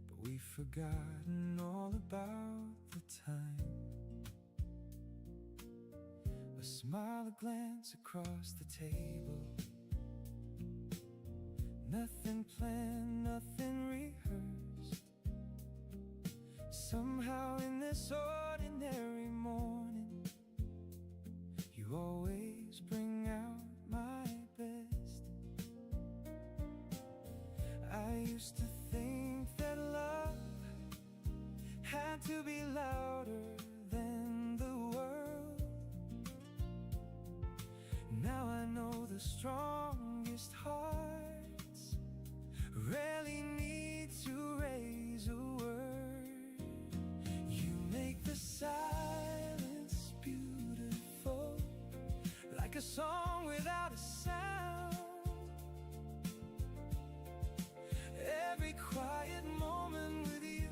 but we've forgotten all about the time. A smile, a glance across the table. Nothing planned, nothing rehearsed. Somehow in this ordinary morning, you always bring out my best. I used to think that love had to be louder than the world. Now I know the strongest hearts rarely need to raise a word. You make the silence beautiful, like a song without a sound. Every quiet moment with you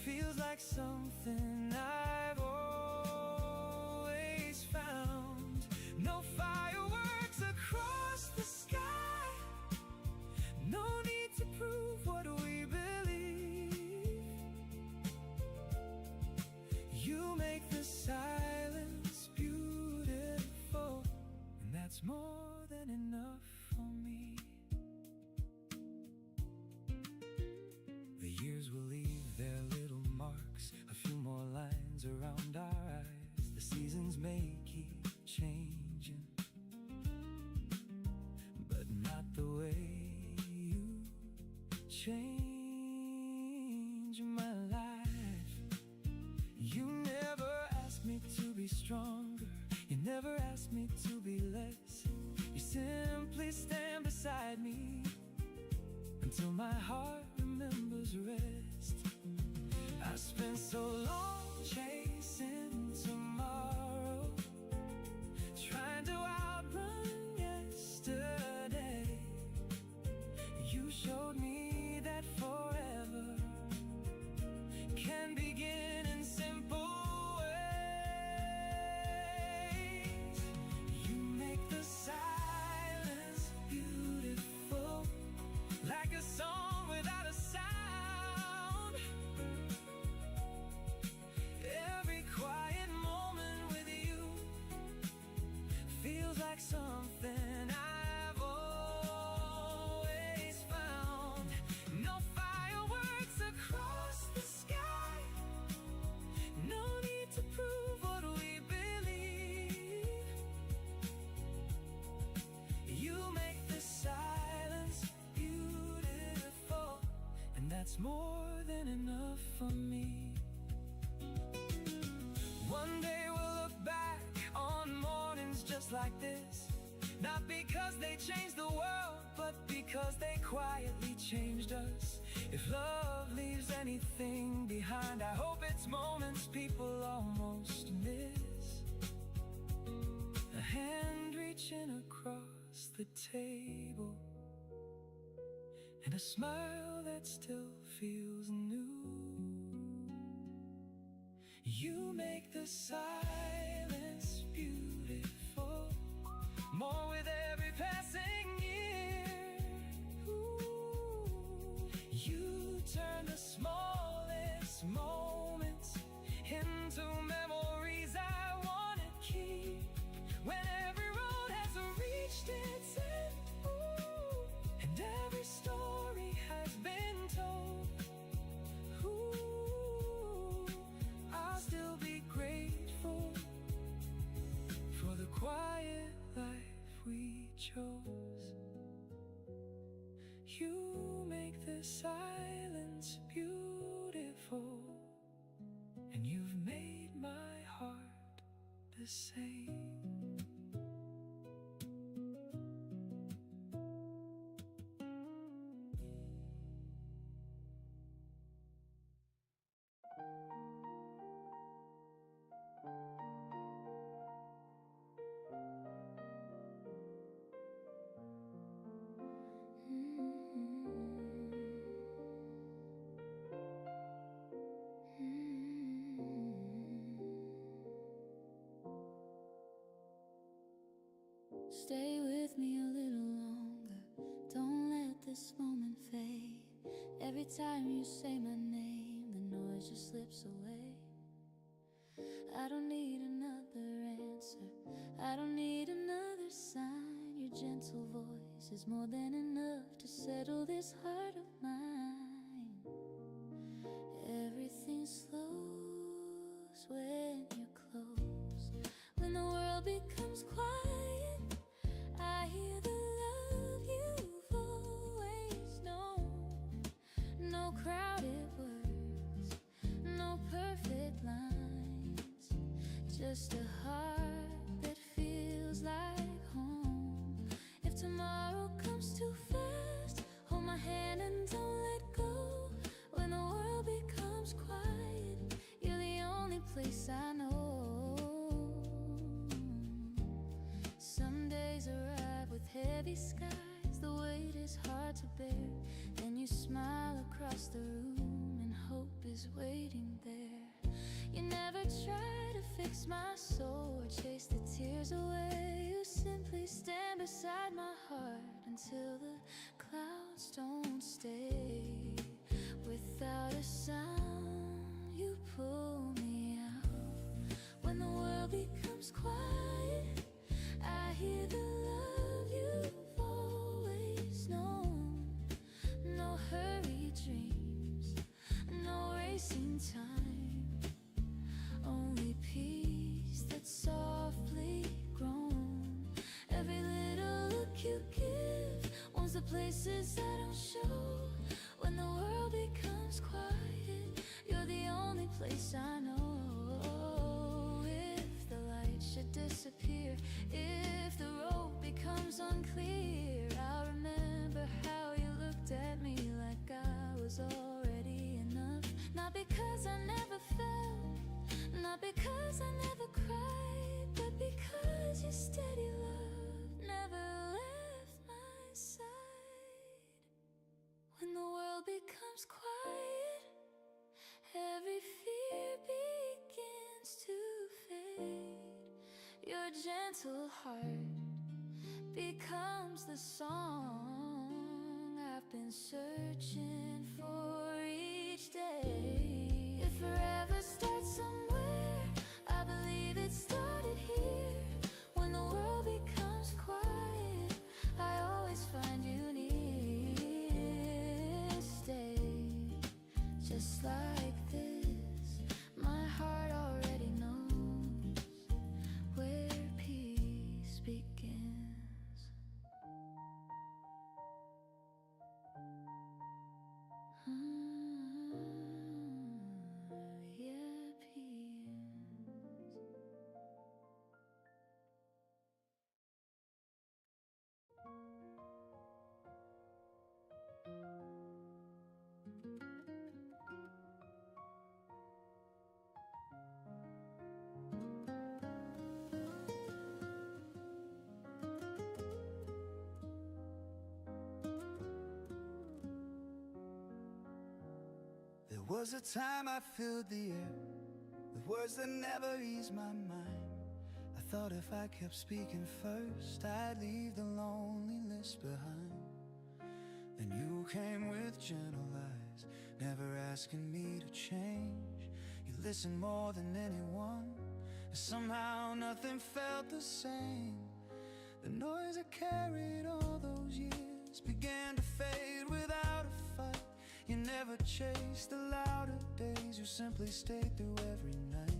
feels like something I've always found. No fireworks across the sky, no need to prove what we believe. You make the silence beautiful, and that's more than enough for me. The years will leave their little marks, a few more lines around our eyes. The seasons may keep changing, but not the way you change my life. You never asked me to be stronger, you never asked me to be less. You simply stand beside me until my heart remembers rest. I spent so long chasing tomorrow, trying to outrun yesterday. You showed me that forever can begin in simple ways. You make the silence that's more than enough for me. One day we'll look back on mornings just like this, not because they changed the world, but because they quietly changed us. If love leaves anything behind, I hope it's moments people almost miss. A hand reaching across the table, and a smile that still feels new. You make the silence beautiful, more with every passing year. Ooh, you turn the smallest moments into memories I wanna keep. When every road has reached its end, ooh, and every story has been told, ooh, I'll still be grateful for the quiet life we chose. You make the silence beautiful, and you've made my heart the same. Stay with me a little longer, don't let this moment fade. Every time you say my name, the noise just slips away. I don't need another answer, I don't need another sign. Your gentle voice is more than enough to settle this heart of mine. Everything slows when you're close. When the world becomes quiet, I hear the love you've always known. No crowded words, no perfect lines, just a heart that feels like home. If tomorrow comes too fast, hold my hand and don't let go. When the world becomes quiet, you're the only place I know. Some days arrive with heavy skies, the weight is hard to bear. Then you smile across the room and hope is waiting there. You never try to fix my soul or chase the tears away. You simply stand beside my heart until the clouds don't stay. Without a sound, you pull me out. When the world becomes quiet, I hear the love you've always known. No hurried dreams, no racing time, only peace that's softly grown. Every little look you give warms the places I don't show. When the world becomes quiet, you're the only place I know. If the light should disappear, if the road becomes unclear, I'll remember how you looked at me like I was already enough. Not because I never felt, not because I never cried, but because your steady love never left my side. When the world becomes quiet, every fear begins to fade. Your gentle heart becomes the song I've been searching for each day. If forever starts somewhere, I believe it started here. When the world becomes quiet, I always find you near. Stay just like this, my heart already knows where peace begins. There was a time I filled the air with words that never eased my mind. I thought if I kept speaking first, I'd leave the loneliness behind. Then you came with gentle eyes, never asking me to change. You listened more than anyone, and somehow nothing felt the same. The noise I carried all those years began to fade without a fight. You never chased the louder days, you simply stayed through every night.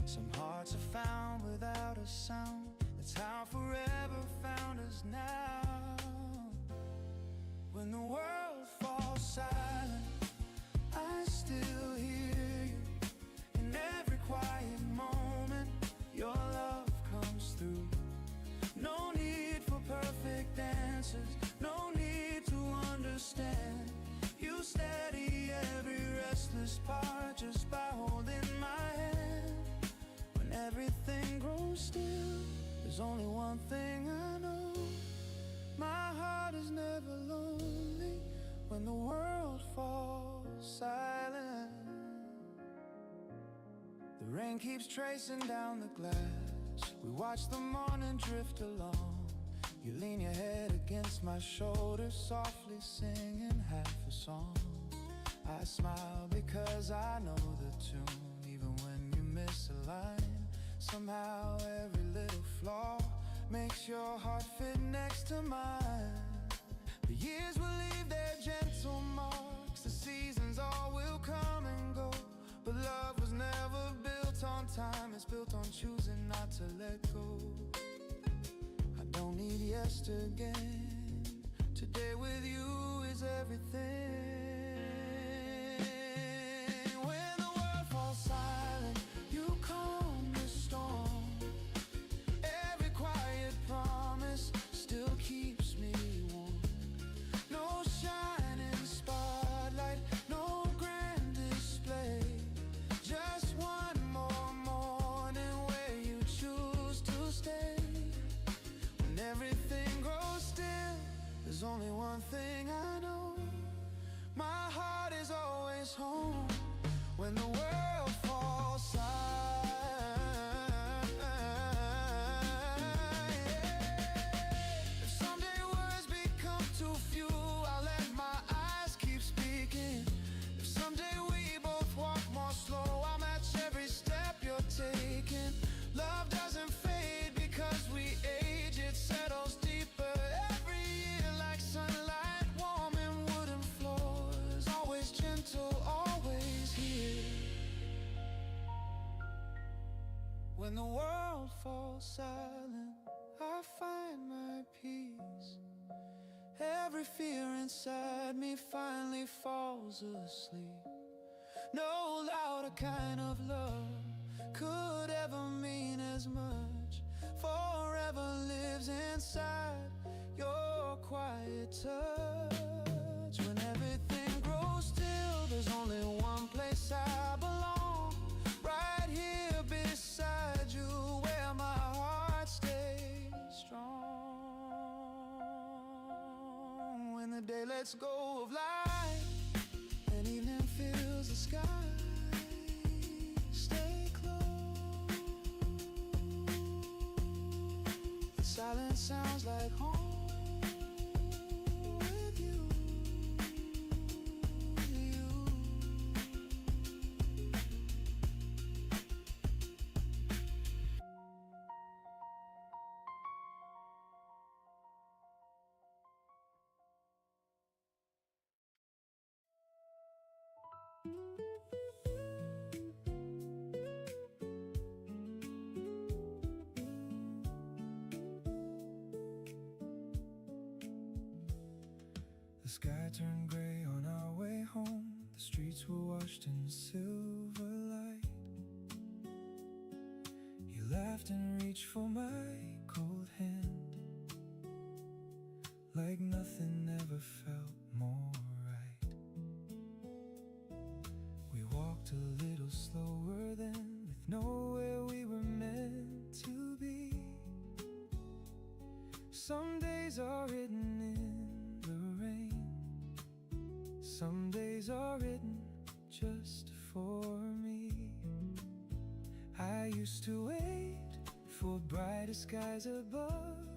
Some hearts are found without a sound, that's how forever found us now. When the world falls silent, I still hear you. In every quiet moment, your love comes through. No need for perfect answers, no need to understand. You steady every restless part just by holding my hand. When everything grows still, there's only one thing I know: my heart is never lonely when the world falls silent. The rain keeps tracing down the glass, we watch the morning drift along. You lean your head against my shoulder, softly singing half a song. I smile because I know the tune, even when you miss a line. Somehow every little flaw makes your heart fit next to mine. The years will leave their gentle marks, the seasons all will come and go, but love was never built on time, it's built on choosing not to let go. I don't need yesterday, today with you is everything. When the world falls silent, you calm the storm. Every quiet promise still keeps me warm. No shining spotlight, no grand display, just one more morning where you choose to stay. When everything grows still, there's only one thing I know: my heart is always home when the world falls silent. If someday words become too few, I'll let my eyes keep speaking. If someday we both walk more slow, I'll match every step you're taking. Love doesn't fade because we age, it settles deeper every year like sunlight, warm and wooden floors, always gentle, always here. When the world falls silent, I find my peace. Every fear inside me finally falls asleep. No louder kind of love could ever mean as much. Forever lives inside your quiet touch. When everything grows still, there's only one place I belong. Right here beside you, where my heart stays strong. When the day lets go of light and evening fills the sky, stay close. The silence sounds like home with you. The sky turned gray on our way home. The streets were washed in silver light. You laughed and reached for my cold hand, like nothing ever felt more right. We walked a little slower then, with nowhere we were meant to be. Some days are written in the rain, some days stories are written just for me. I used to wait for brighter skies above.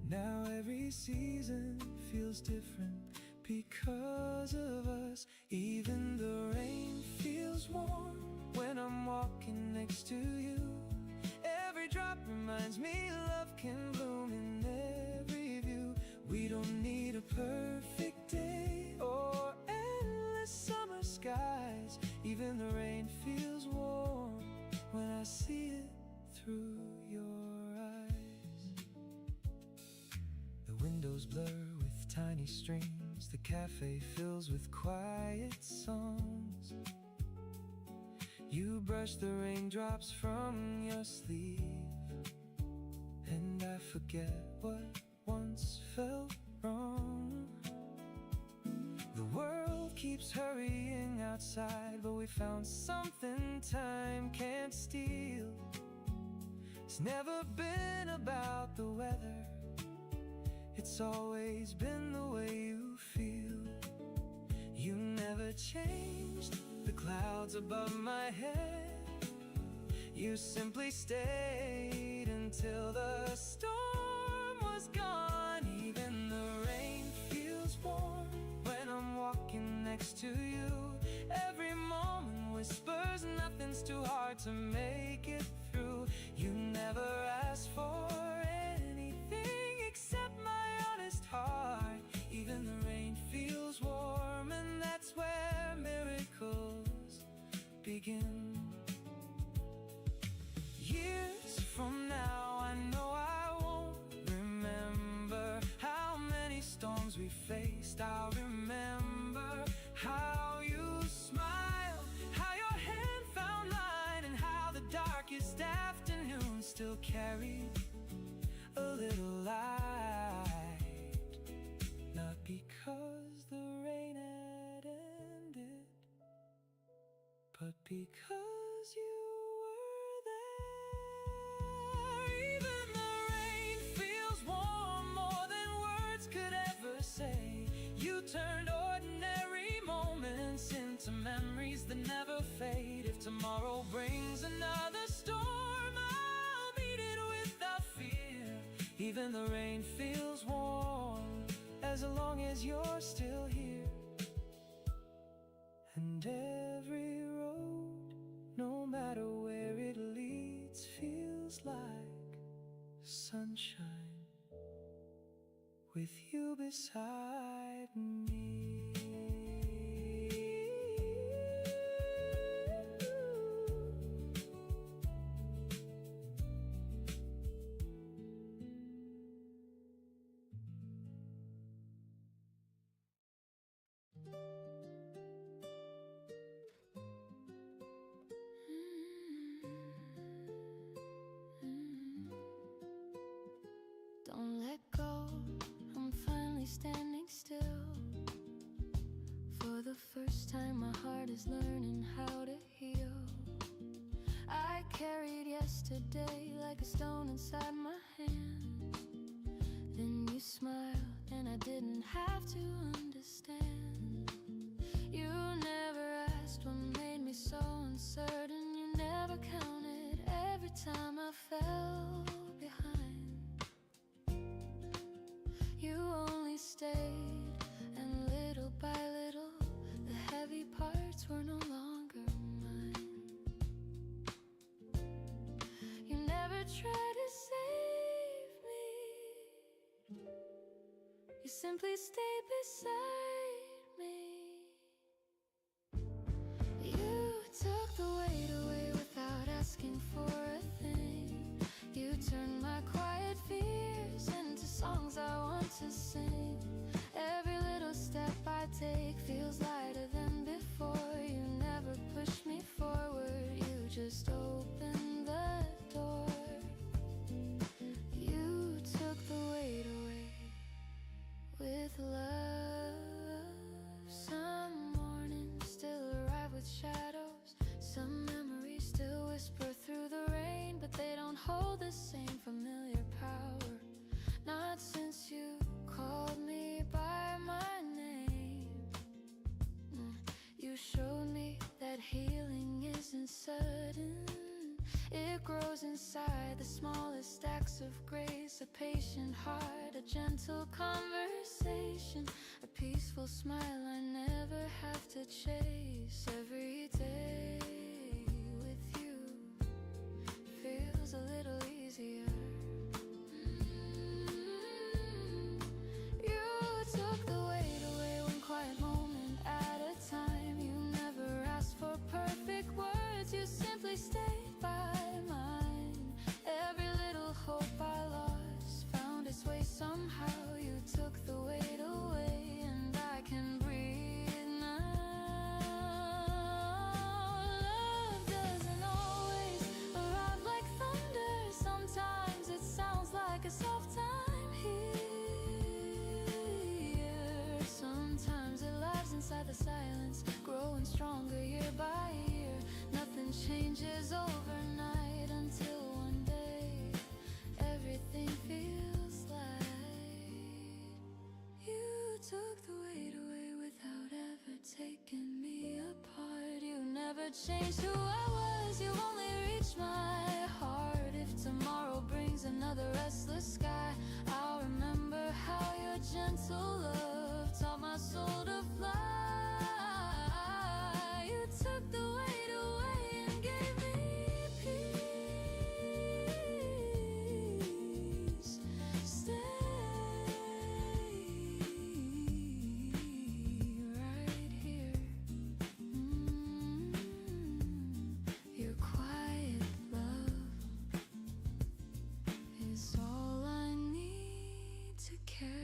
Now every season feels different because of us. Even the rain feels warm when I'm walking next to you. Every drop reminds me love can bloom in every view. We don't need a perfect day or endless summer skies. Even the rain feels warm when I see it through your eyes. The windows blur with tiny streams. The cafe fills with quiet songs. You brush the raindrops from your sleeve, and I forget what once felt wrong. The world keeps hurrying outside, but we found something time can't steal. It's never been about the weather, it's always been the way you feel. You never changed the clouds above my head. You simply stayed until the storm was gone. Even the rain feels warm when I'm walking next to you. Every moment whispers nothing's too hard to make it through. You never asked for anything except my honest heart. Even the rain feels warm, and that's where miracles begin. Years from now, I know I won't remember how many storms we faced. I'll remember how you smiled, how your hand found mine, and how the darkest afternoon still carried a little light. Not because the rain had ended, but because you were there. Even the rain feels warm more than words could ever say. You turned ordinary moments into memories that never fade. If tomorrow brings another storm, I'll meet it without fear. Even the rain feels warm as long as you're still here. And every road, no matter where it leads, feels like sunshine with you beside me. Don't let go, I'm finally standing still. For the first time my heart is learning how to heal. I carried yesterday like a stone inside my hand. Then you smiled and I didn't have to understand. You never asked what made me so uncertain. You never counted every time I fell behind. You only stayed, and little by little, the heavy parts were no longer mine. You never tried to save me, you simply stayed beside me. You took the weight away without asking for a thing. You turned my quiet fears into songs I want to sing. Every little step I take feels lighter than before. You never pushed me forward, you just opened the door. You took the weight away with love. Some mornings still arrive with shadows. Some memories still whisper through the rain, but they don't hold the same familiar power. Not since you called me by my name. You showed me that healing isn't sudden. It grows inside the smallest acts of grace. A patient heart, a gentle conversation, a peaceful smile I never have to chase. Every day with you feels a little easier. You took the weight away one quiet moment at a time. You never asked for perfect words, you simply stayed by mine. Every little hope I lost found its way somehow. You took the weight away and I can breathe now. Love doesn't always arrive like thunder. Sometimes it sounds like a soft time here. Sometimes it lives inside the silence, growing stronger year by year. Nothing changes overnight until one day everything feels light. You took the weight away without ever taking me apart. You never changed who I was, you only reached my heart. If tomorrow brings another restless sky, I'll remember how your gentle love taught my soul to fly. You took the weight away and gave me peace. Stay right here. Your quiet love is all I need to carry.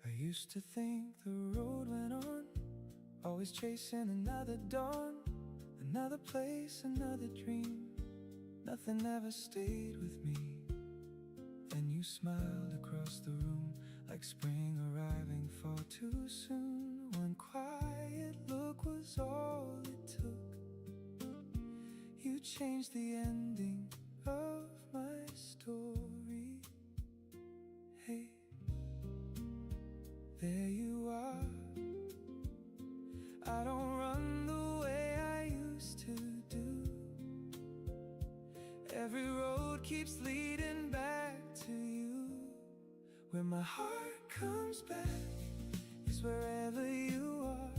I used to think the road went on, always chasing another dawn, another place, another dream. Nothing ever stayed with me. Then you smiled across the room, like spring arriving far too soon. One quiet look was all it took. You changed the ending of my story. Hey, there you are. I don't run the way I used to do. Every road keeps leading back to you. Where my heart comes back is wherever you are.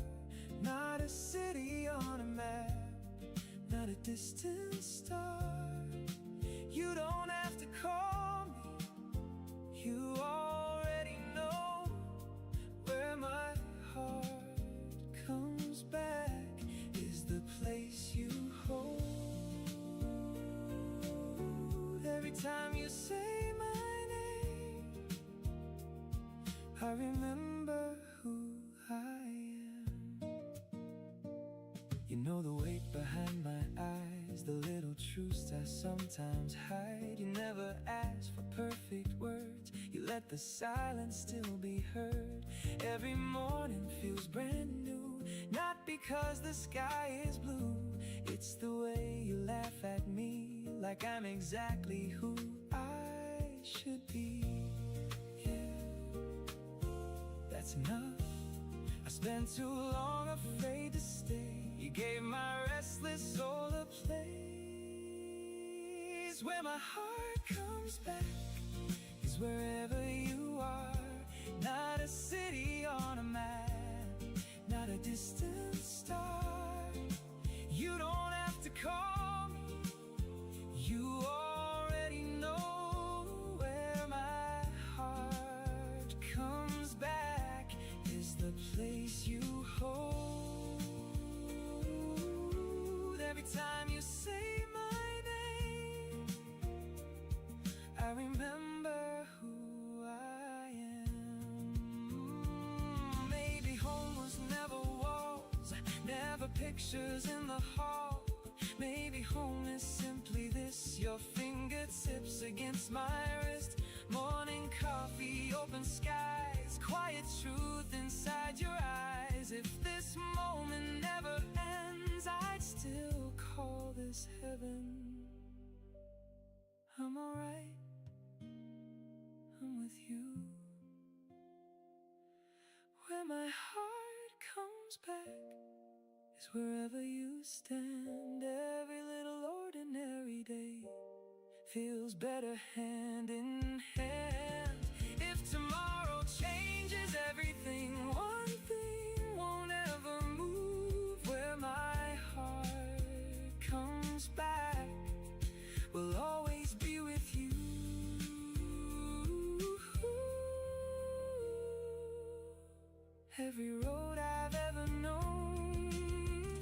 Not a city on a map, not a distant star. You don't have to call me, you already know where my heart comes back is the place you hold. Every time you say my name, I remember who I am. You know the weight behind my eyes, the little truths I sometimes hide. You never asked for perfect words, you let the silence still be heard. Every morning feels brand new, not because the sky is blue. It's the way you laugh at me, like I'm exactly who I should be. Yeah, that's enough. I spent too long afraid to stay. You gave my restless soul a place. Where my heart comes back is wherever you are. Not a city on a map, not a distant star. You don't have to call me, you already know where my heart comes back is the place you hold. Every time you say my name, I remember who I am. Maybe home was never walls, never pictures in the hall, Maybe home is simply this, your fingertips against my wrist. Morning coffee, open skies, quiet truth inside your eyes. If this moment never ends, I'd still call this heaven. I'm alright, I'm with you. Where my heart comes back is wherever you stand. Every little ordinary day feels better hand in hand. If tomorrow changes everything, one thing won't ever move. Where my heart comes back will always be with you. Every road I've ever known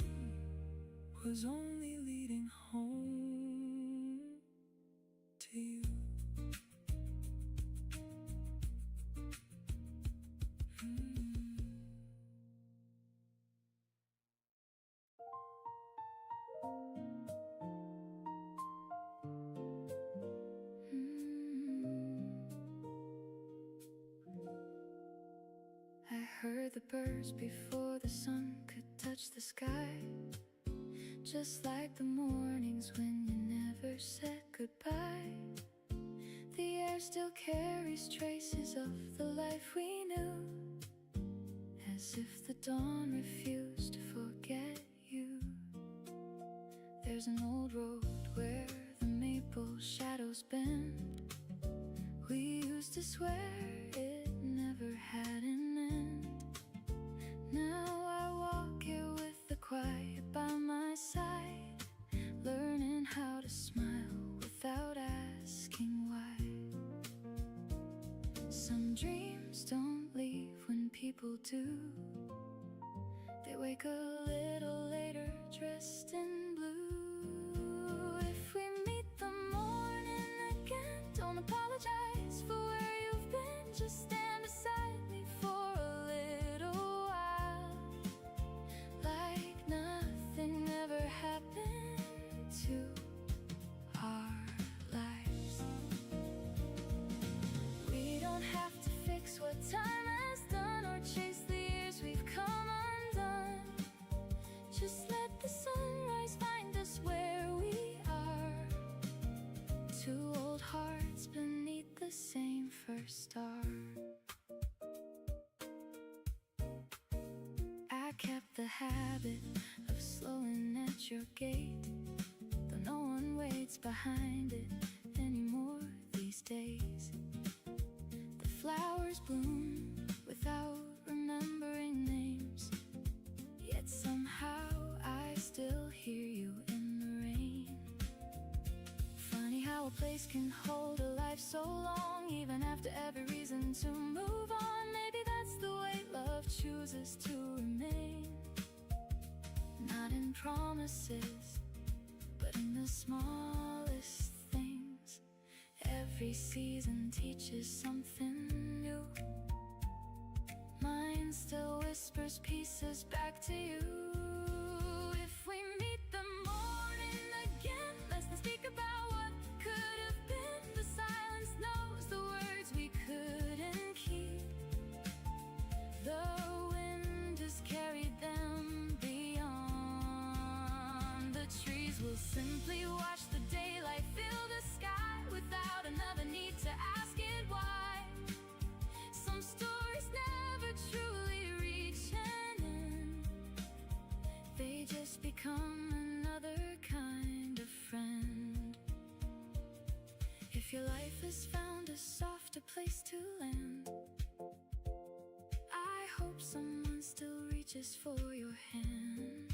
was only leading home to you. I heard the birds before the sun could touch the sky, just like the mornings when you never said goodbye. The air still carries traces of the life we knew, as if the dawn refused to forget you. There's an old road where the maple shadows bend. We used to swear it never had an end. Now I walk here with the quiet by my side, learning how to smile without asking why. Some dreams don't leave when people do. They wake a little later dressed in blue. If we meet the morning again, don't apologize for where you've been. Just stand beside me for a little while, like nothing ever happened to our lives. We don't have to fix what time has done or chase the years we've come undone. Just let the sunrise find us where we are, two old hearts beneath the same first star. I kept the habit of slowing at your gate, though no one waits behind it anymore these days. The flowers bloom without remembering names, yet somehow I still hear you in the rain. Funny how a place can hold a life so long, even after every reason to move on. Maybe that's the way love chooses to remain, not in promises, but in the smallest things. Every season teaches something new. Mine still whispers pieces back to you. If we meet the morning again, let's not speak about what could have been. The silence knows the words we couldn't keep. The wind has carried them beyond. The trees will simply watch the daylight fill the sky without another need to ask it why. Some stories never truly reach an end, they just become another kind of friend. If your life has found a softer place to land, I hope someone still reaches for your hand.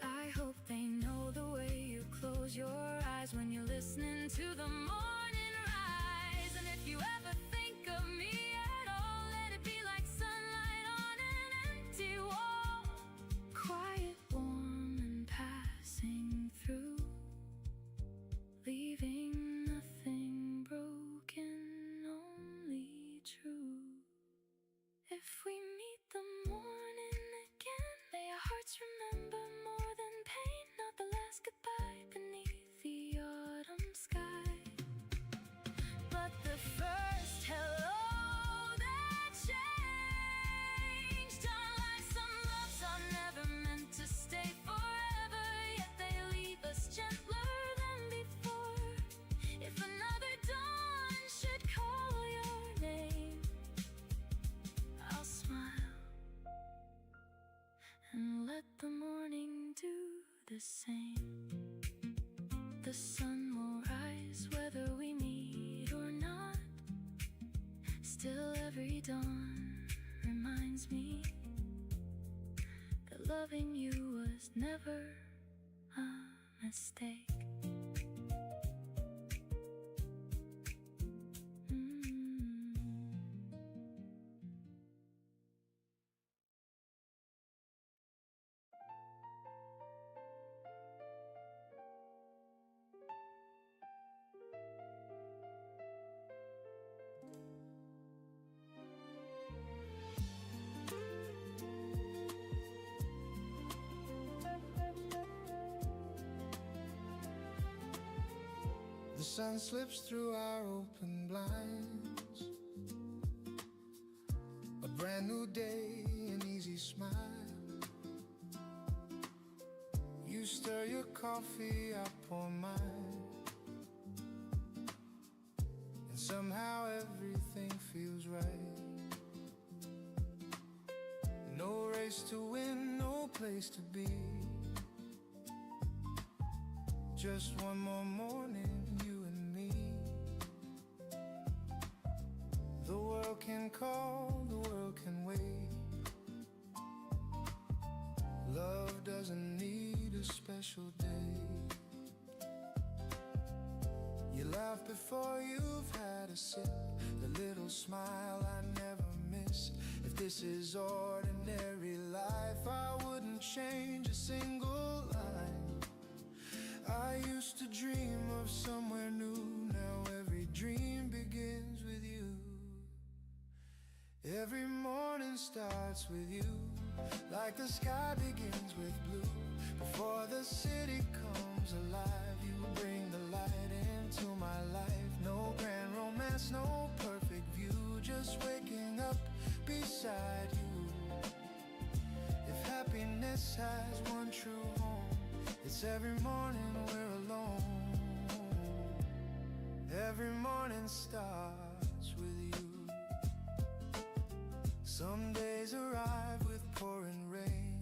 I hope they know the way you close your eyes when you're listening to the morning rise. And if you ever think of me at all, let it be like sunlight on an empty wall, quiet, warm, and passing through, leaving nothing broken, only true. If we meet the morning again, may our hearts remember more than pain, not the last goodbye, the sun will rise, whether we meet or not. Still every dawn reminds me that loving you was never a mistake. The sun slips through our open blinds. A brand new day, an easy smile. You stir your coffee, I pour mine. And somehow everything feels right. No race to win, no place to be. Just one more morning, you and me. The world can call, the world can wait. Love doesn't need a special day. You laugh before you've had a sip, the little smile I never miss. If this is ordinary life, I wouldn't change a single line. I used to dream of somewhere new, now every dream begins with you. Every morning starts with you, like the sky begins with blue. Before the city comes alive, you bring the light into my life. No grand romance, no perfect view, just waking up beside you. If happiness has one true home, it's every morning we're alone. Every morning starts with you. Some days arrive with pouring rain.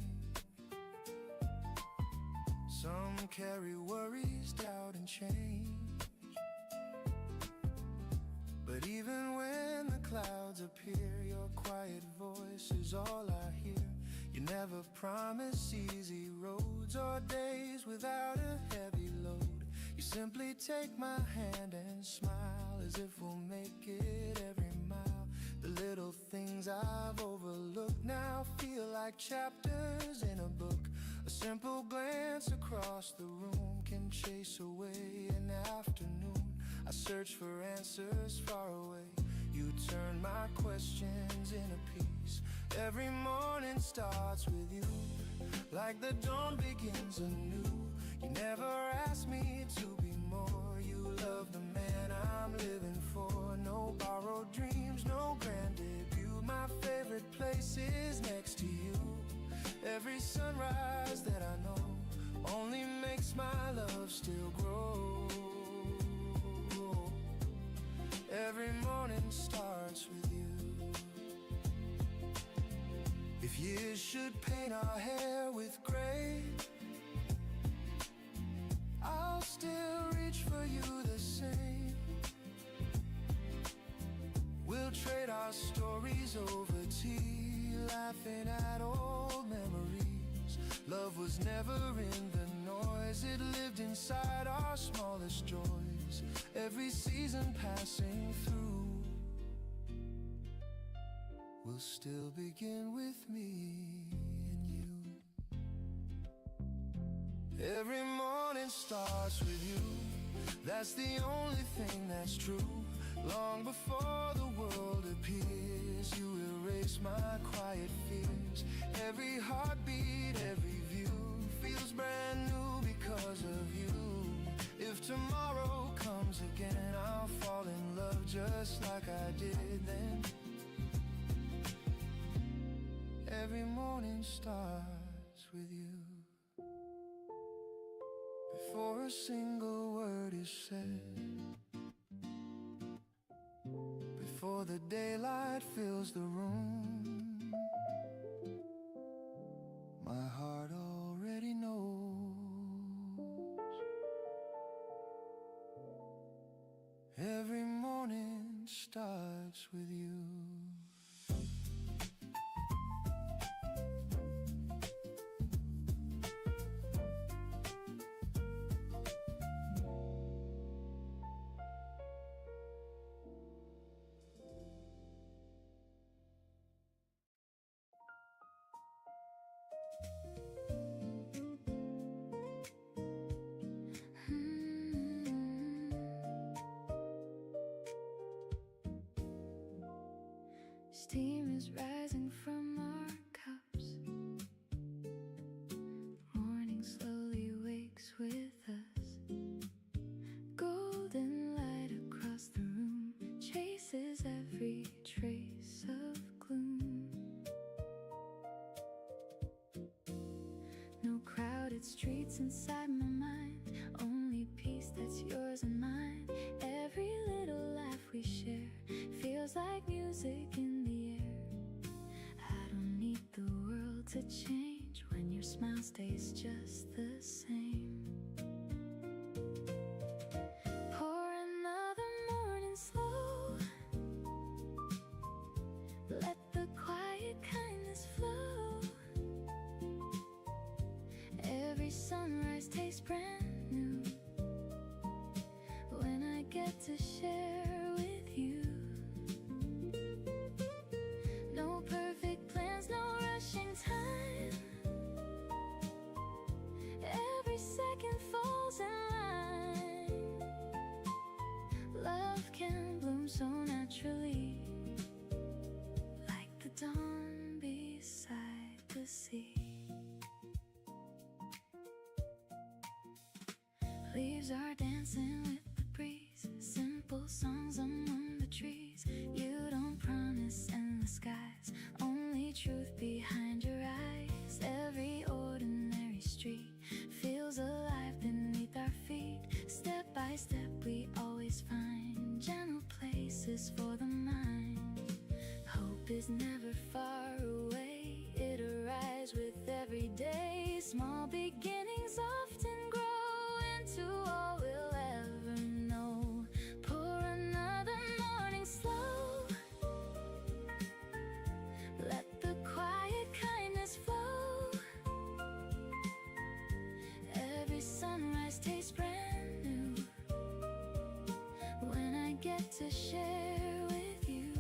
Some carry worries, doubt and change. But even when the clouds appear, your quiet voice is all I hear. You never promise easy roads or days without a heavy load. You simply take my hand and smile, as if we'll make it every mile. The little things I've overlooked now feel like chapters in a book. A simple glance across the room can chase away an afternoon. I search for answers far away. You turn my questions into peace. Every morning starts with you, like the dawn begins anew. You never ask me to be more. You love the man I'm living for. No borrowed dreams, no grand debut. My favorite place is next to you. Every sunrise that I know only makes my love still grow. Every morning starts with you. If years should paint our hair with gray, I'll still reach for you the same. We'll trade our stories over tea, laughing at old memories. Love was never in the noise, it lived inside our smallest joys. Every season passing through will still begin with me and you. Every morning starts with you. That's the only thing that's true. Long before the world appears, you erase my quiet fears. Every heartbeat, every view feels brand new because of you. If tomorrow comes again, I'll fall in love just like I did then. Every morning starts with you. Before a single word is said, before the daylight fills the room, my heart already knows starts with you. Steam is rising from our cups. Morning slowly wakes with us. Golden light across the room chases every trace of gloom. No crowded streets inside my mind, only peace that's yours and mine. Every little laugh we share feels like music in the air. I don't need the world to change when your smile stays just the same. Pour another morning slow. Let the quiet kindness flow. Every sunrise tastes brand new when I get to share with you. No perfect plans, no rushing time. Every second falls in line. Love can bloom so naturally, like the dawn beside the sea. Leaves are dancing with the breeze, simple songs among the trees. You don't promise endless skies, only truth behind your eyes. Every ordinary street feels alive beneath our feet. Step by step we always find gentle places for the mind. Hope is never far away, it arrives with every day. Small beginnings often grow into all we'll ever know. Pour another morning slow. Let the quiet kindness flow. Every sunrise tastes brand new when I get to share with you.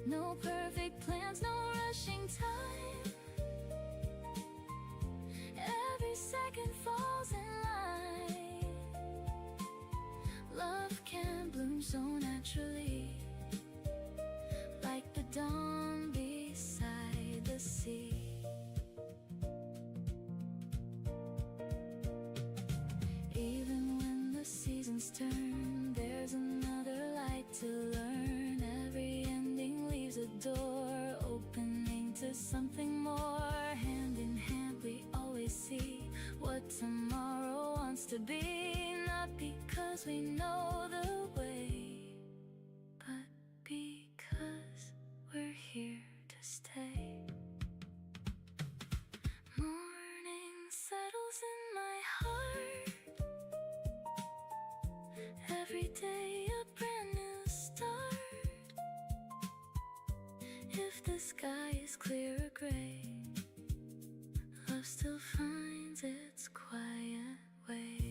No perfect plans, no rushing time. Every second falls in line. Love can bloom so naturally, like the dawn beside the sea. Even when the seasons turn, there's another light to learn. Every ending leaves a door opening to something more. Hand in hand we always see what tomorrow wants to be. Not because we know the way, but because we're here to stay. Morning settles in my heart. Every day a brand new start. If the sky is clear or gray, love still finds its quiet way.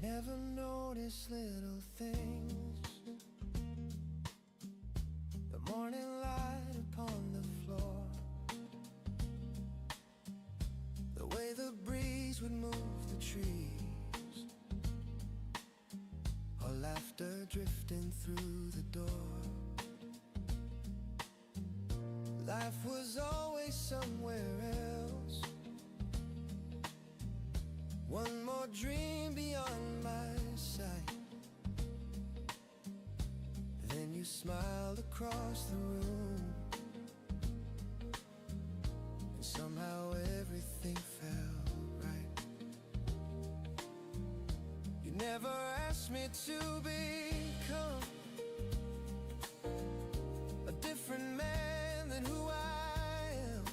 Never notice little things. The morning light upon the floor, the way the breeze would move the trees, or laughter drifting through the door. Life was always somewhere else, dream beyond my sight. Then you smiled across the room, and somehow everything felt right. You never asked me to become a different man than who I am.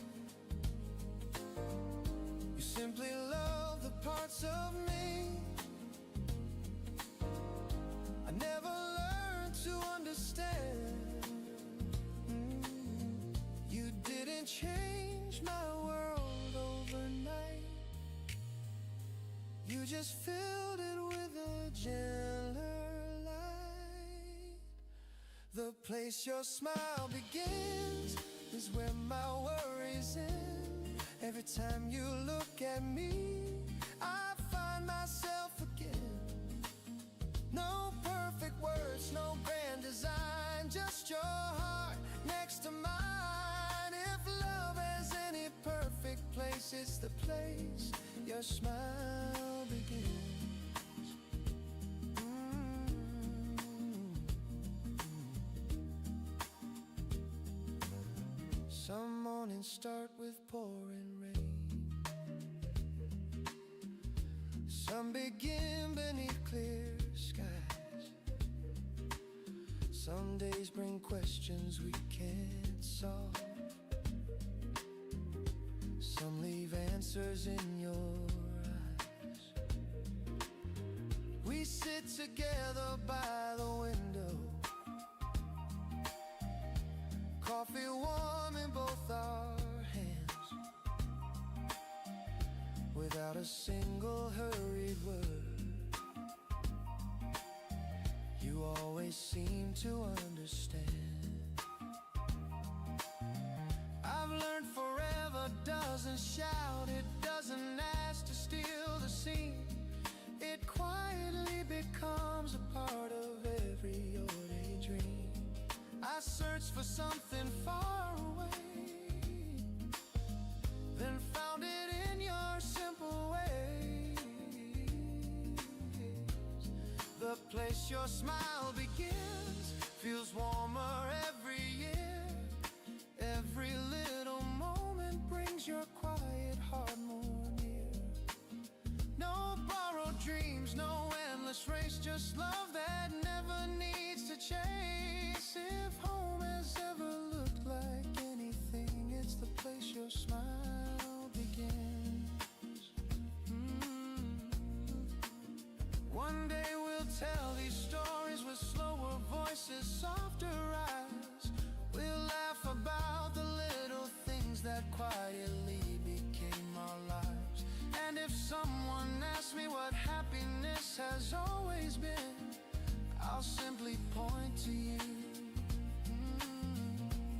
You simply love the parts of me I never learned to understand. You didn't change my world overnight. You just filled it with a gentler light. The place your smile begins is where my worries end. Every time you look at me, I find myself again. No perfect words, no grand design, just your heart next to mine. If love has any perfect place, it's the place your smile begins. Some mornings start with pouring rain. Some begin beneath clear skies. Some days bring questions we can't solve. Some leave answers in your eyes. We sit together by the window, coffee warm in both our hands, without a single hurried word. You always seem to understand. I've learned forever doesn't shout, it doesn't ask to steal the scene. It quietly becomes a part of every your daydream. I searched for something far away, then found it in your simple ways. The place your smile begins feels warmer every year. Every little moment brings your quiet heart more near. No borrowed dreams, no endless race, just love that never needs to chase. If home has ever looked like anything, it's the place your smile begins. One day we'll tell these stories with slower voices, softer eyes. We'll laugh about the little things that quietly became our lives. And if someone asks me what happiness has always been, I'll simply point to you.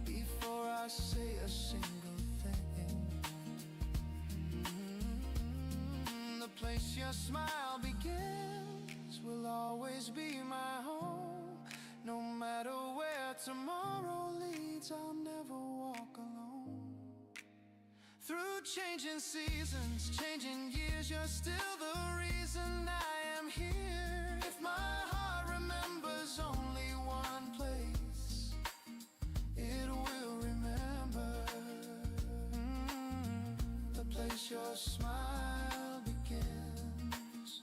Before I say a single thing, the place your smile begins will always be my home. No matter where tomorrow leads, I'll never walk alone. Through changing seasons, changing years, you're still the reason I am here. If my heart remembers only one place, it will remember the place your smile begins.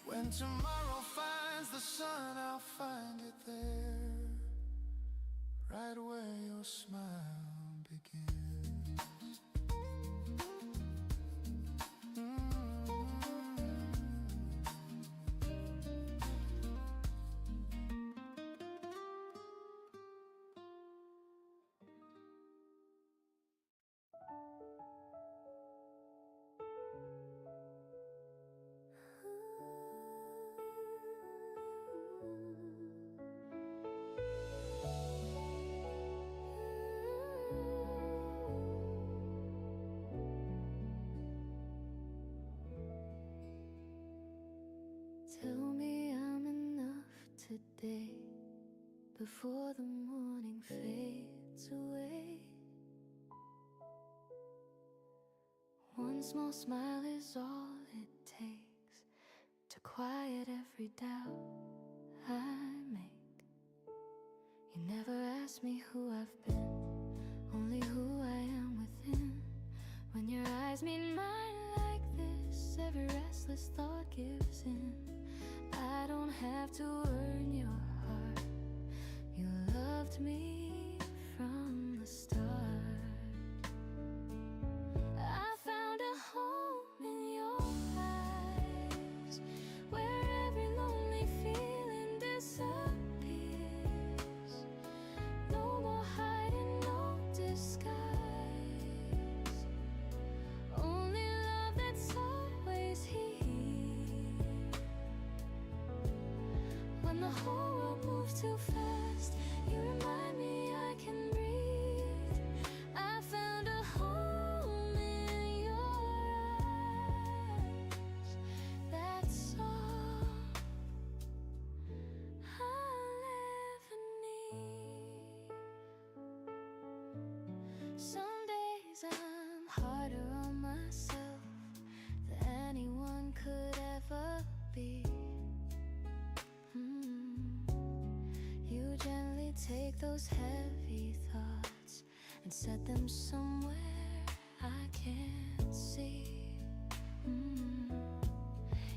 When tomorrow finds the sun, I'll find it there, right where your smile begins. Tell me I'm enough today before the morning fades away. One small smile is all it takes to quiet every doubt I make. You never ask me who I've been, only who I am within. When your eyes meet mine like this, every restless thought gives in. I don't have to earn your heart. You loved me from the start. I found a home in your eyes, where every lonely feeling disappears. No more hiding, no disguise. Only love that's always here. When the whole world moves too fast, you remind me I can breathe. I found a home in your eyes. That's all I'll ever need. Some days I'm harder on myself than anyone could ever be. You gently take those heavy thoughts and set them somewhere I can't see.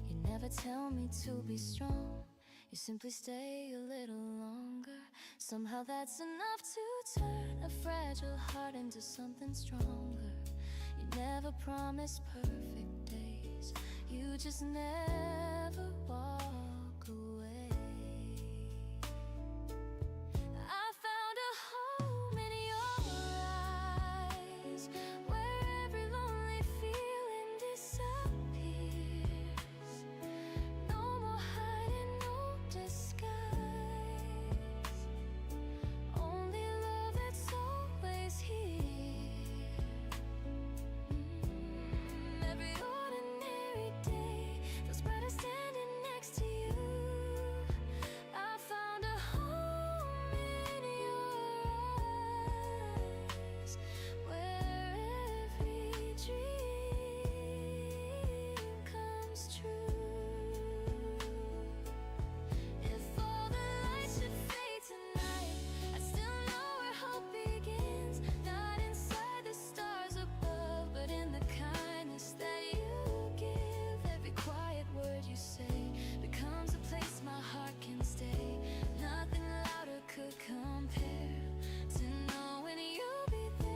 You never tell me to be strong, you simply stay a little longer. Somehow that's enough to turn a fragile heart into something stronger. You never promise perfect days, you just never walk away. I found a home in your eyes, where every lonely feeling disappears. No more hiding, no disguise. Only love that's always here. Every ordinary day feels brighter standing next to you. I found a home in your eyes, where every dream comes true. If all the lights should fade tonight, I still know where hope begins. Not inside the stars above, but in the kindness that you give. Every quiet word you say becomes a place my heart can stay. Nothing louder could compare to knowing you'll be there.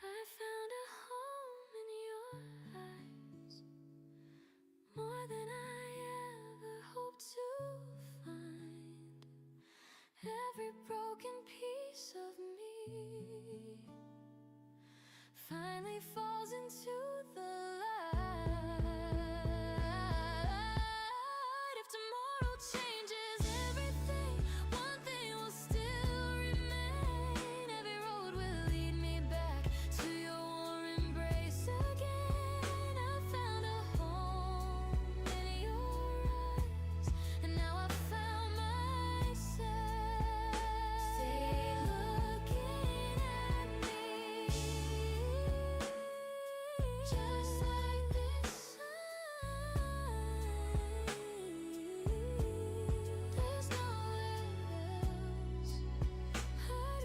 I found a home in your eyes, more than I ever hoped to find. Every broken piece of me finally falls into the light. If tomorrow changes everything, one thing will still remain. Every road will lead me back to your warm embrace again. I found a home in your eyes, and now I found myself. Stay looking at me, just like this sun. There's nowhere else I'd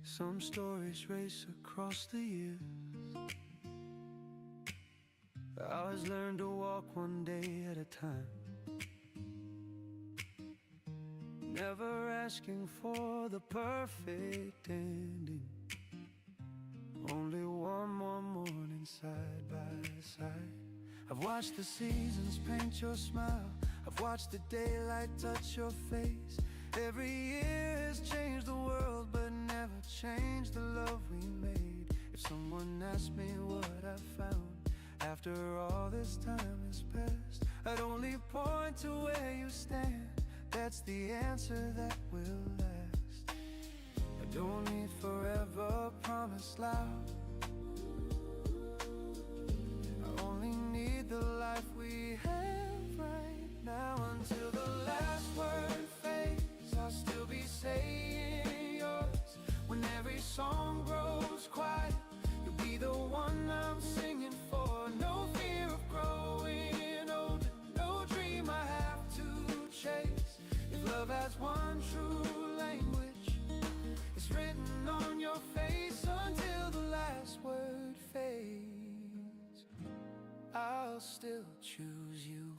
Some stories race across the years. Ours learn to walk one day at a time, never asking for the perfect ending. Only one more morning side by side. I've watched the seasons paint your smile, I've watched the daylight touch your face. Every year has changed the world, but never changed the love we made. If someone asked me after all this time has passed, I'd only point to where you stand. That's the answer that will last. I don't need forever promised loud. I only need the life we have right now. Until the last word fades, I'll still be saying yours. When every song grows quiet, you'll be the one I'm singing for. No fear of growing older, no dream I have to chase. If love has one true language, it's written on your face. Until the last word fades, I'll still choose you.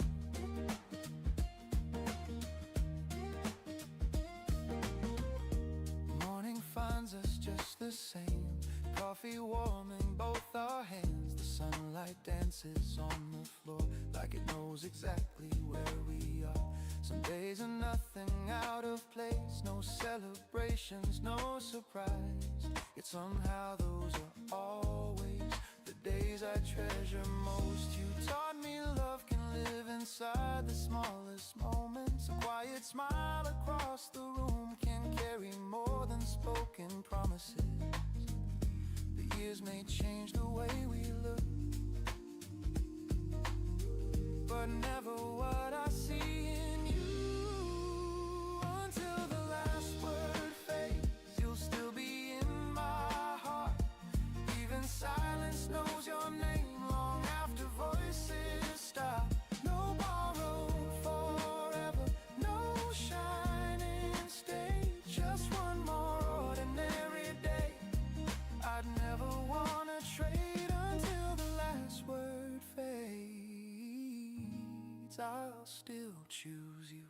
Morning finds us just the same. Coffee warming both our hands. The sunlight dances on the floor like it knows exactly where we are. Some days are nothing out of place, no celebrations, no surprise. Yet somehow those are always the days I treasure most. You taught me love can live inside the smallest moments. A quiet smile across the room can carry more than spoken promises. The years may change the way we look, but never what I see in you. Until the last word fades, you'll still be in my heart. Even silence knows your name long after voices stop. No borrowed forever, no shining stage, just one more ordinary day I'd never wanna trade. Until the last word fades, I'll still choose you.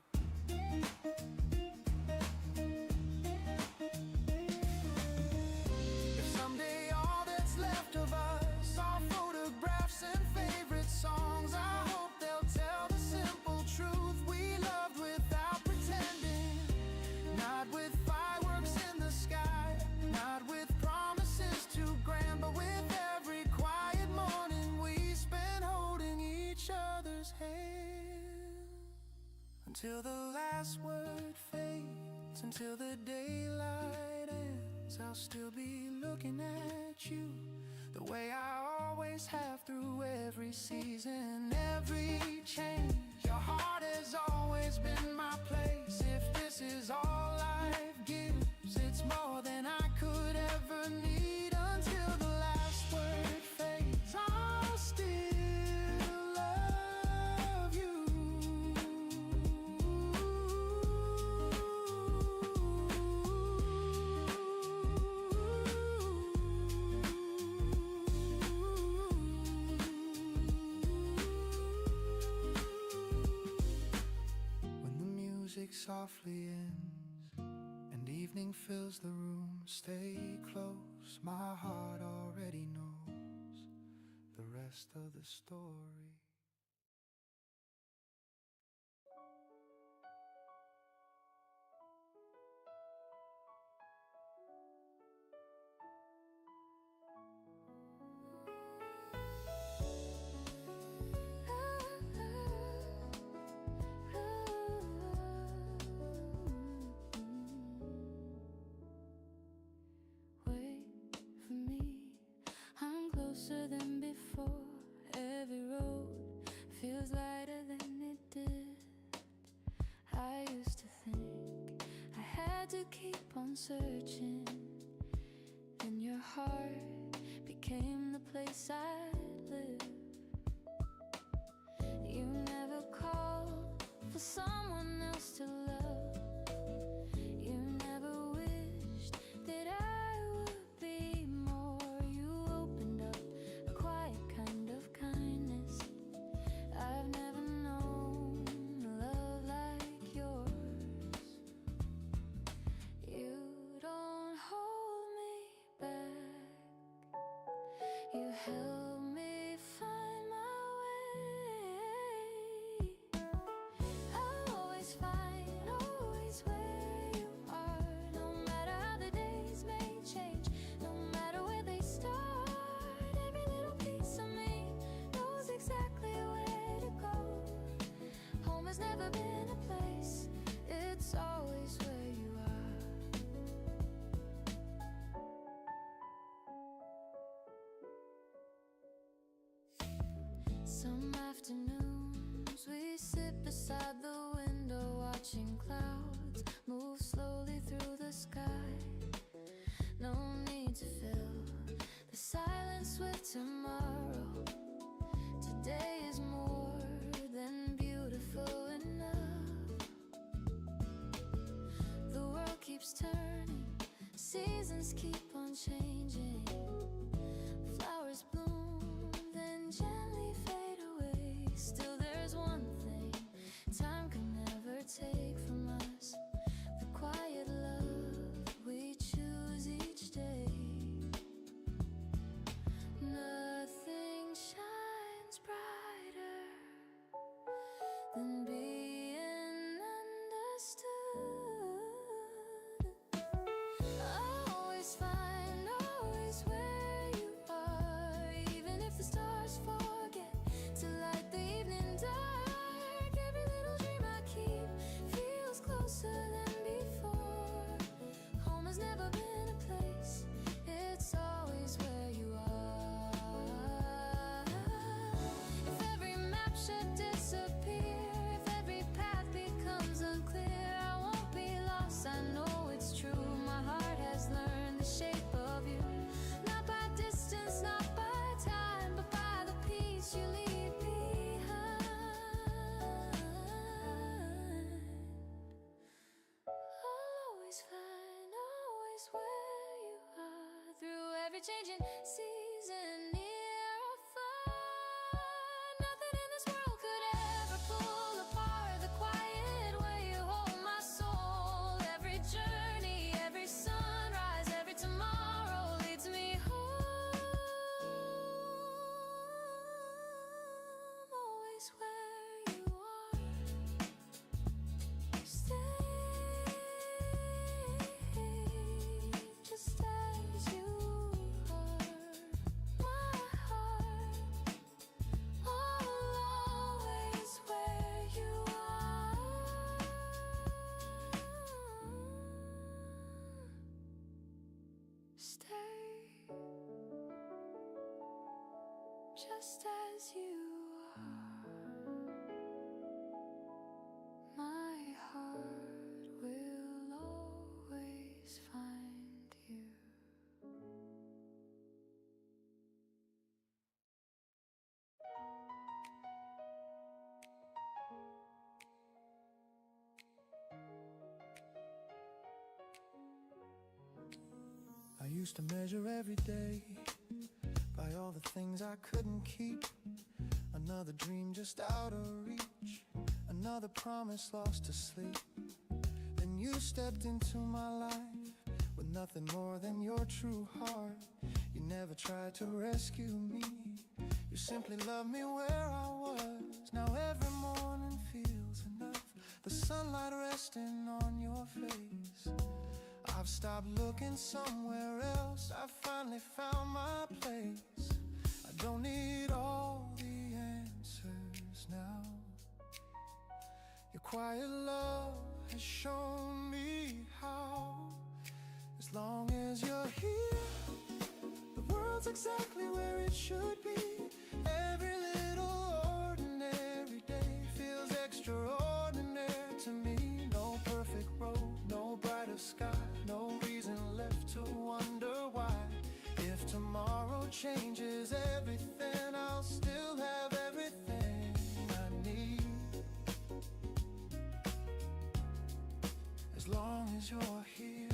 If someday all that's left of us are photographs and favorite songs, I hope they'll tell the simple truth we loved without pretending. Not with fireworks in the sky, not with promises too grand, but with every quiet morning we spent holding each other's hand. Until the last word fades, until the daylight ends, I'll still be looking at you the way I always have through every season, every change. Your heart has always been my place. If this is all life gives, it's more than I could ever need. Until the last word fades, I'll still love you. When the music softly ends and evening fills the room, stay close, my heart already knows the rest of the story. Wait for me, I'm closer than before. Every road feels lighter than it did. I used to think I had to keep on searching, and your heart became the place I'd live. You never called for someone else to love. You never wished that I would be more. You opened up a quiet kind of kindness. I've never known a love like yours. You don't hold me back. You help me find my way. I'll always find, always where you are. No matter how the days may change, no matter where they start. Every little piece of me knows watching clouds move slowly through the sky. No need to fill the silence with tomorrow. Today is more than beautiful enough. The world keeps turning, seasons keep on changing. Flowers bloom, then gently fade away. Still there's one thing time can never take from us: the quiet love we choose each day. Nothing shines brighter than being understood. I always find always where you are, even if the stars forget to light the evening dark. Every little dream I keep feels closer than before. Home has never been a place, it's always where you are. If every map should disappear, if every path becomes unclear, I won't be lost, I know it's true. My heart has learned the shape of you, not by distance, not by time, but by the peace you leave behind. I'll always find always where you are, through every changing season, near or far. Nothing in this world could ever pull apart the quiet way you hold my soul. Every journey, every sunrise, every tomorrow leads me home. Always where you are. Stay just as you are. My heart, always where you are. Stay just as you are. My heart will always find you. I used to measure every day by all the things I couldn't keep. Another dream just out of reach, another promise lost to sleep. Then you stepped into my life with nothing more than your true heart. You never tried to rescue me, you simply loved me where I was. Now every morning feels enough, the sunlight resting on your face. I've stopped looking somewhere else, I finally found my place. I don't need all the answers now. Your quiet love has shown me how. As long as you're here, the world's exactly where it should be. Every little ordinary day feels extraordinary to me. No perfect road, no brighter sky, no reason left to wonder why. If tomorrow changes everything, I'll still have everything I need. As long as you're here.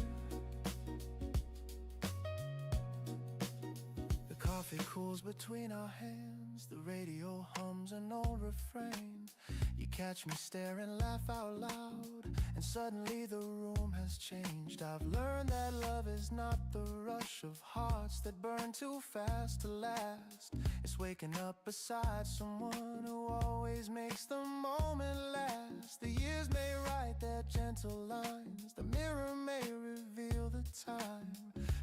The coffee cools between our hands, the radio hums an old refrain. You catch me staring, laugh out loud, and suddenly the room has changed. I've learned that love is not the rush of hearts that burn too fast to last. It's waking up beside someone who always makes the moment last. The years may write their gentle lines, the mirror may reveal the time,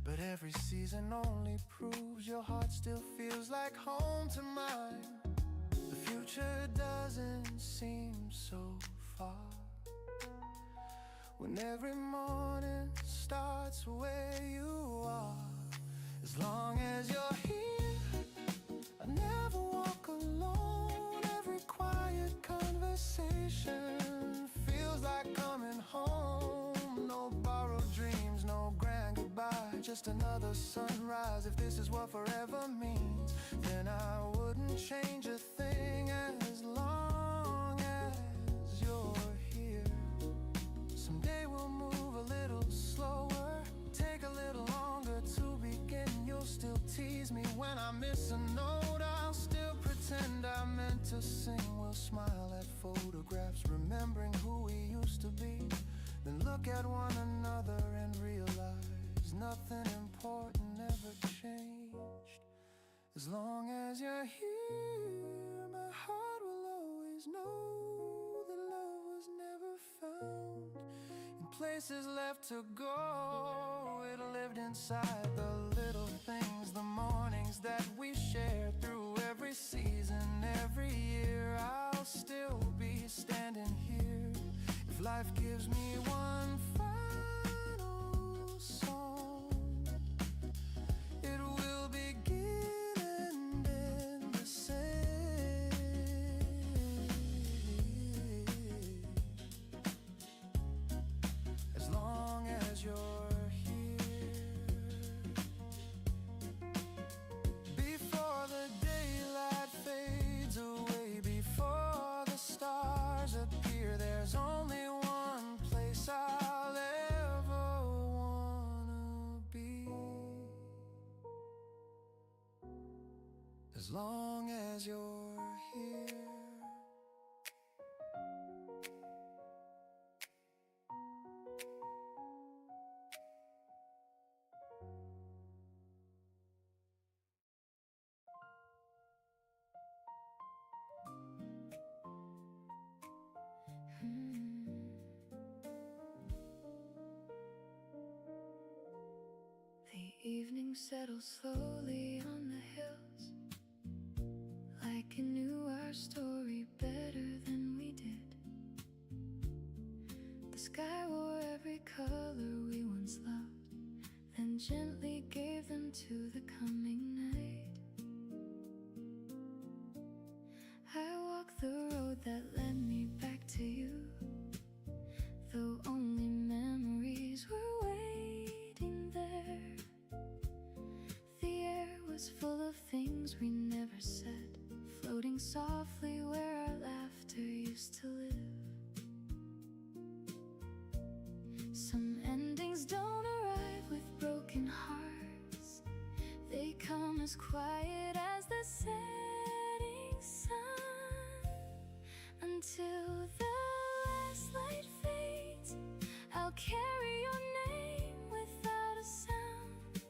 but every season only proves your heart still feels like home to mine. The future doesn't seem so far when every morning starts where you are. As long as you're here, I never walk alone. Every quiet conversation feels like just another sunrise. If this is what forever means, then I wouldn't change a thing as long as you're here. Someday we'll move a little slower, take a little longer to begin. You'll still tease me when I miss a note. I'll still pretend I meant to sing. We'll smile at photographs, remembering who we used to be. Then look at one another and realize nothing important ever changed. As long as you're here, my heart will always know that love was never found in places left to go. It lived inside the little things, the mornings that we shared through every season, every year. I'll still be standing here if life gives me one final song. It will begin and end the same. As long as you're here. Before the daylight fades away, before the stars appear, there's only one place I'll ever wanna be. As long as you're here. The evening settles slowly on the hills, like it knew our story better than we did. The sky wore every color we once loved, then gently gave them to the coming night. I walked the road that led me back to you, though only memories were waiting there. The air was full of things we never said, floating softly where our laughter used to live. Some endings don't arrive with broken hearts, they come as quiet as the setting sun. Until the last light fades, I'll carry your name without a sound.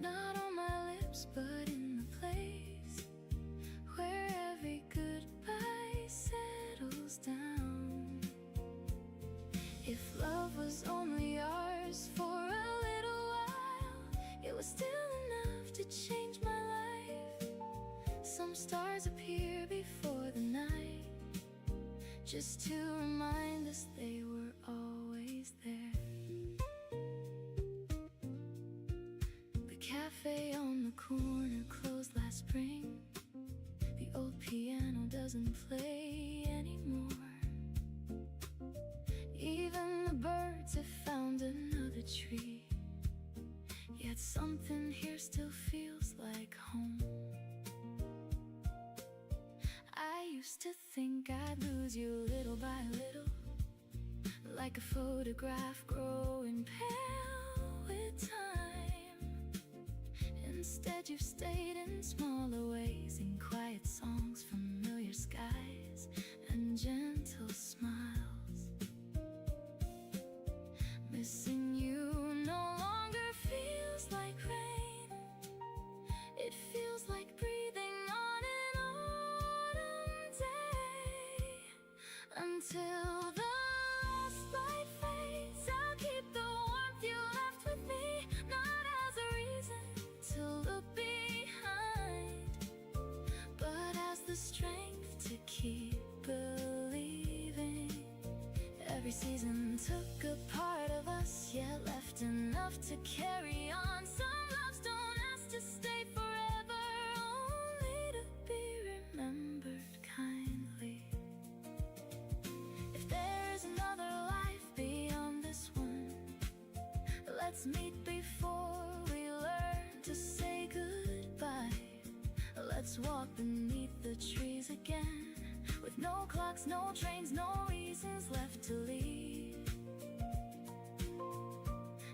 Not on my lips, but in the place where every goodbye settles down. If love was only ours for a little while, it was still enough to change my life. Some stars appear before the night, just to remind us they were always there. The cafe on the corner closed last spring, the old piano doesn't play anymore. Even the birds have found another tree, yet something here still feels like home. I used to think I'd lose you little by little, like a photograph growing pale with time. Instead you've stayed in smaller ways, in quiet songs, familiar skies, and gentle smiles. Missing you no longer feels like rain, it feels like breathing on an autumn day. Until the last light fades, I'll keep the warmth you left with me, not as a reason to look behind, but as the strength to keep believing. Every season took a part of us, yet left enough to carry on. Some loves don't ask to stay forever, only to be remembered kindly. If there's another life beyond this one, let's Let's meet before we learn to say goodbye. Let's walk beneath the trees again, with no clocks, no trains, no reasons left to leave.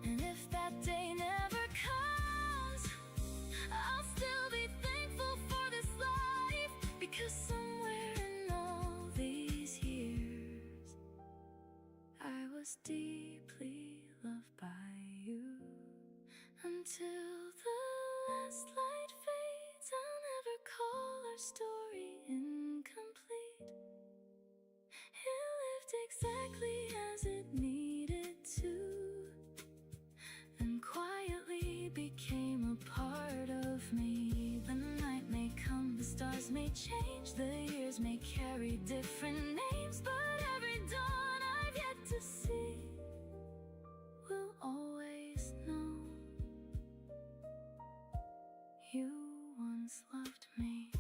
And if that day never comes, I'll still be thankful for this life, because somewhere in all these years I was deeply loved by you. Until the last light fades, I'll never call our story incomplete. It lived exactly as it needed to, and quietly became a part of me. The night may come, the stars may change, the years may carry different names, but every dawn I've yet to see will always know you once loved me.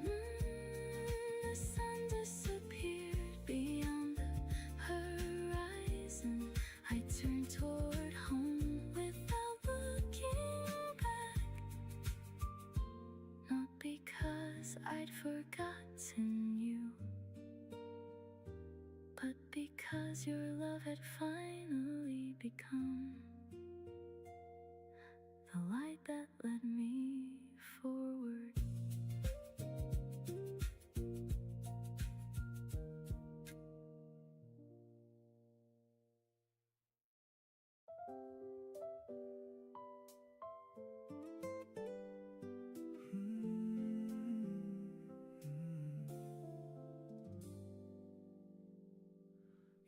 The sun disappeared beyond the horizon. I turned toward home without looking back, not because I'd forgotten you, but because your love had finally become the light that led me forward.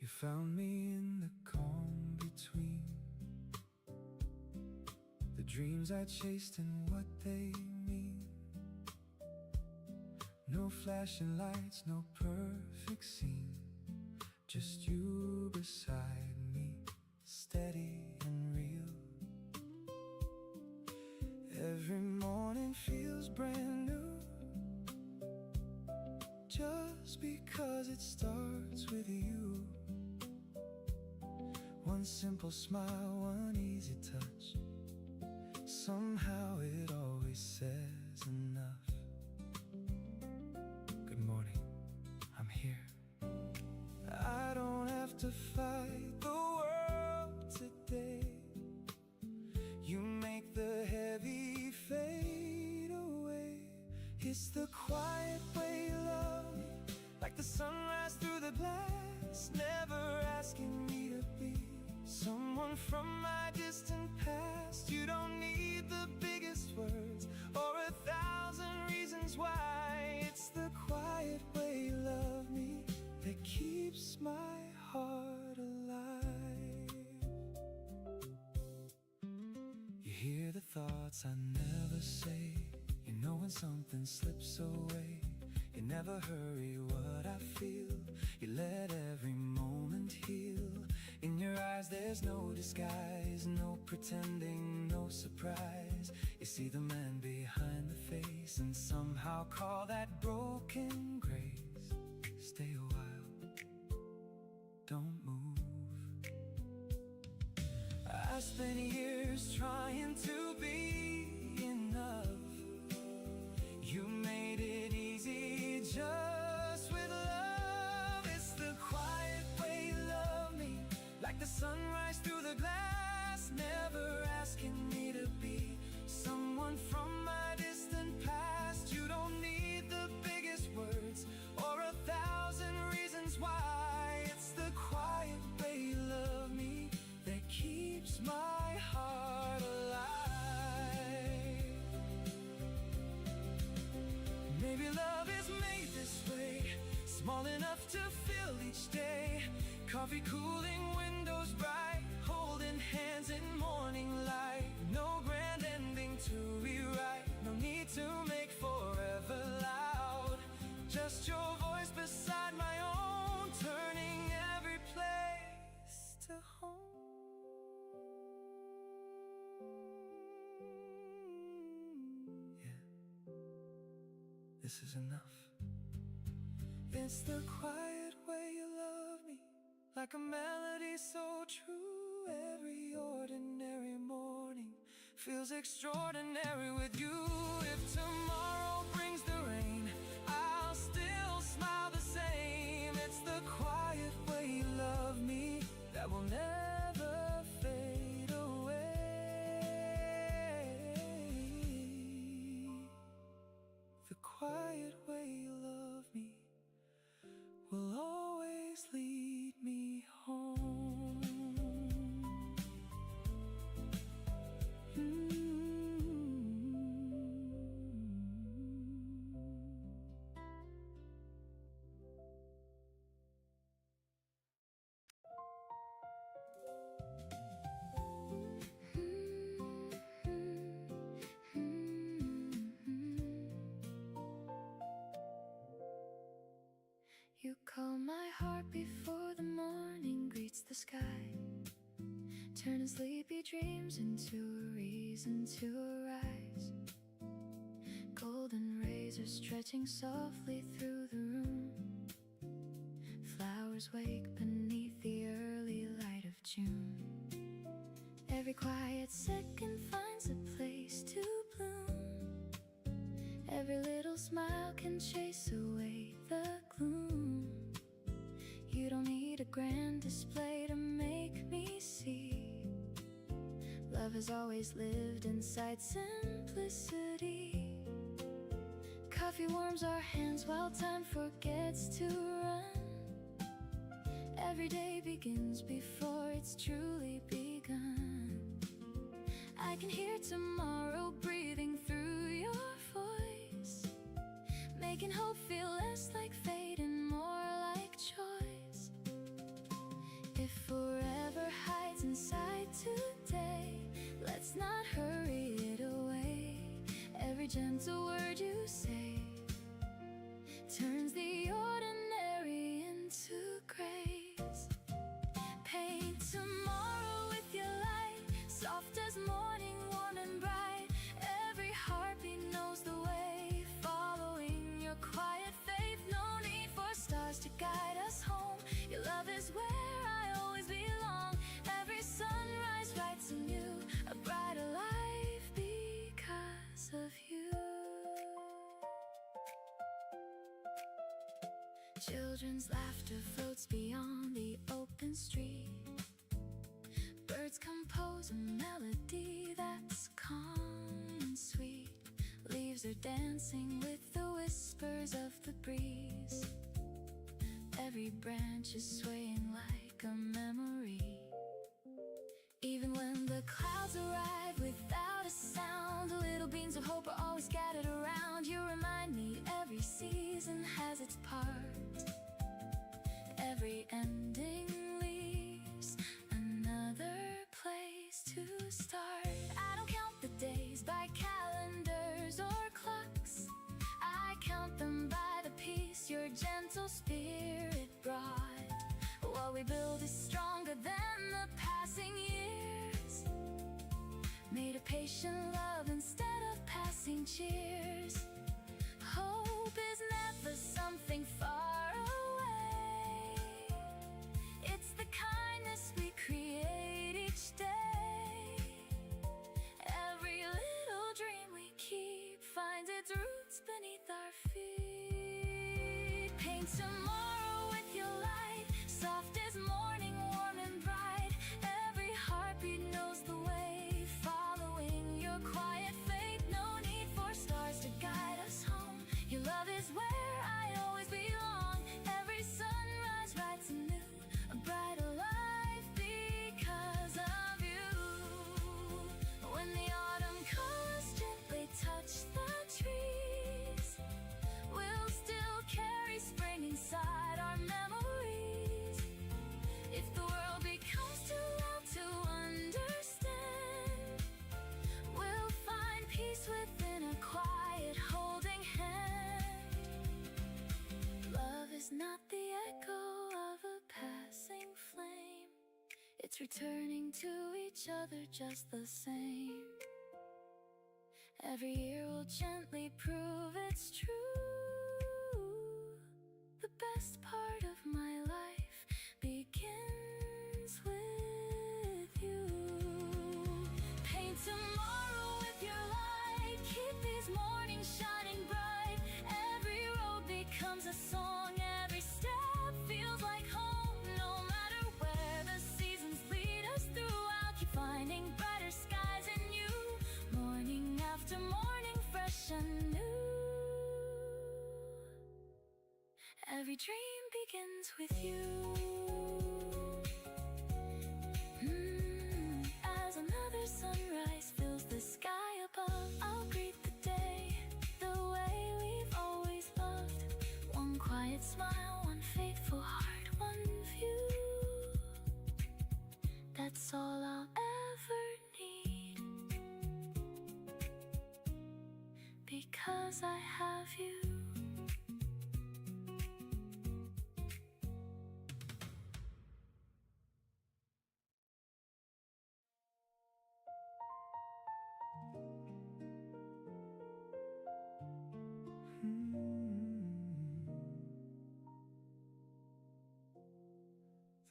You found me in the calm between the dreams I chased and what they mean. No flashing lights, no perfect scene, just you beside me, steady and real. Every morning feels brand new, just because it starts with you. One simple smile, one easy touch, somehow it always says enough. Good morning, I'm here. I don't have to fight the world today. You make the heavy fade away. It's the quiet way you love me, like the sunrise through the glass, never asking me to be someone from my distant past. You don't need the biggest words or 1,000 reasons why. It's the quiet way you love me that keeps my heart alive. You hear the thoughts I never say. You know when something slips away. You never hurry what I feel. You let every moment heal. In your eyes there's no disguise, no pretending, no surprise. You see the man behind the face and somehow call that broken grace. Stay a while, don't move. I spent years trying to be enough. You made it easy just with love. It's the quiet way you love me, like the sunrise through the glass, never asking me to be someone from my distant past. You don't need the biggest words or 1,000 reasons why. It's the quiet way you love me that keeps my heart alive. Maybe love is made this way, small enough to fill each day. Coffee cooling, windows bright, holding hands in morning light. No grand ending to rewrite, no need to make forever loud. Just your voice beside my own, turning every place to home. Yeah, this is enough. It's the quiet way you love me, like a melody so true Every ordinary morning feels extraordinary with you. If tomorrow brings the rain, I'll still smile the same. It's the quiet way you love me that will never fade away. The quiet way you love me will always lead me home. You call my heart before the morning greets the sky, turning sleepy dreams into a reason to arise. Golden rays are stretching softly through the room. Flowers wake beneath the early light of June. Every quiet second finds a place to bloom. Every little smile can chase away the gloom. You don't need a grand display to make me see. Love has always lived inside simplicity. Coffee warms our hands while time forgets to run. Every day begins before it's truly begun. I can hear tomorrow breathing through your voice, making hope feel less like fate and more like choice. If forever hides inside today, let's not hurry it away. Every gentle word you say turns the ordinary into grace. Paint tomorrow with your light, soft as morning, warm and bright. Every heartbeat knows the way, following your quiet faith. No need for stars to guide us home. Your love is where I always belong. Every sunrise writes anew a brighter life because of you. Children's laughter floats beyond the open street. Birds compose a melody that's calm and sweet. Leaves are dancing with the whispers of the breeze. Every branch is swaying like a memory. Even when the clouds arrive without a sound, the little beams of hope are always scattered around. You remind me every season has its part. Every ending leaves another place to start. I don't count the days by calendars or clocks. I count them by the peace your gentle spirit brought. What we build is stronger than the passing years, made of patient love instead of passing cheers. Hope is never something far away. It's the kindness we create each day. Every little dream we keep finds its roots beneath our feet. Paint tomorrow with your light, soft as morning, warm and bright. Every heartbeat knows the way, following your quiet faith. No need for stars to guide us home. Your love is where I always belong. Every sunrise writes anew a brighter life because of you. When the autumn colors gently touch the trees, we'll still carry spring inside our memories. If the world becomes too loud to understand, we'll find peace within a quiet holding hand. Love is not the echo of a passing flame. It's returning to each other just the same. Every year will gently prove it's true. The best part of my life begins with anew. Every dream begins with you. As another sunrise fills the sky above, I'll greet the day the way we've always loved. One quiet smile, one faithful heart, one view. That's all I'll ever need, because I have you.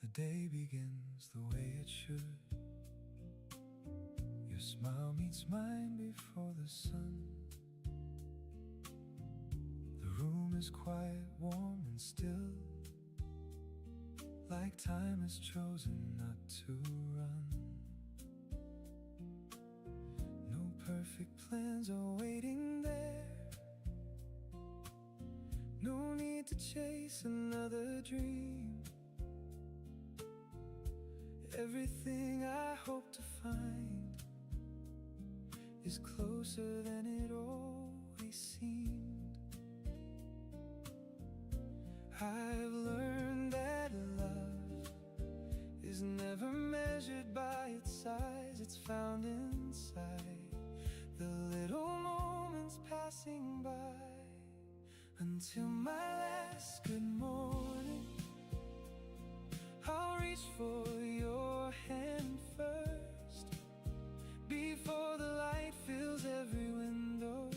The day begins the way it should. Your smile meets mine before the sun. The room is quiet, warm and still, like time has chosen not to run. No perfect plans are waiting there. No need to chase another dream. Everything I hope to find is closer than it always seemed. I've learned that love is never measured by its size. It's found inside the little moments passing by. Until my last good morning, I'll reach for your hand first. Before the light fills every window,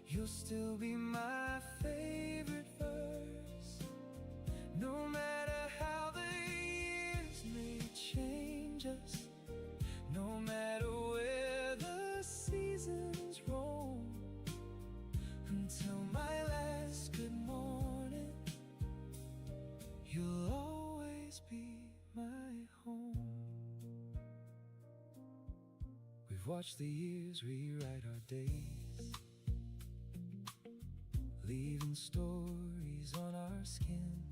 you'll still be my favorite verse. No matter how the years may change us, no matter where the seasons roam, until my last good morning, you'll always be my home. We've watched the years rewrite our days, leaving stories on our skin.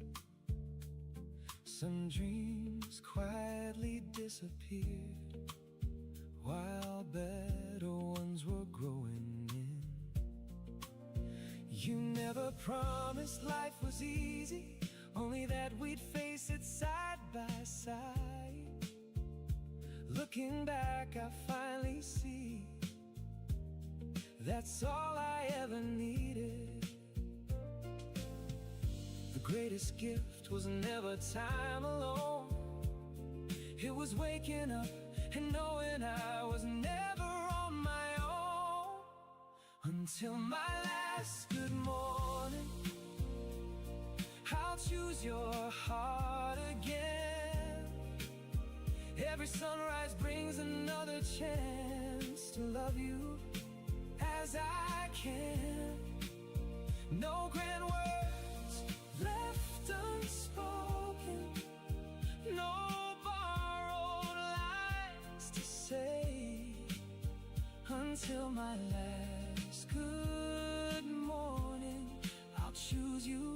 Some dreams quietly disappeared, while better ones were growing in. You never promised life was easy, only that we'd face it side by side. Looking back, I finally see that's all I ever needed. The greatest gift was never time alone. It was waking up and knowing I was never on my own. Until my last good morning, I'll choose your heart again. Every sunrise brings another chance to love you as I can. No grand words left unspoken, no borrowed lines to say. Until my last good morning, I'll choose you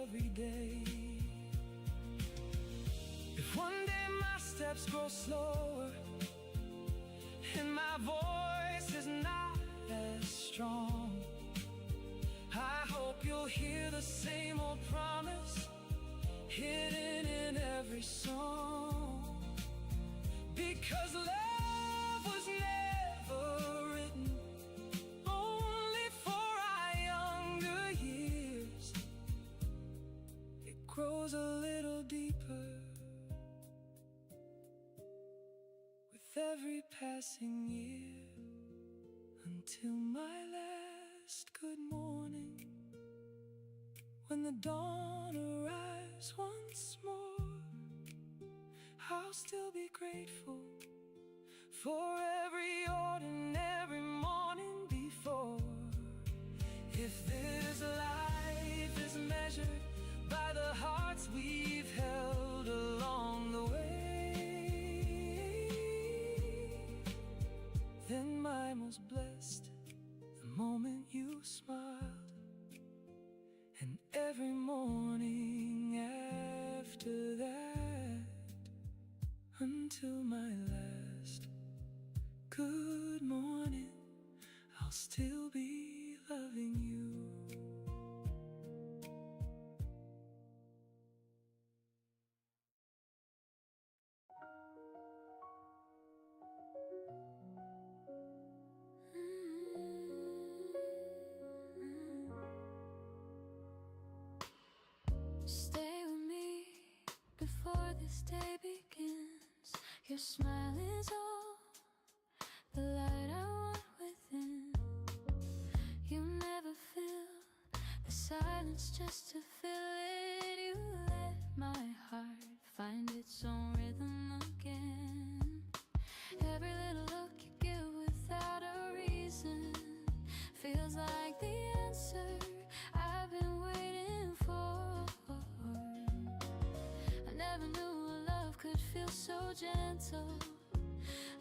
every day. If one day my steps grow slower and my voice is not as strong, I hope you'll hear the same old promise hidden in every song. Because love was never written only for our younger years. It grows a little deeper with every passing year. Until my last good morning, when the dawn arrives once more, I'll still be grateful for every ordinary morning before. If this life is measured by the hearts we've held along the way, then my most blessed, the moment you smiled, and every morning after that, until my last good morning, I'll still be loving you. Stay with me before this day begins. Your smile is all the light I want within. You never feel the silence just to fill it. You let my heart find its own rhythm again. Every little look you give without a reason feels like the answer I've been waiting for. I never knew a love could feel so gentle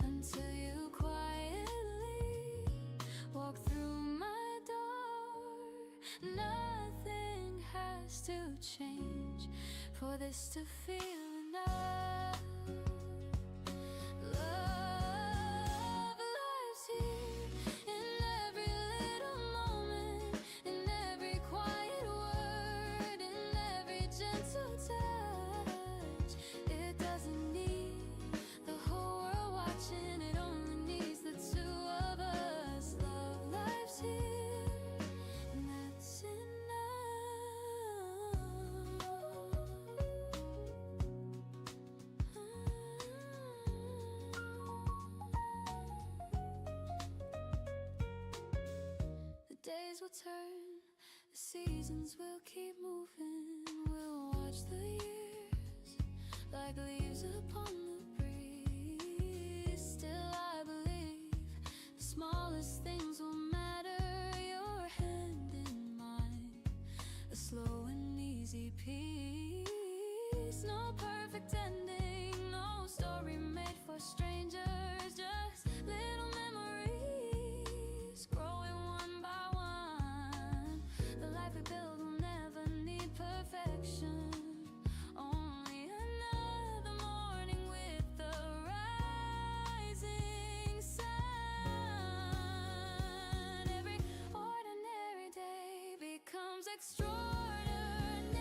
until you quietly walk through my door. Nothing has to change for this to feel enough. Love lives here in every little moment, in every quiet word, in every gentle touch. It doesn't need the whole world watching, it only needs the two of us. Love lives here, and that's The days will turn, the seasons will keep moving. We'll watch the years like leaves upon the breeze. Still I believe the smallest things will matter. Your hand in mine, a slow and easy peace. No perfect ending, no story made for strangers, just little memories growing one by one. The life we build will never need perfection, only another morning with the rising sun. Every ordinary day becomes extraordinary.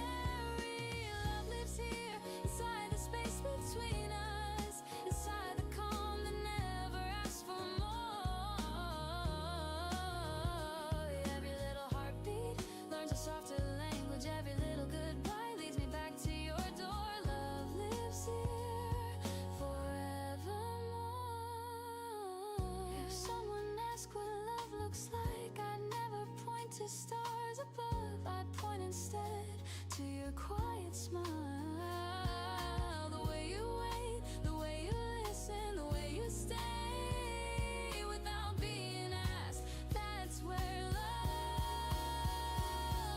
Love lives here inside the space between us, inside the calm that never asks for more. Every little heartbeat learns a softer language. Every little goodbye leads me back to your door. Love lives here forevermore. If someone asked what love looks like, I'd never point to stars above. I'd point instead to your quiet smile. The way you wait, the way you listen, the way you stay without being asked. That's where love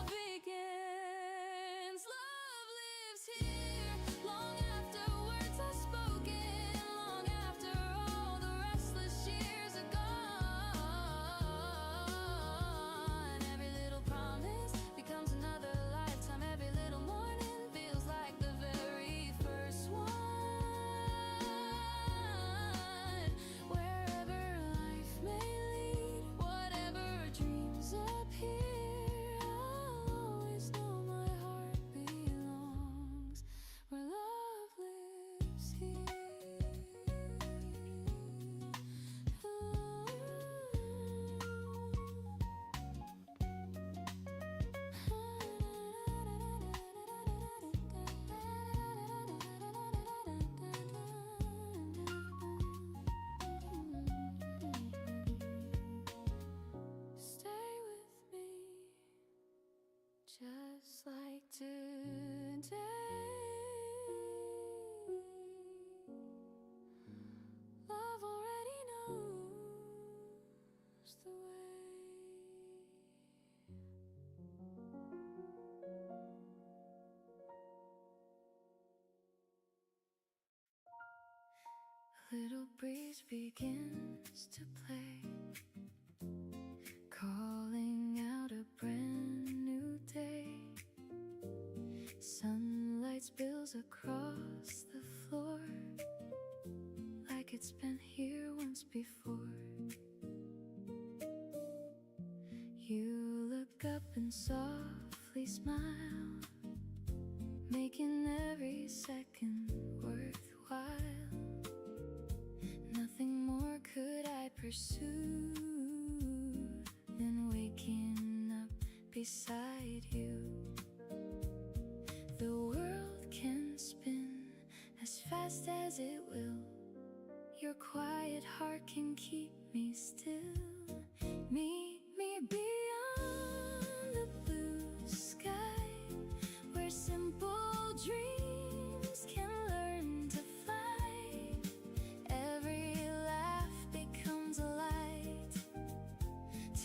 begins. Love lives here long after words are spoken, long after all the restless years are gone. Every little promise becomes another lifetime. Every little morning feels like the very first one. Wherever life may lead, whatever dreams appear, I'll always know my heart belongs where love lives Stay with me, just like today. Love already knows the way. A little breeze begins to play, call before. You look up and softly smile, making every second worthwhile. Nothing more could I pursue than waking up beside you. The world can spin as fast as it will. Your quiet heart can keep me still. Meet me beyond the blue sky, where simple dreams can learn to fly. Every laugh becomes a light,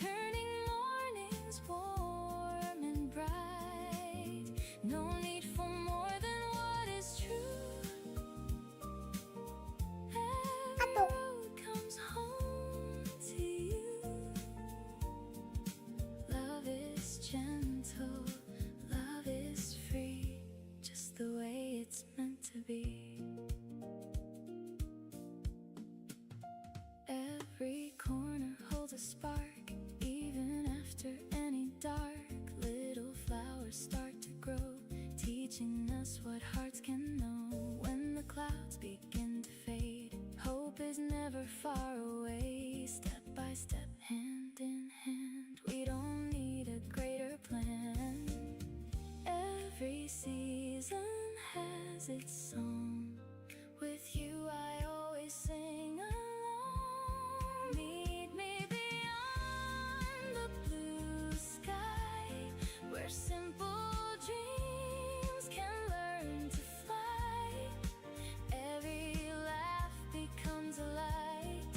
turning mornings warm and bright. No need for more than what is true. Every road comes home to you. Love is gentle, love is free, just the way it's meant to be. Every corner holds a spark, even after any dark. Little flowers start to grow, teaching us what hearts can know. When the clouds begin to fade, hope is never far away. Step by step, hand in hand, we don't need a greater plan. Every season has its song. With you I always sing along. Meet me beyond the blue sky, where simple dreams can learn to fly. Every laugh becomes a light,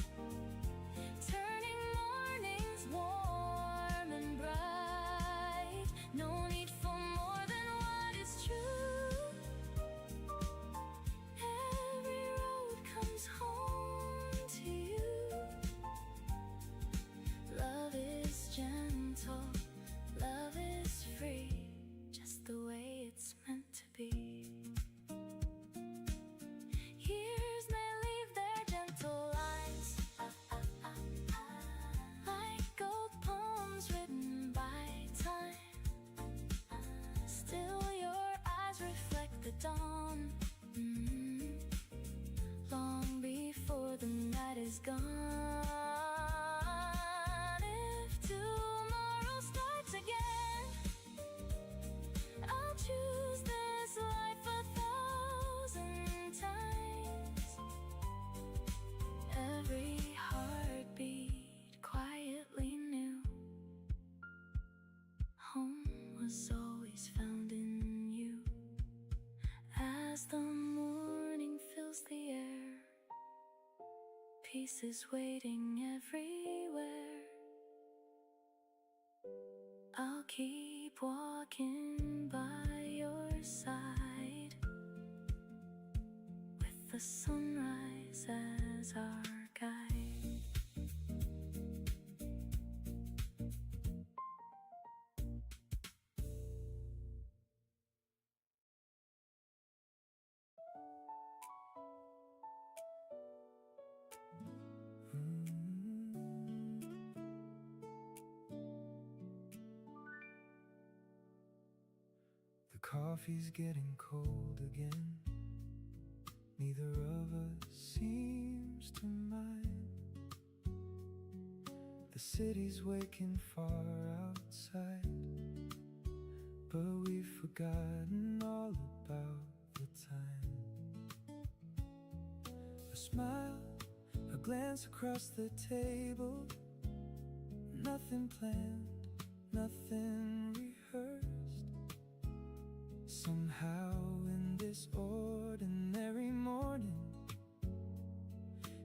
turning mornings warm and bright. No need for more than what is true. Every road comes home to you. Love is gentle, love is free, just the way it's meant to be. Years may leave their gentle lines, like gold poems written by time. Still your eyes reflect the dawn, long before the night is gone. If tomorrow starts again, I'll choose this life 1,000 times. Every heartbeat quietly new. Home was always found in you. As the morning fills the air, peace is waiting everywhere. I'll keep walking by your side, with the sunrise as our guide. The coffee's getting cold again. Neither of us seems to mind. The city's waking far outside, but we've forgotten all about the time. A smile, a glance across the table. Nothing planned, nothing rehearsed. Somehow in this ordinary morning,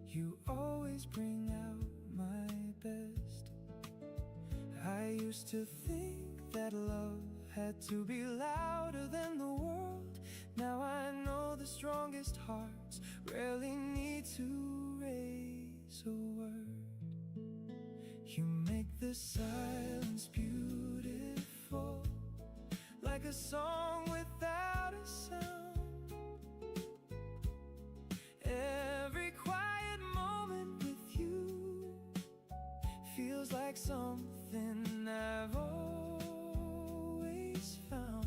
you always bring out my best. I used to think that love had to be louder than the world. Now I know the strongest hearts rarely need to raise a word. You make the silence beautiful, like a song without a sound. Every quiet moment with you feels like something I've always found.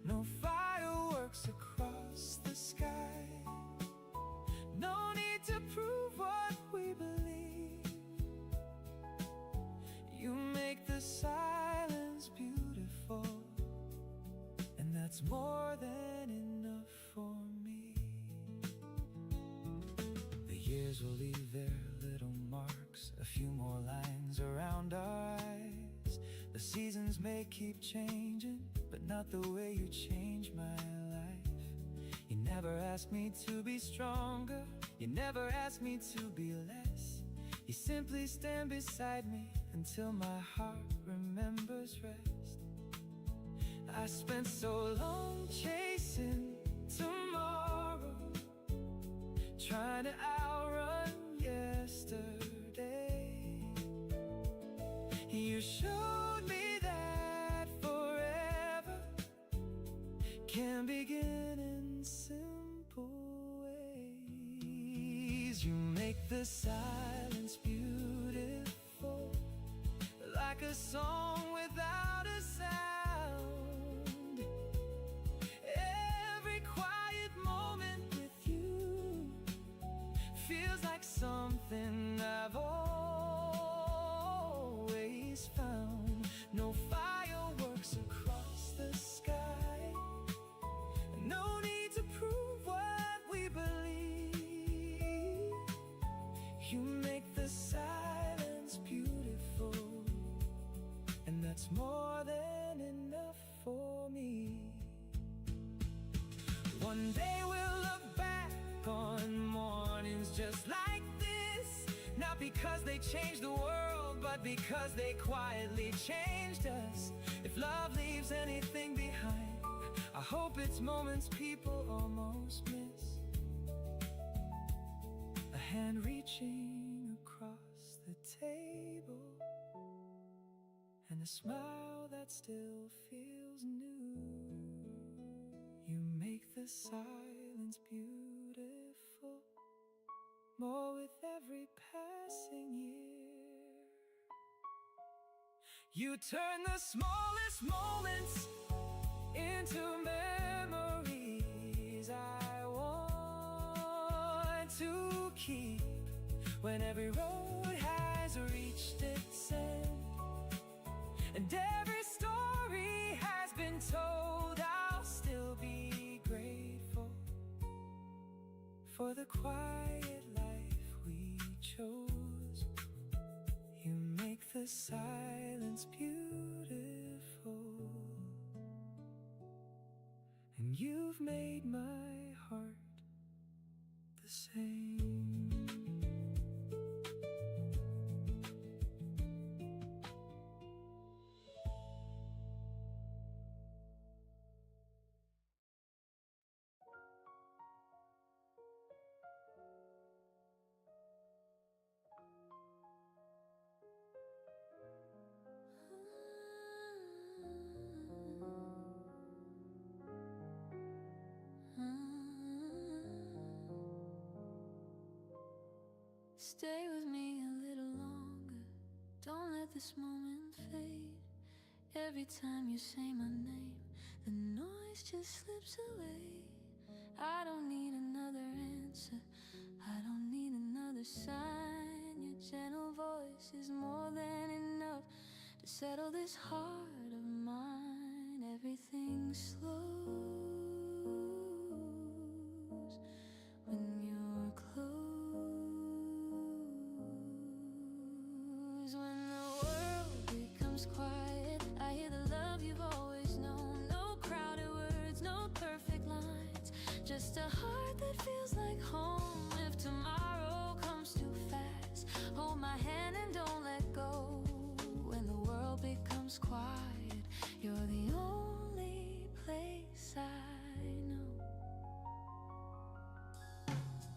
No fireworks across the sky, no need to prove what we believe. You make the silence beautiful, and that's more than enough for me. The years will leave their little marks, a few more lines around our eyes. The seasons may keep changing, but not the way you changed my life. You never asked me to be stronger, you never asked me to be less. You simply stand beside me until my heart remembers rest. I spent so long chasing tomorrow, trying to outrun yesterday. You showed me that forever can begin in simple ways. You make the silence beautiful, like a song without a sound. Every quiet moment with you feels like something I've always found. No fireworks across the sky, no need to prove what we believe. You make the silence beautiful, and that's more than enough for me. One day we'll look back on mornings just like this, not because they changed the world, but because they quietly changed us. If love leaves anything behind, I hope it's moments people almost miss. A hand reaching across the table, and a smile that still feels new. You make the silence beautiful, more with every passing year. You turn the smallest moments into memories I want to keep. When every road has reached its end, and every story has been told, I'll still be grateful for the quiet life we chose. You make the silence beautiful, and you've made my heart the same. Stay with me a little longer, don't let this moment fade. Every time you say my name, the noise just slips away. I don't need another answer, I don't need another sign. Your gentle voice is more than enough to settle this heart of mine. Everything slows when you're close. When the world becomes quiet, I hear the love you've always known. No crowded words, no perfect lines, just a heart that feels like home. If tomorrow comes too fast, hold my hand and don't let go. When the world becomes quiet, you're the only place I know.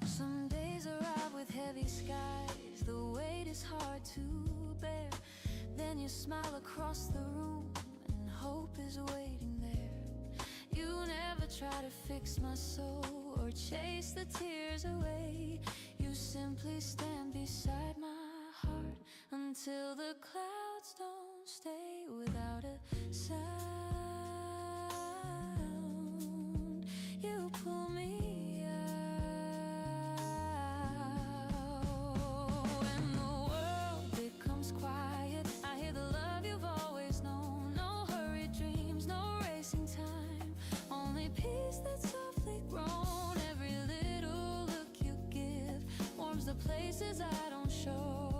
Some days arrive with heavy skies, the weight is hard to bear. Then you smile across the room and hope is waiting there. You never try to fix my soul or chase the tears away. You simply stand beside my heart until the clouds don't stay without a sound. You pull me out. When the world becomes quiet, I hear the love you've always known. No hurried dreams, no racing time, only peace that's softly grown. Every little look you give warms the places I don't show.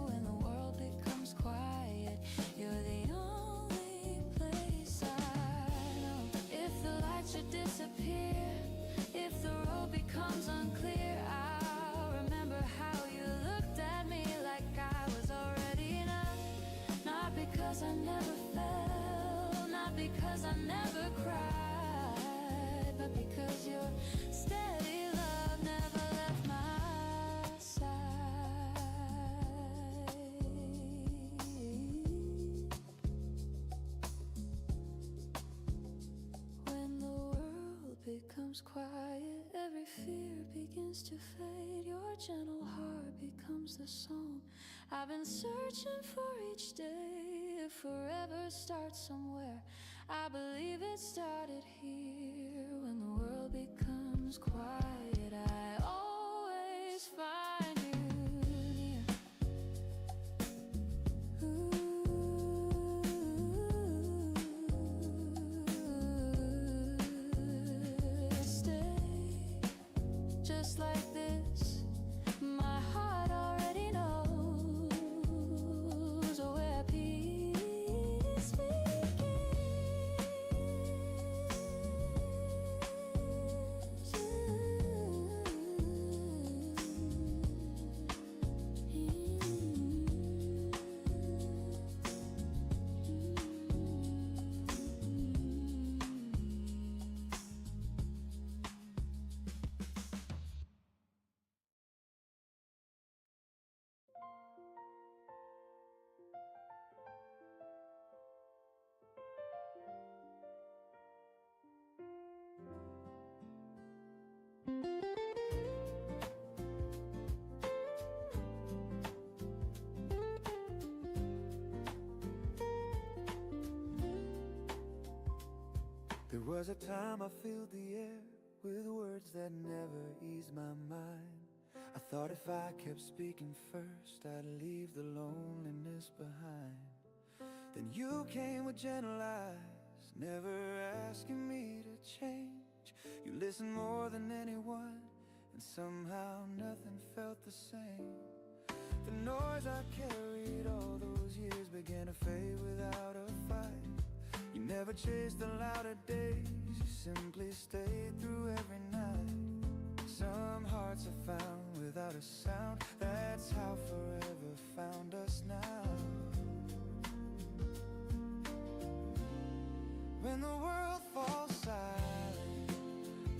When the world becomes quiet, you're the only place I know. If the light should disappear, if the road becomes unclear, I'll remember how you looked at me like I was already enough. Not because I never fell, not because I never cried, but because your steady love never left my side. When the world becomes quiet, every fear begins to fade. Your gentle heart becomes the song I've been searching for each day. If forever starts somewhere, I believe it started here. When the world becomes quiet, I always find you near. Stay just like this. My heart already knows where peace There was a time I filled the air with words that never eased my mind. I thought if I kept speaking first, I'd leave the loneliness behind. Then you came with gentle eyes, never asking me to change. You listened more than anyone, and somehow nothing felt the same. The noise I carried all those years began to fade without a fight. You never chased the louder days, you simply stayed through every night. Some hearts are found without a sound, that's how forever found us now. When the world falls silent,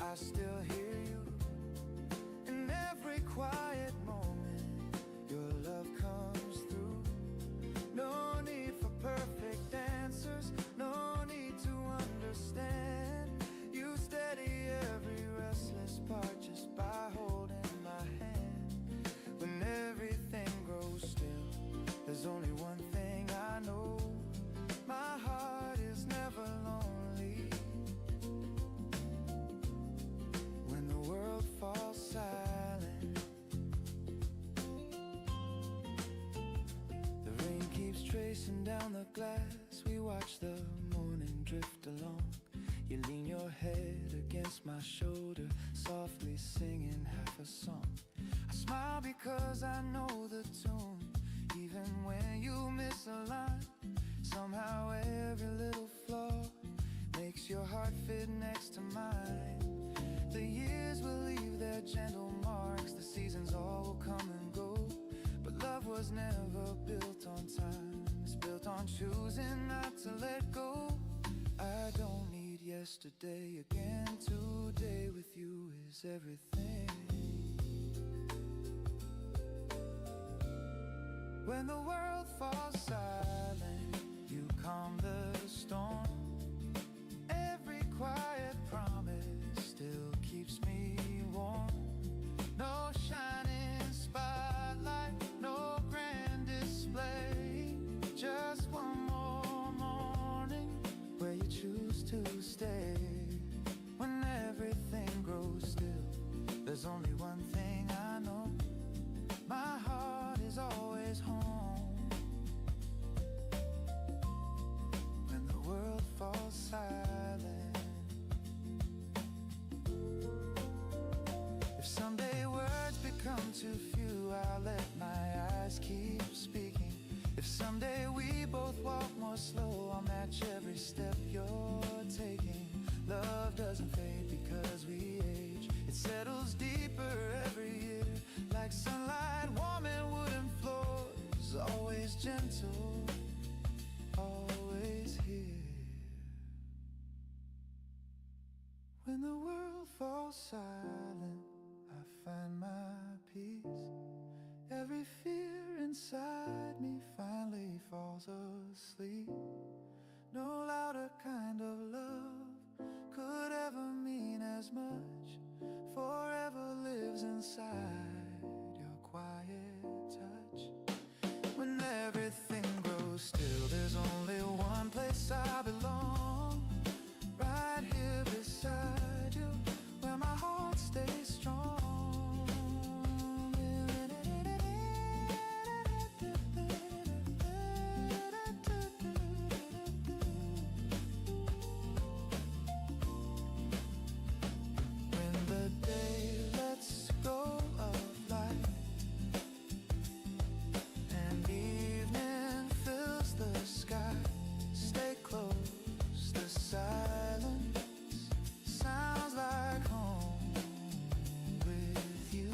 I still hear you. In every quiet moment, your love comes through. No need for perfect answers, no need to understand. You steady every restless part just by holding my hand. When everything grows still, there's only one thing I know: my heart is never lonely. When the world falls silent, the rain keeps tracing down the glass. We watch the morning drift along. You lean your head against my shoulder, softly singing half a song. I smile because I know the tune, even when you miss a line. Somehow every little flaw makes your heart fit next to mine. The years will leave their gentle marks, the seasons all will come and go, but love was never built on time, it's built on choosing not to let go. I don't need yesterday again, today with you is everything. When the world falls silent, you calm the storm. Every quiet promise still keeps me warm. No shining spotlight, no grand display, too few, I'll let my eyes keep speaking. If someday we both walk more slow, I'll match every step you're taking. Love doesn't fade because we age, it settles deeper every year, like sunlight warming wooden floors, always gentle, always here. When the world falls silent, I find my peace. Every fear inside me finally falls asleep. No louder kind of love could ever mean as much. Forever lives inside your quiet touch. When everything grows still, there's only one place I belong. Right here beside you, where my heart stays strong. When the day lets go of light and evening fills the sky, stay close, the silence sounds like home with you.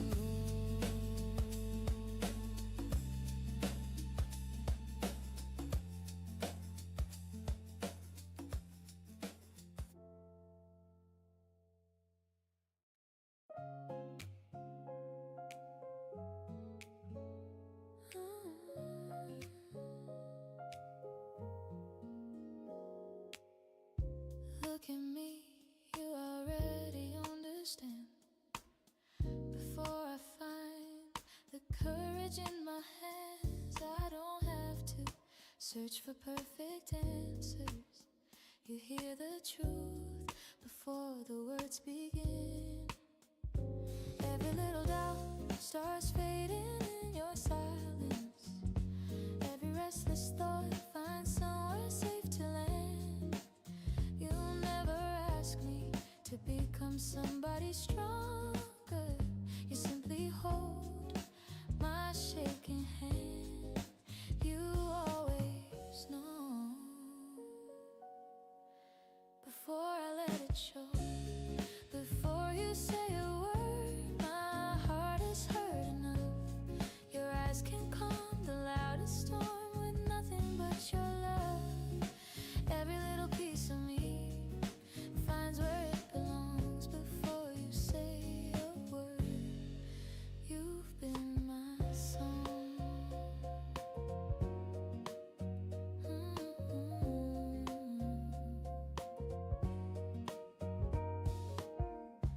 Look at me, you already understand. Before I find the courage in my hands, I don't have to search for perfect answers. You hear the truth before the words begin. Every little doubt starts fading in your silence. Every restless thought finds somewhere safe to land. You'll never ask me to become somebody stronger. You simply hold my shaking hand. You always know before I let it show. Before you say a word, my heart is hurt enough. Your eyes can calm the loudest storm with nothing but your love. Every little piece of me finds where it belongs before you say a word. You've been my song.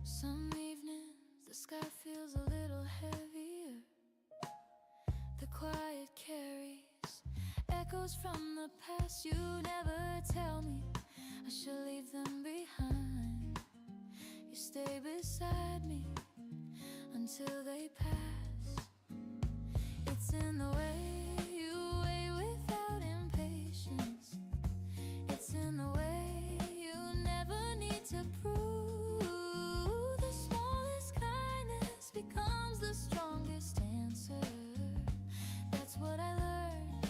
Some evenings the sky feels a little heavier. The quiet carries echoes from the past. You never tell me I should leave them behind. You stay beside me until they pass. It's in the way you wait without impatience. It's in the way you never need to prove. The smallest kindness becomes the strongest answer. That's what I learned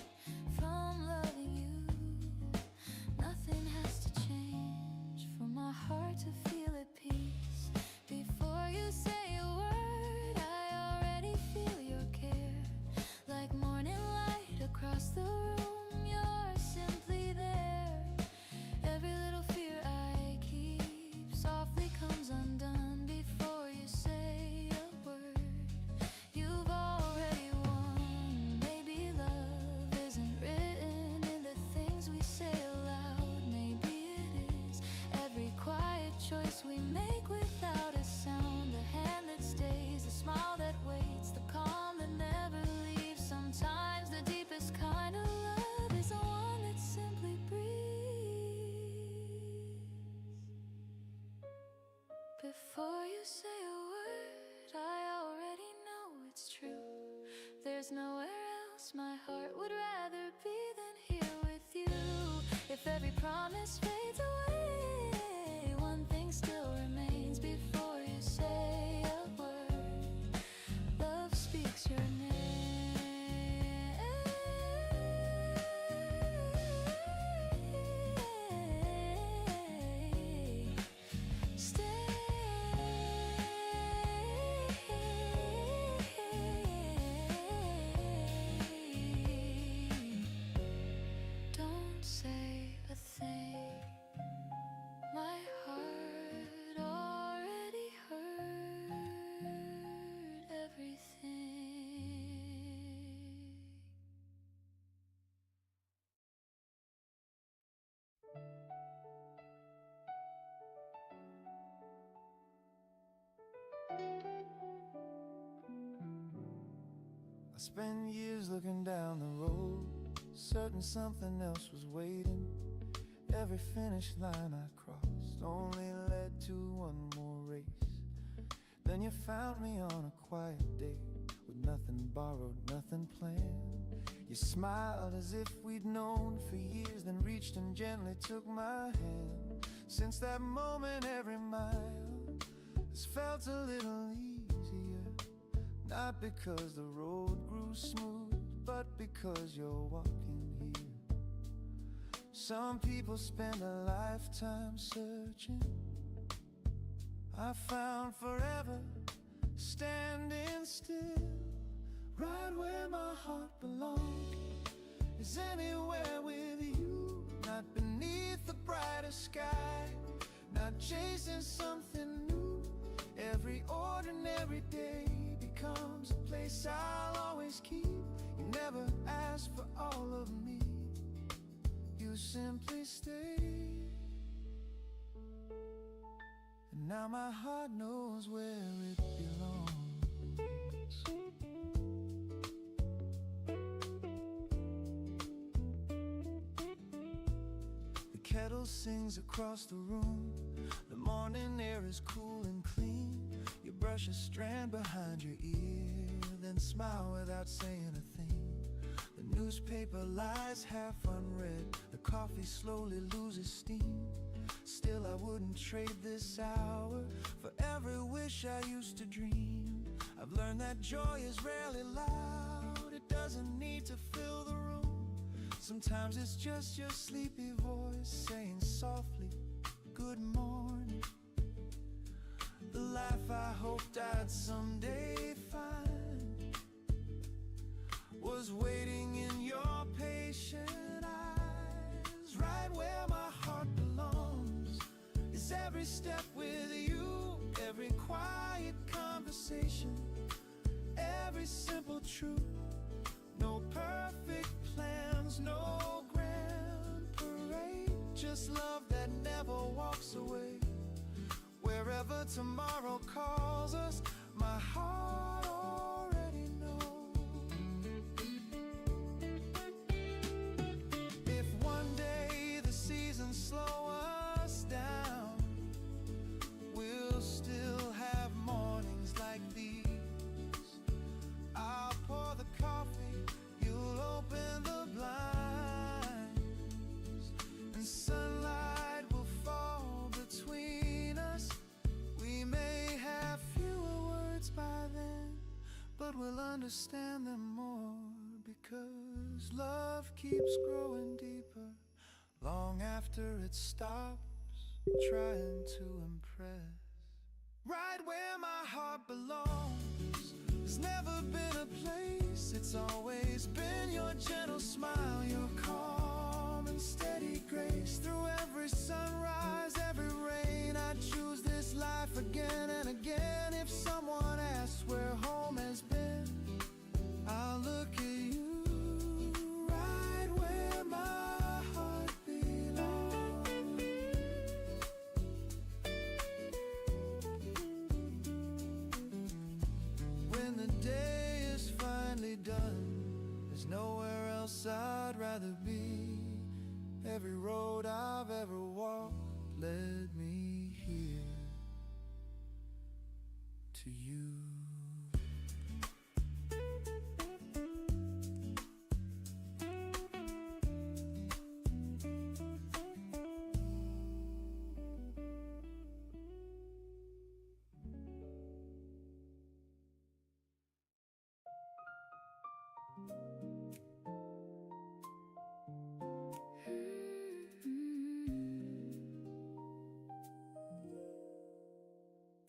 from loving you. Nothing has to change for my heart to feel at peace. Before you say a word, I already feel your care. Like morning light across the room, you're simply there. Every little fear I keep softly comes undone before you say a word. You've already won. Maybe love isn't written in the things we say aloud. Maybe it is every quiet choice we make without a sound. The hand that stays, the smile that waits, the calm that never leaves. Sometimes the deepest kind of love is the one that simply breathes. Before you say a word, I already know it's true. There's nowhere else my heart would rather be than here with you. If every promise fades away, one thing still remains before you say a word. Love speaks. spent years looking down the road, certain something else was waiting. Every finish line I crossed only led to one more race. Then you found me on a quiet day, with nothing borrowed, nothing planned. You smiled as if we'd known for years, then reached and gently took my hand. Since that moment every mile has felt a little easier, not because the road grew smooth, but because you're walking here. Some people spend a lifetime searching. I found forever standing still, right where my heart belongs, is anywhere with you. Not beneath the brightest sky, not chasing something new. Every ordinary day becomes a place I'll always keep. You never asked for all of me, you simply stayed. And now my heart knows where it belongs. The kettle sings across the room, the morning air is cool and clean. You brush a strand behind your ear, then smile without saying a thing. The newspaper lies half unread, the coffee slowly loses steam. Still I wouldn't trade this hour for every wish I used to dream. I've learned that joy is rarely loud, it doesn't need to fill the room. Sometimes it's just your sleepy voice saying softly, good morning. The life I hoped I'd someday find was waiting in your patient eyes. Right where my heart belongs is every step with you, every quiet conversation, every simple truth. No perfect plans, no grand parade, just love that never walks away. Wherever tomorrow calls us, my heart already knows. If one day the seasons slow us down, we'll still have mornings like these. I'll pour the coffee, you'll open the blinds, and sunlight will fall between us. We may have fewer words by then, but we'll understand them more, because love keeps growing deeper long after it stops trying to impress. Right where my heart belongs, there's never been a place. It's always been your gentle smile, your calm and steady grace. Through every sunrise, every rain, I choose this life again and again. If someone asks where home has been, I'll look at you. Right where my heart belongs. When the day is finally done, there's nowhere else I'd rather be. Every road I've ever walked led me here, to you.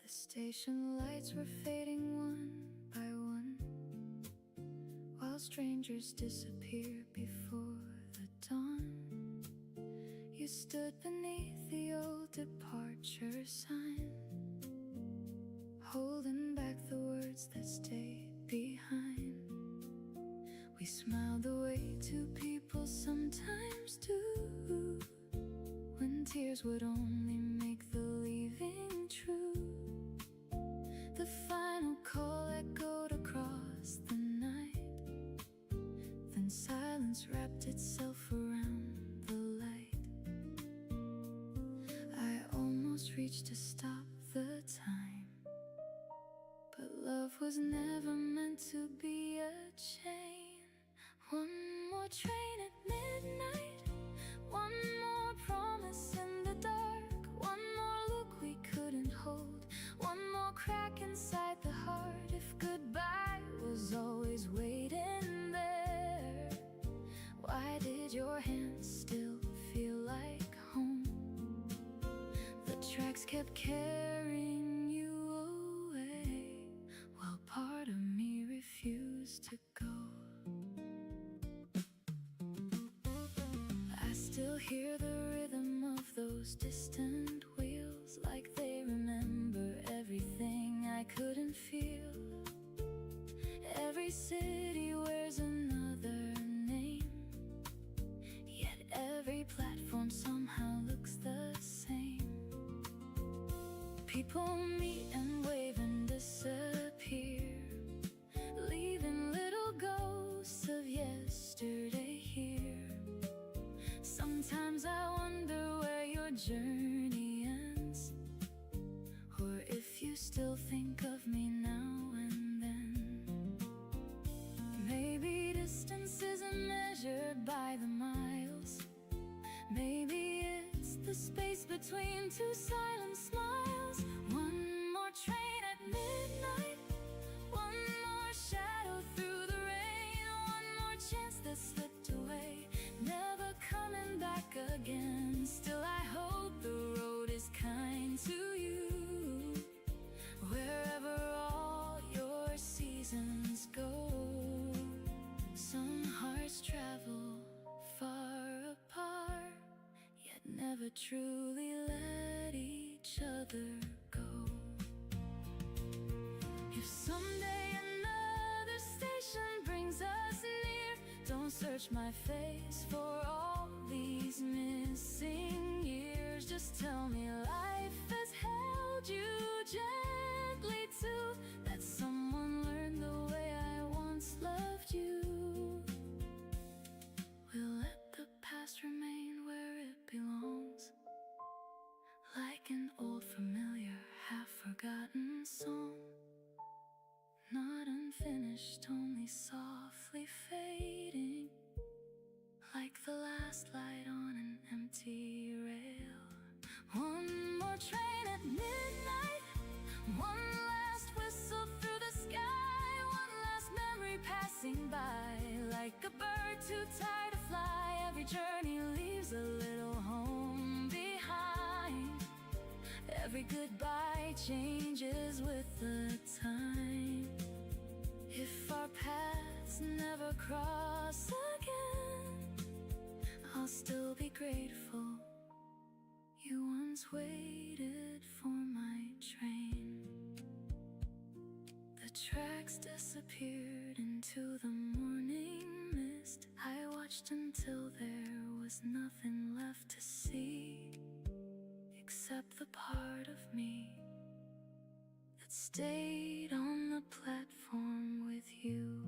The station lights were fading one by one, while strangers disappeared before the dawn. You stood beneath the old departure sign, holding back the words that stayed behind. We smiled the way two people sometimes do, when tears would only make the leaving true. The final call echoed across the night, silence wrapped itself around the light. I almost reached to stop the time, but love was never meant to be a chain. One more train at midnight, one more promise in the dark, one more look we couldn't hold, one more crack inside the heart. If goodbye was always waiting there, why did your hands still feel like home? The tracks kept carrying you away, while part of me refused to go. I still hear the rhythm of those distant wheels, like they remember everything I couldn't feel. Every city wears another name, yet every platform somehow looks the same. People meet and wave and disappear, leaving little ghosts of yesterday here. Sometimes I wonder where your journey ends, or if you still think of me now and then. Maybe distance isn't measured by the miles, maybe it's the space between two silent smiles. One more train at midnight, one more shadow through the rain, one more chance that slipped away, never coming back again. Still I hope the road is kind to you, wherever all your seasons go. Some hearts travel far apart, yet never truly let each other go. If someday another station brings us near, don't search my face for all these missing years. Just tell me life has held you gently too, that someone learned the way I once loved you. We'll let the past remain where it belongs, like an old familiar half-forgotten song, not unfinished, only softly fading, like the last light on an empty rail. One more train at midnight, one last whistle through the sky, one last memory passing by, like a bird too tired to fly. Every journey leaves a little home behind, every goodbye changes with the time. If our paths never cross again, I'll still be grateful you once waited for my train. The tracks disappeared into the morning mist. I watched until there was nothing left to see, except the part of me that stayed on the platform with you.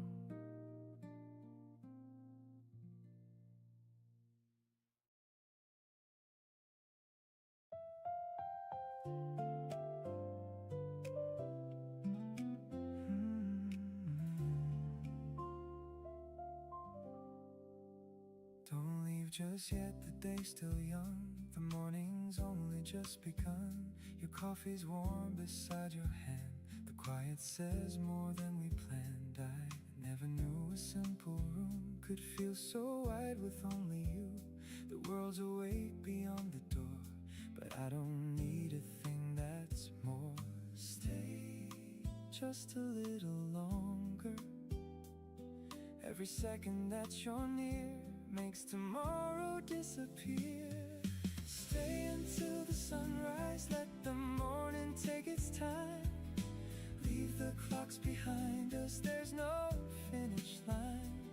Don't leave just yet, the day's still young, the morning's only just begun. Your coffee's warm beside your hand, the quiet says more than we planned. I never knew a simple room could feel so wide with only you. The world's awake beyond the door, but I don't need a thing that's more. Stay just a little longer, every second that you're near makes tomorrow disappear. Stay until the sunrise, let the morning take its time. Leave the clocks behind us, there's no finish line.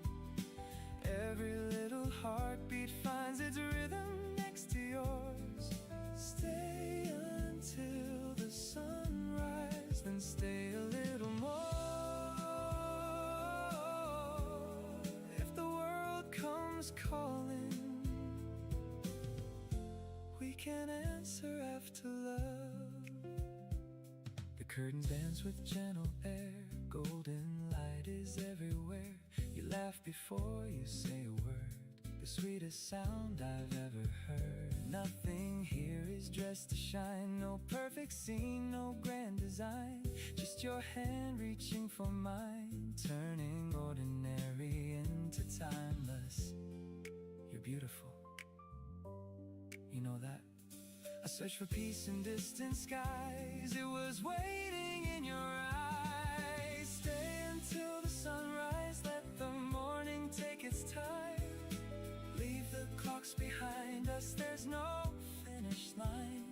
Every little heartbeat finds its rhythm next to yours. Stay until the sunrise, then stay a little more. If the world comes curtain bends with gentle air, golden light is everywhere. You laugh before you say a word, the sweetest sound I've ever heard. Nothing here is dressed to shine, no perfect scene, no grand design, just your hand reaching for mine, turning ordinary into timeless. You're beautiful, you know that. I searched for peace in distant skies, it was waiting in your eyes. Stay until the sunrise, let the morning take its time. Leave the clocks behind us, there's no finish line.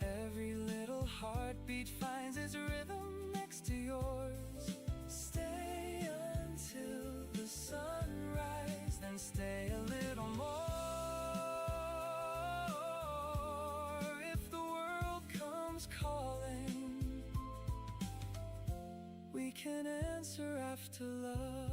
Every little heartbeat finds its rhythm next to yours. Stay until the sunrise, then stay a little more. If the world comes calling, we can answer after love.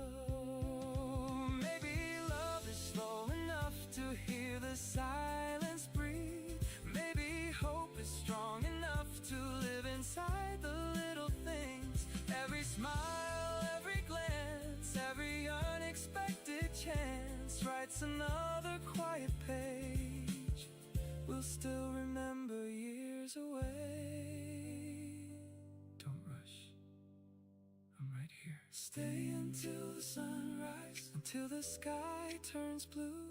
Maybe love is slow enough to hear the silence breathe. Maybe hope is strong enough to live inside the little things. Every smile, every glance, every unexpected chance writes another quiet page we'll still remember years away. Don't rush, I'm right here. Stay until the sunrise, until the sky turns blue.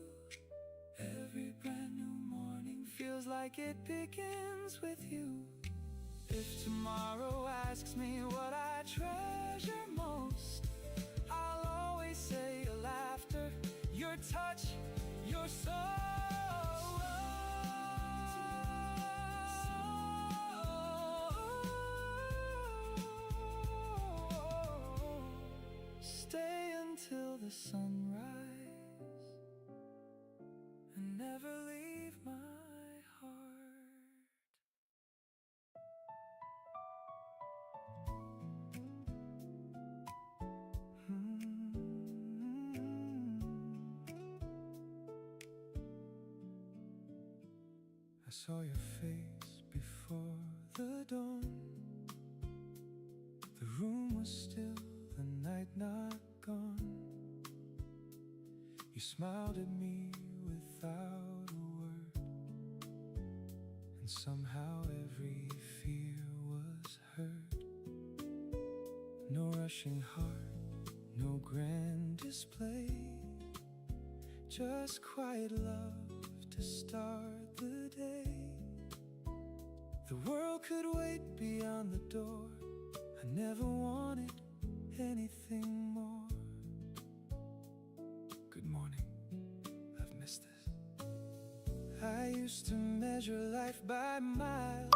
Every brand new morning feels like it begins with you. If tomorrow asks me what I treasure most, I'll always say your laughter, your touch, your soul. Stay until the sunrise and never leave my heart. I saw your face before the dawn. The room was still, the night not gone. You smiled at me without a word, and somehow every fear was heard. No rushing heart, no grand display, just quiet love to start the day. The world could wait beyond the door, I never wanted anything more. Good morning, I've missed this. I used to measure life by miles,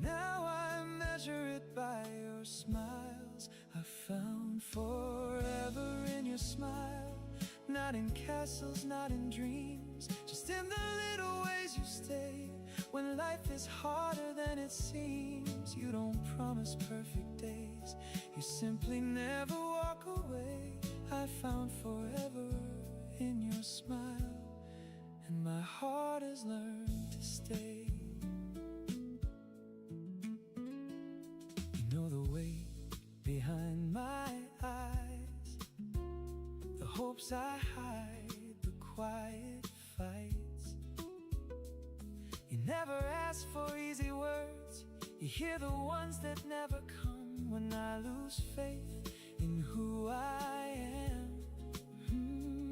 now I measure it by your smiles. I found forever in your smile, not in castles, not in dreams, just in the little ways you stay. When life is harder than it seems, you don't promise perfect days, you simply never walk away. I found forever in your smile, and my heart has learned to stay. You know the weight behind my eyes, the hopes I hide, the quiet fights. You never ask for easy words, you hear the ones that never come. When I lose faith in who I am,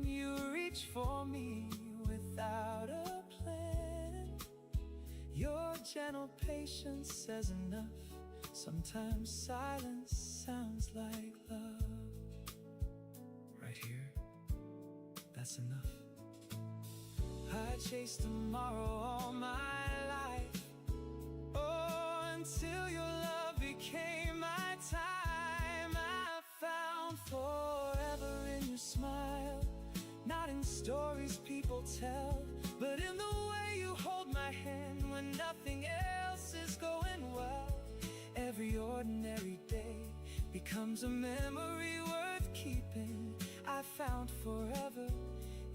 you reach for me without a plan. Your gentle patience says enough, sometimes silence sounds like love. Right here, that's enough. I chased tomorrow all my life, oh, until your love became my time. I found forever in your smile, not in stories people tell, but in the way you hold my hand when nothing else is going well. Every ordinary day becomes a memory worth keeping. I found forever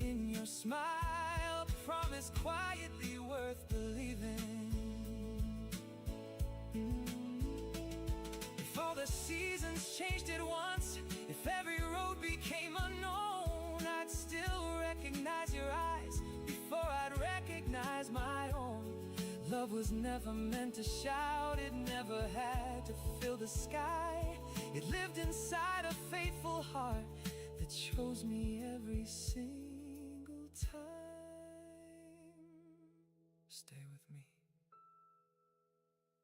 in your smile, promise quietly worth believing. If all the seasons changed at once, if every road became unknown, I'd still recognize your eyes before I'd recognize my own. Love was never meant to shout, it never had to fill the sky. It lived inside a faithful heart that chose me every single time. Stay with me,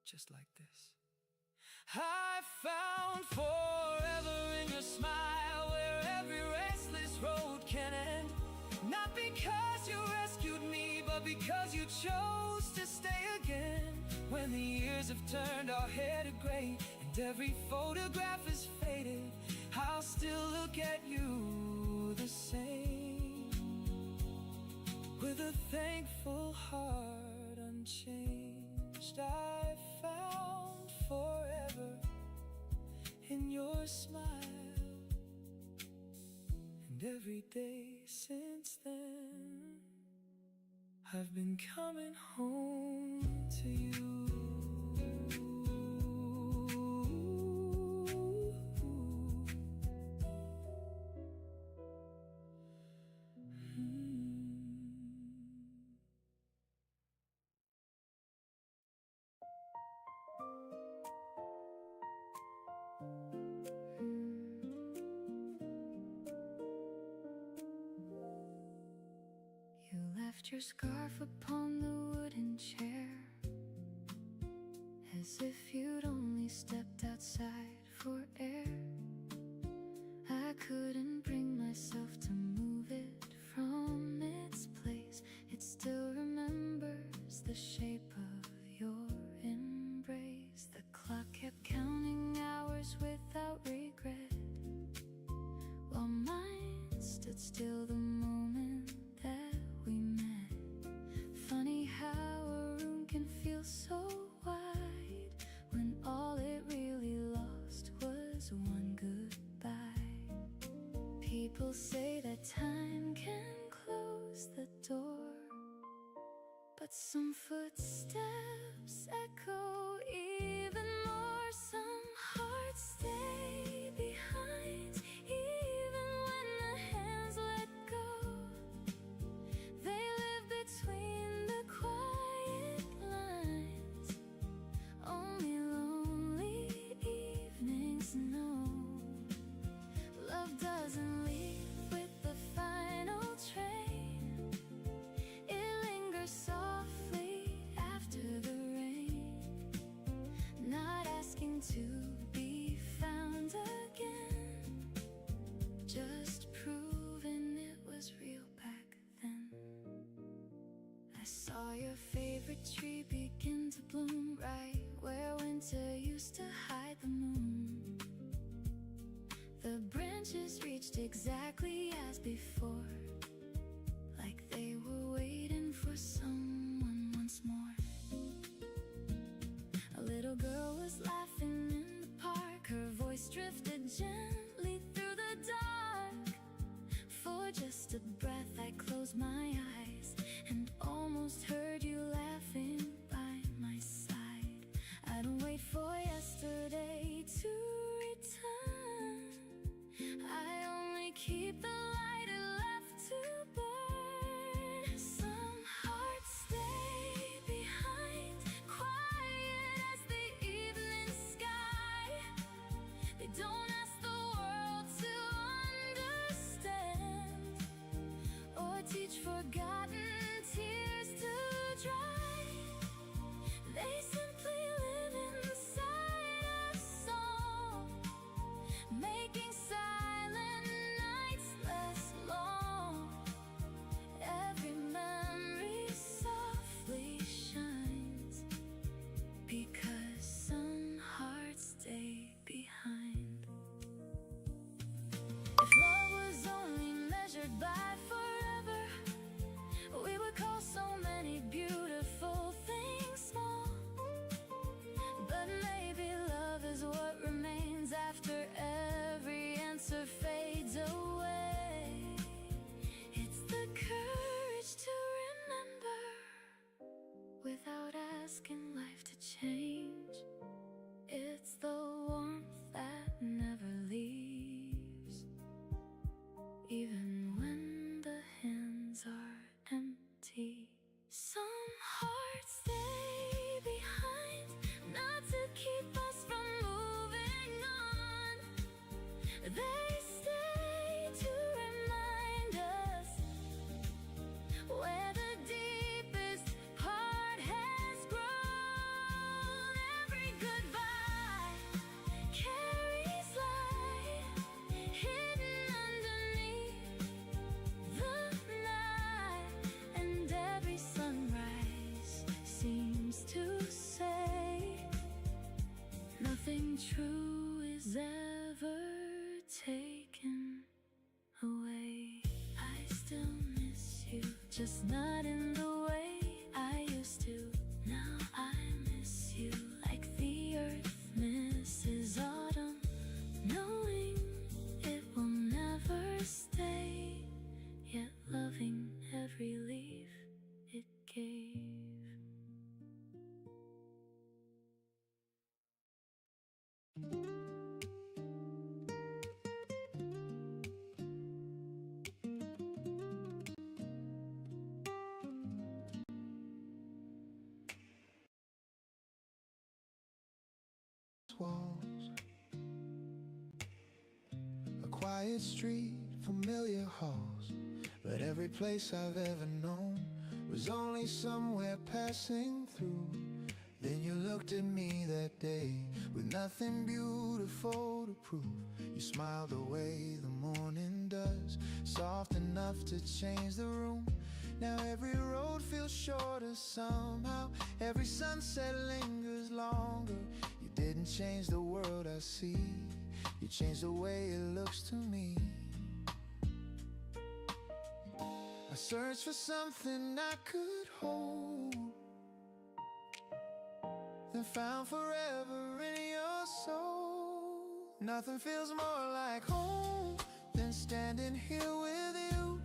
just like this. I found forever in your smile, where every restless road can end. Not because you rescued me, but because you chose to stay again. When the years have turned our hair to gray and every photograph is faded, I'll still look at you the same, with a thankful heart unchanged. I found forever in your smile, and every day since then I've been coming home to you. You left your scarf upon the wooden chair, as if you'd only stepped outside for air. I couldn't bring myself to move it from its place. It still remembers the shape of your embrace. The clock kept counting hours without regret, while mine stood still the moment that we met. Funny how a room can feel so wide when all it really lost was one goodbye. People say that time can close the door, but some footsteps echo even more. Some hearts stay behind even when the hands let go. They live between the quiet lines. Only lonely evenings know. Love doesn't leave with the final train. It lingers softly after the rain, not asking to be found again, just proving it was real back then. I saw your favorite tree begin to bloom right where winter used to hide the moon. The branches reached exactly as before, like they were waiting for someone once more. A little girl was laughing in the park. Her voice drifted gently through the dark. For just a breath I closed my eyes and almost heard you laughing by my side. I don't wait for yesterday to return. I only keep the light left to burn. Some hearts stay behind, quiet as the evening sky. They don't ask the world to understand or teach forgotten tears to dry. They simply live inside a song, making silent nights less long. Every memory softly shines, because some hearts stay behind. If love was only measured by forever, just not in the way I used to. Now I miss you like the earth misses autumn, knowing it will never stay, yet loving every leaf it gave. Walls, a quiet street, familiar halls, but every place I've ever known was only somewhere passing through. Then you looked at me that day with nothing beautiful to prove. You smiled the way the morning does, soft enough to change the room. Now every road feels shorter somehow, every sunset lingers longer. You didn't change the world I see, you changed the way it looks to me. I searched for something I could hold, then found forever in your soul. Nothing feels more like home than standing here with you.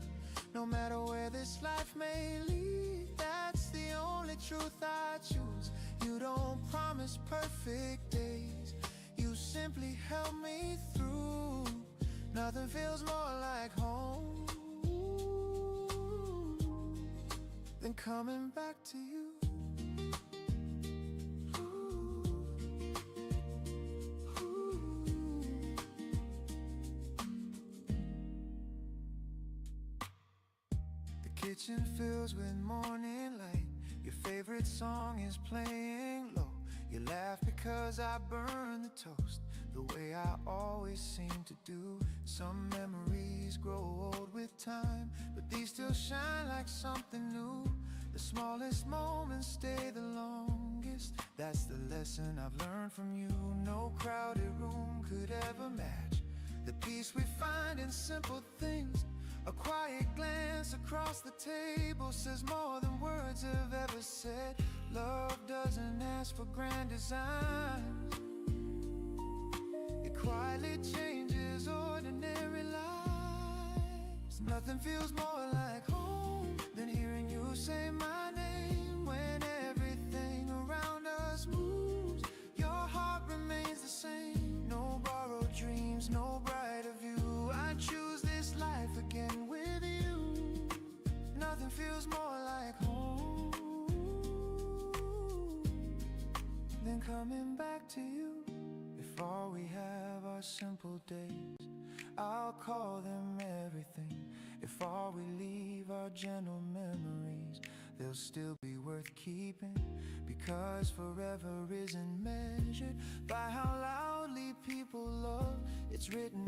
No matter where this life may lead, that's the only truth I choose. You don't promise perfect days, you simply help me through. Nothing feels more like home than coming back to you. The kitchen fills with morning light, your favorite song is playing low. You laugh because I burn the toast, the way I always seem to do. Some memories grow old with time, but these still shine like something new. The smallest moments stay the longest, that's the lesson I've learned from you. No crowded room could ever match the peace we find in simple things. A quiet glance across the table says more than words have ever said. Love doesn't ask for grand designs, it quietly changes ordinary lives. Nothing feels more like home than hearing you say my name. When everything around us moves, your heart remains the same. No borrowed dreams, no brighter view. I choose this life again with you. Nothing feels more like home than coming back to you. If all we have are simple days, I'll call them everything. If all we leave are gentle memories, they'll still be worth keeping. Because forever isn't measured by how loudly people love, it's written